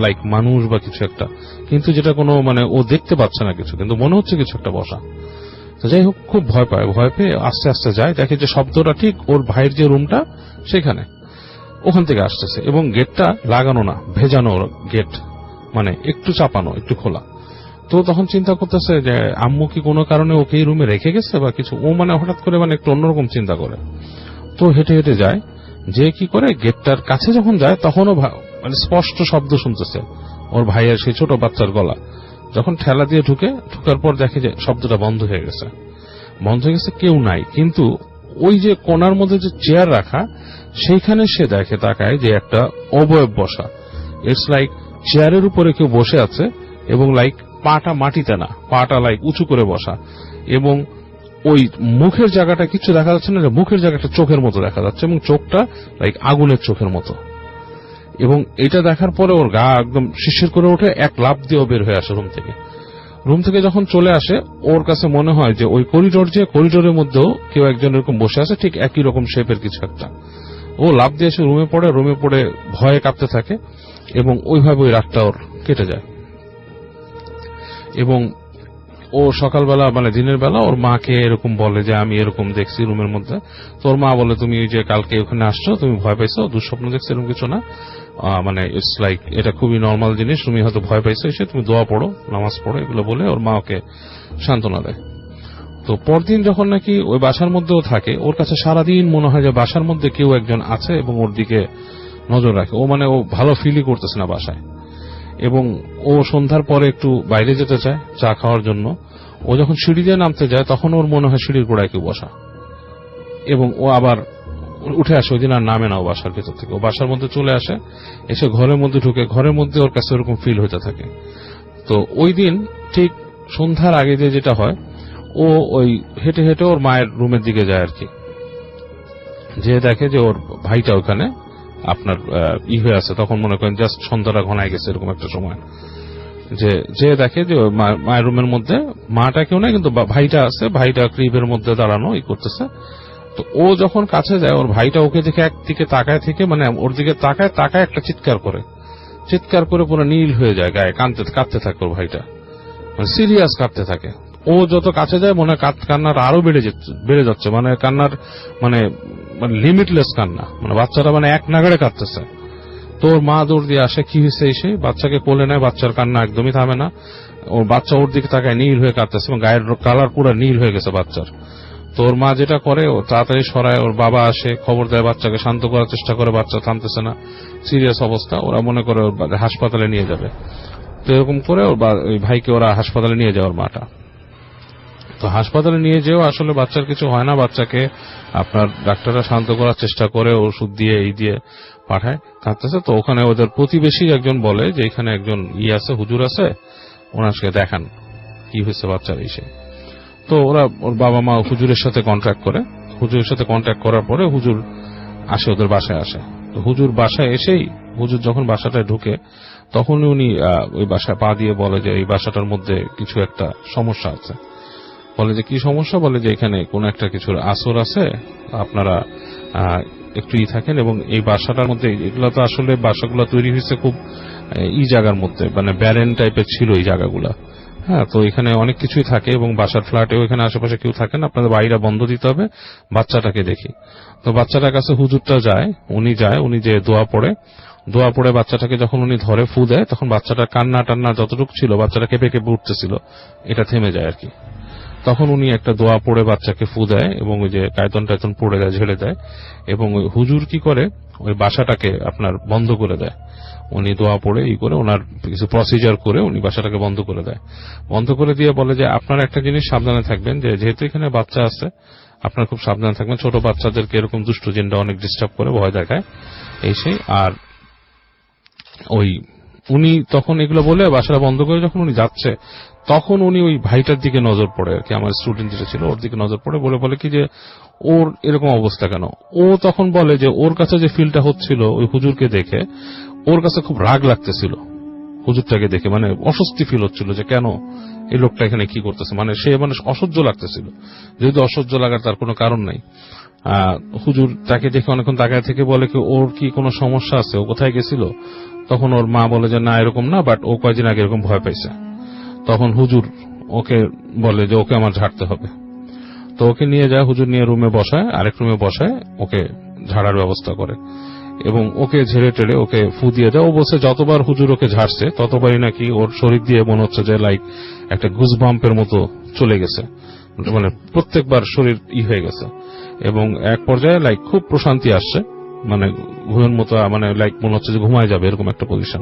লাইক মানুষ বা কিছু একটা, কিন্তু যেটা কোনো মানে ও দেখতে পাচ্ছে না কিছু, কিন্তু মনে হচ্ছে কিছু একটা বসা। তো যাই হোক, খুব ভয় পেয়ে আস্তে আস্তে যায়, দেখে যে শব্দটা ঠিক ওর ভাইয়ের যে রুমটা সেখানে, ওখান থেকে আসতেছে, এবং গেটটা লাগানো না, ভেজানো গেট, মানে একটু চাপানো, একটু খোলা। তো তখন চিন্তা করতেছে যে আম্মু কি কোনো কারণে ওকে এই রুমে রেখে গেছে বা কিছু, ও মানে হঠাৎ করে মানে একটু অন্যরকম চিন্তা করে। তো হেঁটে হেঁটে যায়, যে কি করে গেটটার কাছে যখন যায় তখনও মানে স্পষ্ট শব্দ শুনতেছে ওর ভাইয়ের সেই ছোট বাচ্চার গলা। যখন ঠেলা দিয়ে ঢুকার পর দেখে যে শব্দটা বন্ধ হয়ে গেছে, কেউ নাই, কিন্তু ওই যে কোণার মধ্যে যে চেয়ার রাখা, সেইখানে সে দেখে, তাকায় যে একটা অবয়ব বসা। ইটস লাইক চেয়ারের উপরে কেউ বসে আছে, এবং লাইক পাটা মাটিতে না, পাটা লাইক উঁচু করে বসা, এবং ওই মুখের জায়গাটা কিছু দেখা যাচ্ছে না, মুখের জায়গাটা চোখের মতো দেখা যাচ্ছে, এবং চোখটা লাইক আগুনের চোখের মতো। এবং এটা দেখার পরে ওর গা একদম শিরশির করে ওঠে, এক লাফ দিয়েও বের হয়ে আসে রুম থেকে যখন চলে আসে, ওর কাছে মনে হয় যে ওই করিডোরের মধ্যেও কেউ একজন এরকম বসে আছে, ঠিক একই রকম শেপের কিছু একটা। ও লাফ দিয়ে এসে রুমে পড়ে ভয়ে কাঁপতে থাকে, এবং ওইভাবে ওই রাতটা ওর কেটে যায়। এবং ও সকালবেলা মানে দিনের বেলা ওর মাকে এরকম বলে যে আমি এরকম দেখছি রুমের মধ্যে। তোর মা বলে তুমি ওই যে কালকে ওখানে আসছো, তুমি ভয় পাইছো, দুঃস্বপ্ন দেখছো, এরকম কিছু না, মানে ইটস লাইক এটা খুবই নর্মাল জিনিস, তুমি হয়তো ভয় পাইছো, এসে তুমি দোয়া পড়ো, নামাজ পড়ো, এগুলো বলে ওর মা ওকে সান্ত্বনা দেয়। তো পরদিন যখন নাকি ওই বাসার মধ্যেও থাকে, ওর কাছে সারাদিন মনে হয় যে বাসার মধ্যে কেউ একজন আছে এবং ওর দিকে নজর রাখে। ও মানে ও ভালো ফিলই করতেছে না বাসায়, এবং ও সন্ধ্যার পরে একটু বাইরে যেতে চায় চা খাওয়ার জন্য। ও যখন সিঁড়ি দিয়ে নামতে যায়, তখন ওর মনে হয় সিঁড়ির গোড়ায় কেউ বসা, এবং ও আবার উঠে আসে। ওই দিন আর নামে না ও বাসার ভেতর থেকে, ও বাসার মধ্যে চলে আসে, এসে ঘরের মধ্যে ঢুকে, ঘরের মধ্যে ওর কাছে ওরকম ফিল হতে থাকে। তো ওই দিন ঠিক সন্ধ্যার আগে যেটা হয়, ও ওই হেঁটে হেঁটে ওর মায়ের রুমের দিকে যায় আর কি, যে দেখে যে ওর ভাইটা ওখানে আপনার হয়ে আছে। তখন মনে করেন জাস্ট সন্ধ্যাটা ঘনায় গেছে, এরকম একটা সময়, যে দেখে যে মায়ের রুমের মধ্যে মাটা কেউ নাই, কিন্তু ভাইটা আছে, ভাইটা ক্রিবের মধ্যে দাঁড়ানো করতেছে। তো ও যখন কাছে যায়, ওর ভাইটা ওকে দেখে একদিকে তাকায় থেকে, মানে ওর দিকে তাকায় একটা চিৎকার করে পুরো নীল হয়ে যায়, গায়ে কাঁদতে থাকে ওর ভাইটা, মানে সিরিয়াস কাঁদতে থাকে। ও যত কাছে যায় মনে হয় কান্নার আরো বেড়ে যাচ্ছে, মানে কান্নার মানে লিমিটলেস কান্না, মানে বাচ্চাটা মানে এক নাগাড়ে কাঁদতেছে। তোর মা দৌড় দিয়ে আসে, কি হয়েছে, এসে বাচ্চাকে কোলে নেয়, বাচ্চার কান্না একদমই থামে না। ওর বাচ্চা ওর দিকে তাকায়, নীল হয়ে কাঁদতেছে, এবং গায়ের কালার পুরো নীল হয়ে গেছে বাচ্চার। তোর মা যেটা করে, ও তাড়াতাড়ি সরায়, ওর বাবা আসে, খবর দেয়, বাচ্চাকে শান্ত করার চেষ্টা করে, বাচ্চা থামতেছে না, সিরিয়াস অবস্থা। ওরা মনে করে হাসপাতালে নিয়ে যাবে। তো এরকম করে ওই ভাইকে ওরা হাসপাতালে নিয়ে যায়, ওর মাটা। তো হাসপাতালে নিয়ে যেও আসলে বাচ্চার কিছু হয় না, বাচ্চাকে আপনার ডাক্তাররা শান্ত করার চেষ্টা করে, ওষুধ দিয়ে এই দিয়ে পাঠায়, কাঁদতেছে। তো ওখানে ওদের প্রতিবেশী একজন বলে যে এখানে একজন আছে, হুজুর আছে, ওনার সাথে দেখান কি হয়েছে বাচ্চার এসে। তো ওরা ওর বাবা মা হুজুরের সাথে কন্ট্যাক্ট করে, হুজুরের সাথে কন্ট্যাক্ট করার পরে হুজুর আসে, ওদের বাসায় আসে। তো হুজুর বাসায় এসেই, হুজুর যখন বাসাটায় ঢুকে, তখন উনি ওই বাসায় পা দিয়ে বলে যে এই বাসাটার মধ্যে কিছু একটা সমস্যা আছে। বলে যে কি সমস্যা, বলে যে এখানে কোন একটা কিছুর আসর আছে, আপনারা একটু থাকেন, এবং এই বাসাটার মধ্যে, এগুলো তো আসলে বাসাগুলো তৈরি হয়েছে খুব জায়গার মধ্যে, মানে ব্যারেন টাইপের ছিল এই জায়গাগুলা। হ্যাঁ, তো এখানে অনেক কিছুই থাকে, এবং বাসার ফ্ল্যাটেও এখানে আশেপাশে কেউ থাকে না, আপনাদের বাইরে বন্ধ দিতে হবে, বাচ্চাটাকে দেখি। তো বাচ্চাটার কাছে হুজুরটা যায়, উনি যে দোয়া পড়ে বাচ্চাটাকে যখন উনি ধরে ফু দেয়, তখন বাচ্চাটার কান্না টান্না যতটুকু ছিল, বাচ্চাটা কেঁপে উঠতেছিল, এটা থেমে যায় আর কি। তখন উনি একটা দোয়া পড়ে বাচ্চাকে ফু দেয়, এবং ওই যে টাইতন পড়ে দেয়, ঝেড়ে দেয়, এবং ওই হুজুর কি করে, ওই বাসাটাকে আপনার বন্ধ করে দেয়। উনি দোয়া পড়ে করে, ওনার কিছু প্রসিজার করে উনি বাসাটাকে বন্ধ করে দেয়। বন্ধ করে দিয়ে বলে যে আপনারা একটা জিনিস সাবধানে থাকবেন, যে যেহেতু এখানে বাচ্চা আছে, আপনারা খুব সাবধান থাকবেন, ছোট বাচ্চাদেরকে এরকম দুষ্ট জিনটা অনেক ডিস্টার্ব করে, ভয় দেখায় এই সেই। আর ওই উনি তখন এগুলো বলে বাসাটা বন্ধ করে যখন উনি যাচ্ছে, তখন উনি ওই ভাইটার দিকে নজর পড়ে আর কি, আমার স্টুডেন্ট যেটা ছিল ওর দিকে নজর পড়ে, বলে কি যে ওর এরকম অবস্থা কেন। ও তখন বলে যে ওর কাছে যে ফিলটা হচ্ছিল ওই হুজুরকে দেখে, ওর কাছে খুব রাগ লাগতেছিল হুজুরটাকে দেখে, মানে অস্বস্তি ফিল হচ্ছিল যে কেন এই লোকটা এখানে কি করতেছে, মানে সে মানে অসহ্য লাগতেছিল, যেহেতু অসহ্য লাগার তার কোনো কারণ নাই। হুজুর তাকে দেখে অনেকক্ষণ তাকায় থেকে বলে কি ওর কি কোনো সমস্যা আছে, ও কোথায় গেছিল। তখন ওর মা বলে যে না এরকম না, বাট ও কয়েকদিন আগে এরকম ভয় পাইছে। তখন হুজুর ওকে বলে যে ওকে আমার ঝাড়তে হবে। তো ওকে নিয়ে যায়, হুজুর নিয়ে রুমে বসায়, আরেক রুমে বসায়, ওকে ঝাড়ার ব্যবস্থা করে এবং ওকে ঝেড়ে টেড়ে ওকে ফু দিয়ে দেয়। ও বলছে যতবার হুজুর ওকে ঝাড়ছে ততবারই নাকি ওর শরীর দিয়ে মনে হচ্ছে যে লাইক একটা গুজবাম্পের মতো চলে গেছে, মানে প্রত্যেকবার শরীর হয়ে গেছে এবং এক পর্যায়ে লাইক খুব প্রশান্তি আসছে, মানে ঘুমের মতো, মানে লাইক মনে হচ্ছে যে ঘুমায় যাবে এরকম একটা পজিশন।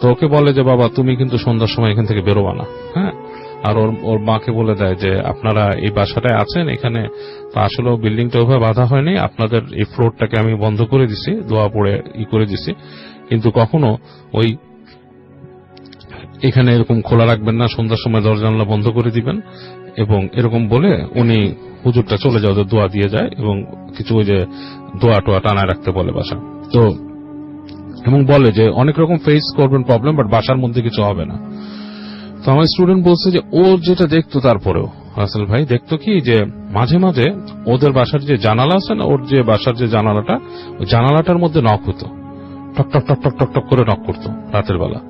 তো ওকে বলে যে বাবা তুমি কিন্তু সন্ধ্যার সময় এখান থেকে বেরোবা না, হ্যাঁ। আর ওর মাকে বলে দেয় যে আপনারা এই বাসাটায় আছেন, এখানে তো আসলে বিল্ডিংটা ওভাবে বাঁধা হয়নি, আপনাদের এই ফ্লোরটাকে আমি বন্ধ করে দিছি, দোয়া পড়ে করে দিছি, কিন্তু কখনো ওই এখানে এরকম খোলা রাখবেন না, সন্ধ্যার সময় দরজা জানলা বন্ধ করে দিবেন। এবং এরকম বলে উনি হুজুরটা চলে যায়, ওদের দোয়া দিয়ে যায় এবং কিছু ওই যে দোয়া টোয়া টানায় রাখতে বলে বাসা। তো এবং বলে যে অনেক রকম ফেস করবেন প্রবলেম, বাট বাসার মধ্যে কিছু হবে না। তো আমার স্টুডেন্ট বলছে যে ও যেটা দেখতো, তারপরেও রাসেল ভাই দেখতো কি যে মাঝে মাঝে ওদের বাসার যে জানালা আছে না, ওর যে বাসার যে জানালাটা, ওই জানালাটার মধ্যে নক হতো, টক টক টক টক টক টক করে নক করতো রাতের বেলা।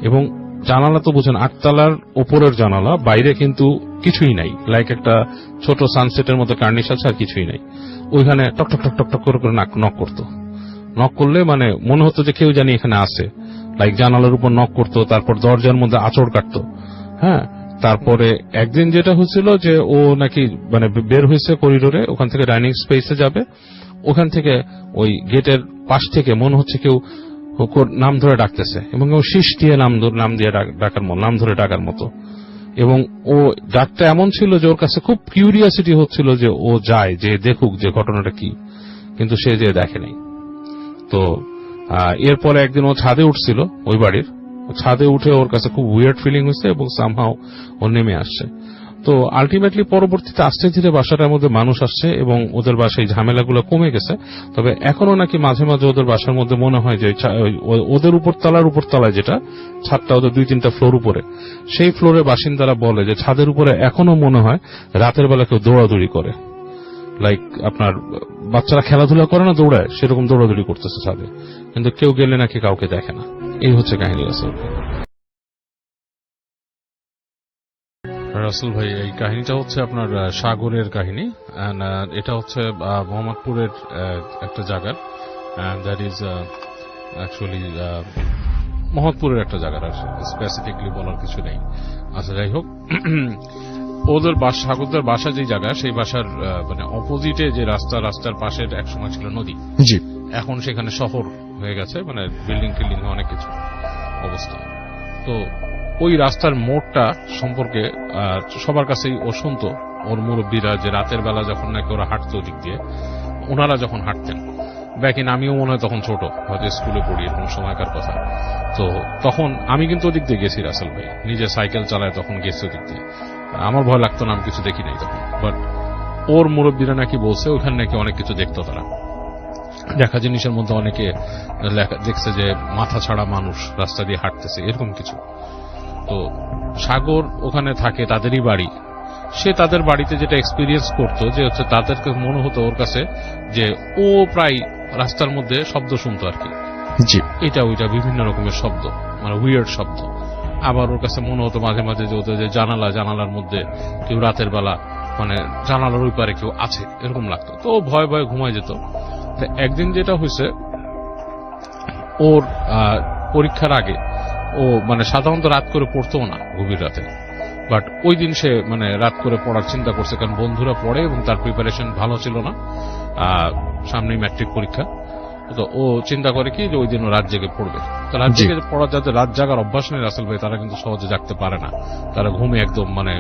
এবং জানালা তো বুঝেন 8 তলার উপরের জানালা, বাইরে কিন্তু কিছুই নাই, লাইক একটা ছোট সানসেটের মতো কার্নিশ আছে আর কিছুই নাই, ওইখানে টক টক টক টক টক করে করে নক করতো। নক করলে মানে মনে হতো যে কেউ জানি এখানে আছে, লাইক জানালার উপর নক করতো, তারপর দরজার মধ্যে আঁচড় কাটতো, হ্যাঁ। তারপরে একদিন যেটা হয়েছিল যে ও নাকি মানে বের হয়েছে করিডোরে, ওখান থেকে ডাইনিং স্পেসে যাবে, ওখান থেকে ওই গেটের পাশ থেকে মনে হচ্ছে কেউ নাম ধরে ডাকতেছে এবং ও শীষ দিয়ে নাম ধরে ডাকার মতো। এবং ও ডাকটা এমন ছিল যে ওর কাছে খুব কিউরিয়াসিটি হচ্ছিল যে ও যায় যে দেখুক যে ঘটনাটা কি, কিন্তু সে যে দেখে নাই। তো এরপরে একদিন ও ছাদে উঠছিল, ওই বাড়ির ছাদে উঠে ওর কাছে খুব উইয়ার্ড ফিলিং হয়েছে এবং সামহাও ও নেমে আসছে। তো আলটিমেটলি পরবর্তীতে আস্তে ধীরে বাসাটার মধ্যে মানুষ আসছে এবং ওদের বাসায় ঝামেলাগুলো কমে গেছে। তবে এখনো নাকি মাঝে মাঝে ওদের বাসার মধ্যে মনে হয় যে ওদের উপরতলায় যেটা ছাদটা, ওদের 2-3টা ফ্লোর উপরে, সেই ফ্লোরের বাসিন্দারা বলে যে ছাদের উপরে এখনো মনে হয় রাতের বেলা কেউ দৌড়াদৌড়ি করে, লাইক আপনার বাচ্চারা খেলাধুলা করে না দৌড়ায়, সেরকম দৌড়াদৌড়ি করতেছে ছাদে, কিন্তু কেউ গেলে নাকি কাউকে দেখে না। এই হচ্ছে কাহিনী রাসেল। রাসেল ভাই এই কাহিনীটা হচ্ছে আপনার সাগরের কাহিনী, এটা হচ্ছে মোহাম্মদপুরের একটা জায়গার, দ্যাট ইজ অ্যাকচুয়ালি মোহাম্মদপুরের একটা জায়গার, আর স্পেসিফিকলি বলার কিছু নেই। আচ্ছা যাই হোক, ওদের সাগরদের বাসা যে জায়গা, সেই বাসার মানে অপোজিটে যে রাস্তার পাশের একসময় ছিল নদী, জি, এখন সেখানে শহর হয়ে গেছে, মানে বিল্ডিং টিল্ডিং অনেক কিছু অবস্থা। তো ওই রাস্তার মোড়টা সম্পর্কে সবার কাছেই ও শুনতো, ওর মুরব্বীরা, যে রাতের বেলা যখন নাকি ওরা হাঁটতো দিক দিয়ে, ওনারা যখন হাঁটতেন ব্যাক ইন, আমিও মনে হয় তখন ছোট, হয়তো স্কুলে পড়ি এরকম সময়কার কথা। তো তখন আমি কিন্তু ওদিক দিয়ে গেছি রাসেল ভাই, নিজে সাইকেল চালায় তখন গেছি ওদিক দিয়ে, আমার ভয় লাগতো না, আমি কিছু দেখি নাই তখন। বাট ওর মুরব্বীরা নাকি বলছে ওখানে নাকি অনেক কিছু দেখতো, তারা দেখা জিনিসের মধ্যে অনেকে দেখছে যে মাথা ছাড়া মানুষ রাস্তা দিয়ে হাঁটতেছে, এরকম কিছু। তো সাগর ওখানে থাকে, তাদেরই বাড়ি, সে তাদের বাড়িতে যেটা এক্সপিরিয়েন্স করতো যে হচ্ছে তাদেরকে মনে হতো ওর কাছে যে ও প্রায় রাস্তার মধ্যে শব্দ শুনতো আর কি, জি, এটা ওইটা বিভিন্ন রকমের শব্দ, মানে উইয়ার্ড শব্দ। আবার ওর কাছে মনে হতো মাঝে মাঝে যে ওদের যে জানালার মধ্যে কেউ রাতের বেলা, মানে জানালার ওই পারে কেউ আছে, এরকম লাগতো। তো ও ভয়ে ভয়ে ঘুমায় যেত। তো একদিন যেটা হয়েছে, ওর পরীক্ষার আগে ও মানে সাধারণত রাত করে পড়তো না গভীর রাতে, বাট ওই দিন সে মানে রাত করে পড়ার চিন্তা করছে, কারণ বন্ধুরা পড়ে এবং তার প্রিপারেশন ভালো ছিল না, সামনেই ম্যাট্রিক পরীক্ষা। তো ও চিন্তা করে কি যে ওই দিন ও রাত জেগে পড়বে। তো রাত জেগে পড়ার যাদের রাত জাগার অভ্যাস নেই রাসেল ভাই, তারা কিন্তু সহজে জাগতে পারে না, তারা ঘুমে একদম মানে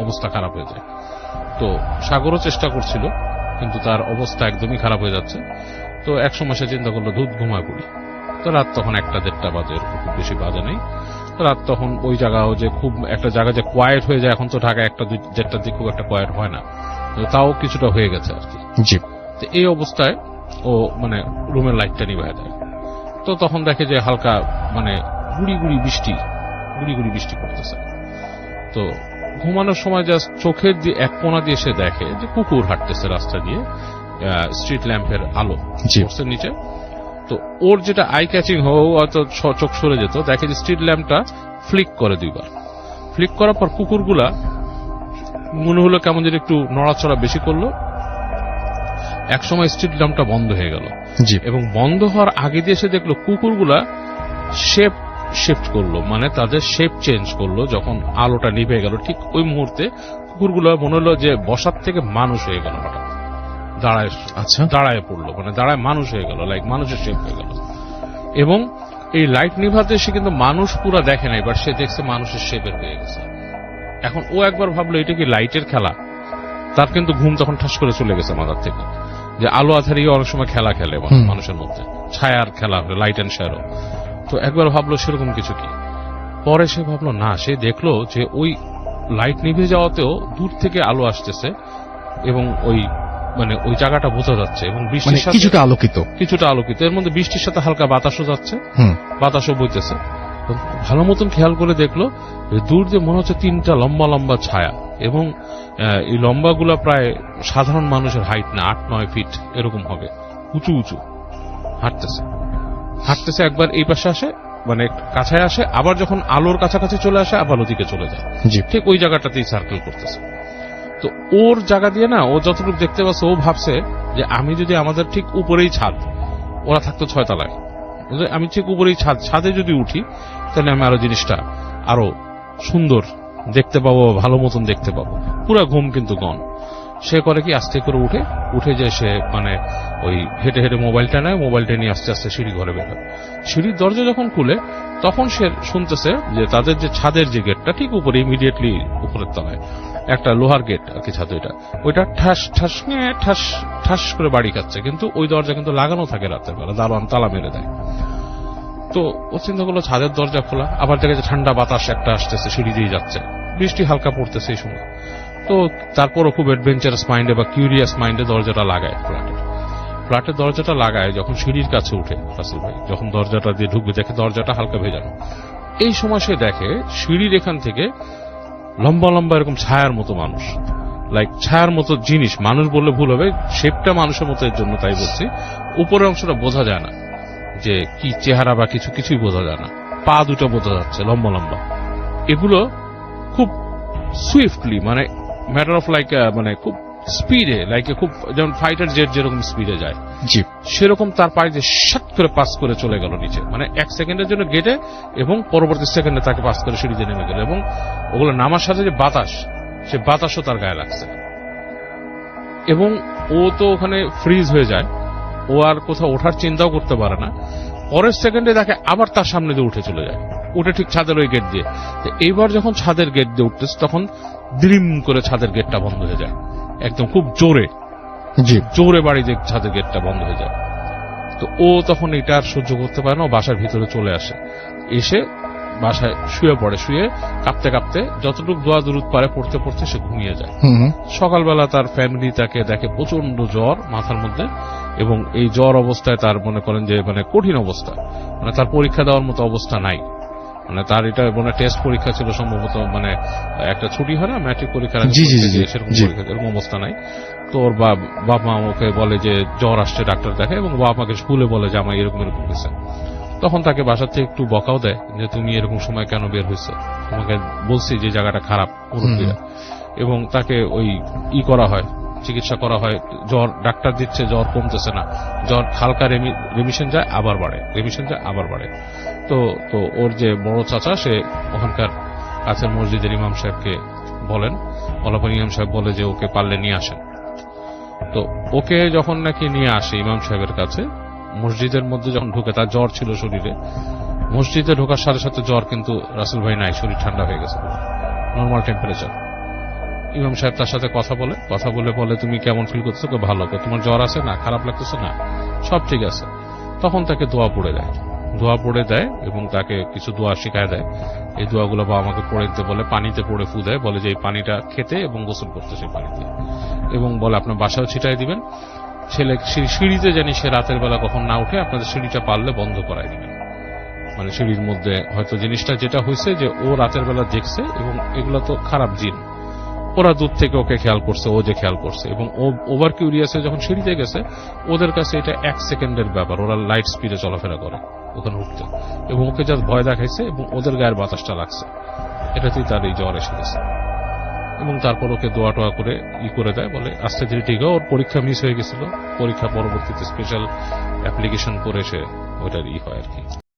অবস্থা খারাপ হয়ে যায়। তো সাগরও চেষ্টা করছিল, কিন্তু তার অবস্থা একদমই খারাপ হয়ে যাচ্ছে। তো এক সময় সে চিন্তা করলো দুধ ঘুমায় পড়ি। তো রাত তখন 1টা-1.5টা বাজে, এরকম খুব বেশি বাজে নেই। তো রাত তখন ওই জায়গাও যে খুব একটা জায়গা যে কোয়াইট হয়ে যায়, এখন তো ঢাকা 1টা-2টার দিকে খুব একটা কোয়াইট হয় না, তো তাও কিছুটা হয়ে গেছে আর কি। জি। তো এই অবস্থায় ও মানে রুমের লাইটটা নিভায় দেয়। তো তখন দেখে যে হালকা মানে গুড়ি গুড়ি বৃষ্টি করতেছে। তো ঘুমানোর সময় জাস্ট চোখের দিয়ে এক কোণা দিয়ে সে দেখে যে কুকুর হাঁটতেছে রাস্তা দিয়ে, স্ট্রিট ল্যাম্পের আলো পড়ছে নিচে। তো ওর যেটা আই ক্যাচিং হয়তো চোখ সরে যেত, দেখে যে স্ট্রিট ল্যাম্পটা ফ্লিক করে 2বার। ফ্লিক করার পর কুকুরগুলা মনে হলো কেমন যেন একটু নড়াচড়া বেশি করলো। এক সময় স্ট্রিট ল্যাম্পটা বন্ধ হয়ে গেল, এবং বন্ধ হওয়ার আগে দিয়ে সে দেখলো কুকুরগুলা শেপ শিফট করলো, মানে তাদের শেপ চেঞ্জ করলো। যখন আলোটা নিভে গেল ঠিক ওই মুহূর্তে কুকুরগুলো মনে হলো যে বসার থেকে মানুষ হয়ে গেল, হঠাৎ দাঁড়ায় পড়লো, মানে দাঁড়ায় মানুষ হয়ে গেল, লাইক মানুষের শেপ হয়ে গেল। এবং এই লাইট নিভাতে সে কিন্তু মানুষ পুরা দেখে নাই, বাট সে দেখছে মানুষের শেপের হয়ে গেছে। এখন ও একবার ভাবলো এটা কি লাইটের খেলা। তার কিন্তু ঘুম তখন ঠাস করে চলে গেছে মাথার থেকে, যে আলো আধারিয়ে অনেক সময় খেলা খেলে মানুষের মধ্যে, ছায়ার খেলা, লাইট অ্যান্ড শ্যাডো। তো একবার ভাবলো সেরকম কিছু কি। পরে সে ভাবলো না, সে দেখলো যে ওই লাইট নিভে যাওয়াতেও দূর থেকে আলো আসতেছে, এবং ওই মানে ওই জায়গাটা বোঝা যাচ্ছে, এবং বৃষ্টির সাথে কিছুটা আলোকিত। এর মধ্যে বৃষ্টির সাথে হালকা বাতাসও যাচ্ছে, বাতাসও বইতেছে। ভালো মতন খেয়াল করে দেখলো দূর দিয়ে মনে হচ্ছে 3টা লম্বা লম্বা ছায়া, এবং এই লম্বাগুলা প্রায় সাধারণ মানুষের হাইট না, 8-9 ফিট এরকম হবে, উঁচু উঁচু হাঁটতেছে। একবার এই পাশে আসে, মানে কাছায় আসে, আবার যখন আলোর কাছাকাছি চলে আসে আবার ওদিকে চলে যায়, ঠিক ওই জায়গাটাতেই সার্কেল করতেছে। তো ওর জায়গা দিয়ে না, ও যতটুকু দেখতে পাচ্ছে ও ভাবছে যে আমি যদি আমাদের ঠিক উপরেই ছাদ, ওরা থাকতো 6 তলায়, আমি ঠিক উপরেই ছাদে যদি উঠি তাহলে আমি আরো জিনিসটা আরো সুন্দর দেখতে পাবো, ভালো মতন দেখতে পাবো। পুরা ঘুম কিন্তু গন। সে করে কি, আস্তে করে উঠে যে সে মানে ওই হেঁটে হেঁটে মোবাইলটা নেয়, মোবাইলটা নিয়ে আস্তে আস্তে সিঁড়ি ঘরে বের হয়। সিঁড়ির দরজা যখন খুলে তখন সে শুনতেছে যে তাদের যে ছাদের যে গেটটা ঠিক উপরে, ইমিডিয়েটলি উপরের তলায় একটা লোহার গেট আর কি, ছাদ ওইটা ঠাস ঠাস ঠাস ঠাস করে বাড়ি খাচ্ছে, কিন্তু ওই দরজা কিন্তু লাগানো থাকে রাতের বেলা, দারোয়ান তালা মেরে দেয়। তো ও চিন্তা করলো ছাদের দরজা খোলা, আবার দেখে ছান্ডা বাতাস একটা আসতেছে, সিঁড়ি দিয়ে যাচ্ছে, বৃষ্টি হালকা পড়তেছে এই সময়। তো তারপরও খুব অ্যাডভেঞ্চারাস মাইন্ডে বা কিউরিয়াস মাইন্ডে দরজাটা লাগায়, ফ্ল্যাটের দরজাটা লাগায়। যখন সিঁড়ির কাছে উঠে রাসেল ভাই, যখন দরজাটা দিয়ে ঢুকবে, দেখে দরজাটা হালকা ভেজানো। এই সময় সে দেখে সিঁড়ির এখান থেকে লম্বা লম্বা এরকম ছায়ার মতো মানুষ, লাইক ছায়ার মতো জিনিস, মানুষ বললে ভুল হবে, শেপটা মানুষের মতো, এর জন্য তাই বলছি। উপরের অংশটা বোঝা যায় না যে কি চেহারা বা কিছুই বোঝা যায় না, পা দুটো বোঝা যাচ্ছে লম্বা লম্বা। এগুলো খুব সুইফটলি, মানে ম্যাটার অফ লাইক, মানে খুব স্পিডে, লাইক খুব যেমন ফাইটার জেট যেরকম স্পিডে যায়, সেরকম তার পায়ে যে শাট করে পাস করে চলে গেল নিচে, মানে 1 সেকেন্ডের জন্য গেটে, এবং পরবর্তী সেকেন্ডে তাকে পাস করে সিঁড়িতে নেমে গেল। এবং ওগুলো নামার সাথে যে বাতাস, সে বাতাসও তার গায়ে লাগছে, এবং ও তো ওখানে ফ্রিজ হয়ে যায়। ও আর কোথাও ওঠার চিন্তাও করতে পারে না। পরের সেকেন্ডে তাকে আবার তার সামনে দিয়ে উঠে চলে যায়, উঠে ঠিক ছাদের ওই গেট দিয়ে। এইবার যখন ছাদের গেট দিয়ে উঠতেছে, তখন দ্রিম করে ছাদের গেটটা বন্ধ হয়ে যায়, একদম খুব জোরে বাড়ি যে ছাদের গেটটা বন্ধ হয়ে যায়। তো ও তখন এটা আর সহ্য করতে পারে না, ও বাসার ভিতরে চলে আসে, এসে বাসায় শুয়ে পড়ে। শুয়ে কাঁপতে কাঁপতে যতটুকু দোয়া দুরুদ পারে পড়তে পড়তে সে ঘুমিয়ে যায়। সকালবেলা তার ফ্যামিলি তাকে দেখে প্রচন্ড জ্বর মাথার মধ্যে, এবং এই জ্বর অবস্থায় তার মনে করেন যে মানে কঠিন অবস্থা, মানে তার পরীক্ষা দেওয়ার মতো অবস্থা নাই। মানে তার এটা মানে টেস্ট পরীক্ষা ছিল সম্ভবত, মানে একটা ছুটি হয় না ম্যাট্রিক পরীক্ষার আগে, সেরকম পরীক্ষা, এরকম অবস্থা নাই। তো ওর বাপ মা ওকে বলে যে জ্বর আসছে, ডাক্তার দেখায়, এবং বাপ মাকে স্কুলে বলে যে আমার এরকম হয়েছে। তখন তাকে বাসার থেকে একটু বকাও দেয় যে তুমি এরকম সময় কেন বের হয়েছে, তোমাকে বলছি যে জায়গাটা খারাপ, এবং তাকে ওই করা হয়, চিকিৎসা করা হয়। জ্বর ডাক্তার দিচ্ছে, জ্বর কমতেছে না, জ্বর হালকা রেমিশন যায় আবার বাড়ে। তো ওর যে বড় চাচা, সে ওখানকার কাছের মসজিদের ইমাম সাহেবকে বলেন, বলাপর ইমাম সাহেব বলে যে ওকে পারলে নিয়ে আসেন। তো ওকে যখন নাকি নিয়ে আসে ইমাম সাহেবের কাছে, মসজিদের মধ্যে যখন ঢুকে, তার জ্বর ছিল শরীরে, মসজিদে ঢোকার সাথে সাথে জ্বর কিন্তু রাসেল ভাই নাই, শরীর ঠান্ডা হয়ে গেছে, নর্মাল টেম্পারেচার। ইমাম সাহেব তার সাথে কথা বলে তুমি কেমন ফিল করতেছো? ভালো। তোমার জ্বর আছে? না। খারাপ লাগতেছে? না। সব ঠিক আছে। তখন তাকে দোয়া পড়ে দেয় এবং তাকে কিছু দোয়া শিখায় দেয়। এই দোয়াগুলো বাবা আমাকে পড়ে দিতে বলে, পানিতে পড়ে ফু দেয়, বলে যে এই পানিটা খেতে এবং গোসল করতে সেই পানি দিয়ে, এবং বলে আপনার বাসাও ছিটাই দিবেন। ছেলে সিঁড়িতে জানি সে রাতের বেলা কখন না উঠে আপনাদের সিঁড়িটা পারলে বন্ধ করাই দিবেন। মানে সিঁড়ির মধ্যে হয়তো জিনিসটা যেটা হয়েছে যে ও রাতের বেলা দেখছে, এবং এগুলো তো খারাপ জিন, ওরা দূর থেকে ওকে খেয়াল করছে, ও যে খেয়াল করছে, এবং ও ওভার কিউরিয়াসে যখন সিঁড়িতে গেছে, ওদের কাছে এটা 1 সেকেন্ডের ব্যাপার, ওরা লাইট স্পিডে চলাফেরা করে ওখানে উঠতে, এবং ওকে জাস্ট ভয় দেখাইছে এবং ওদের গায়ের বাতাসটা লাগছে, এটাতেই তার এই জ্বর এসে গেছে। এবং তারপর ওকে দোয়া টোয়া করে করে দেয়, বলে আস্তে ধীরে ঠিক হয়। ওর পরীক্ষা মিস হয়ে গেছিল, পরীক্ষা পরবর্তীতে স্পেশাল অ্যাপ্লিকেশন করে সে ওইটার হয় আর কি।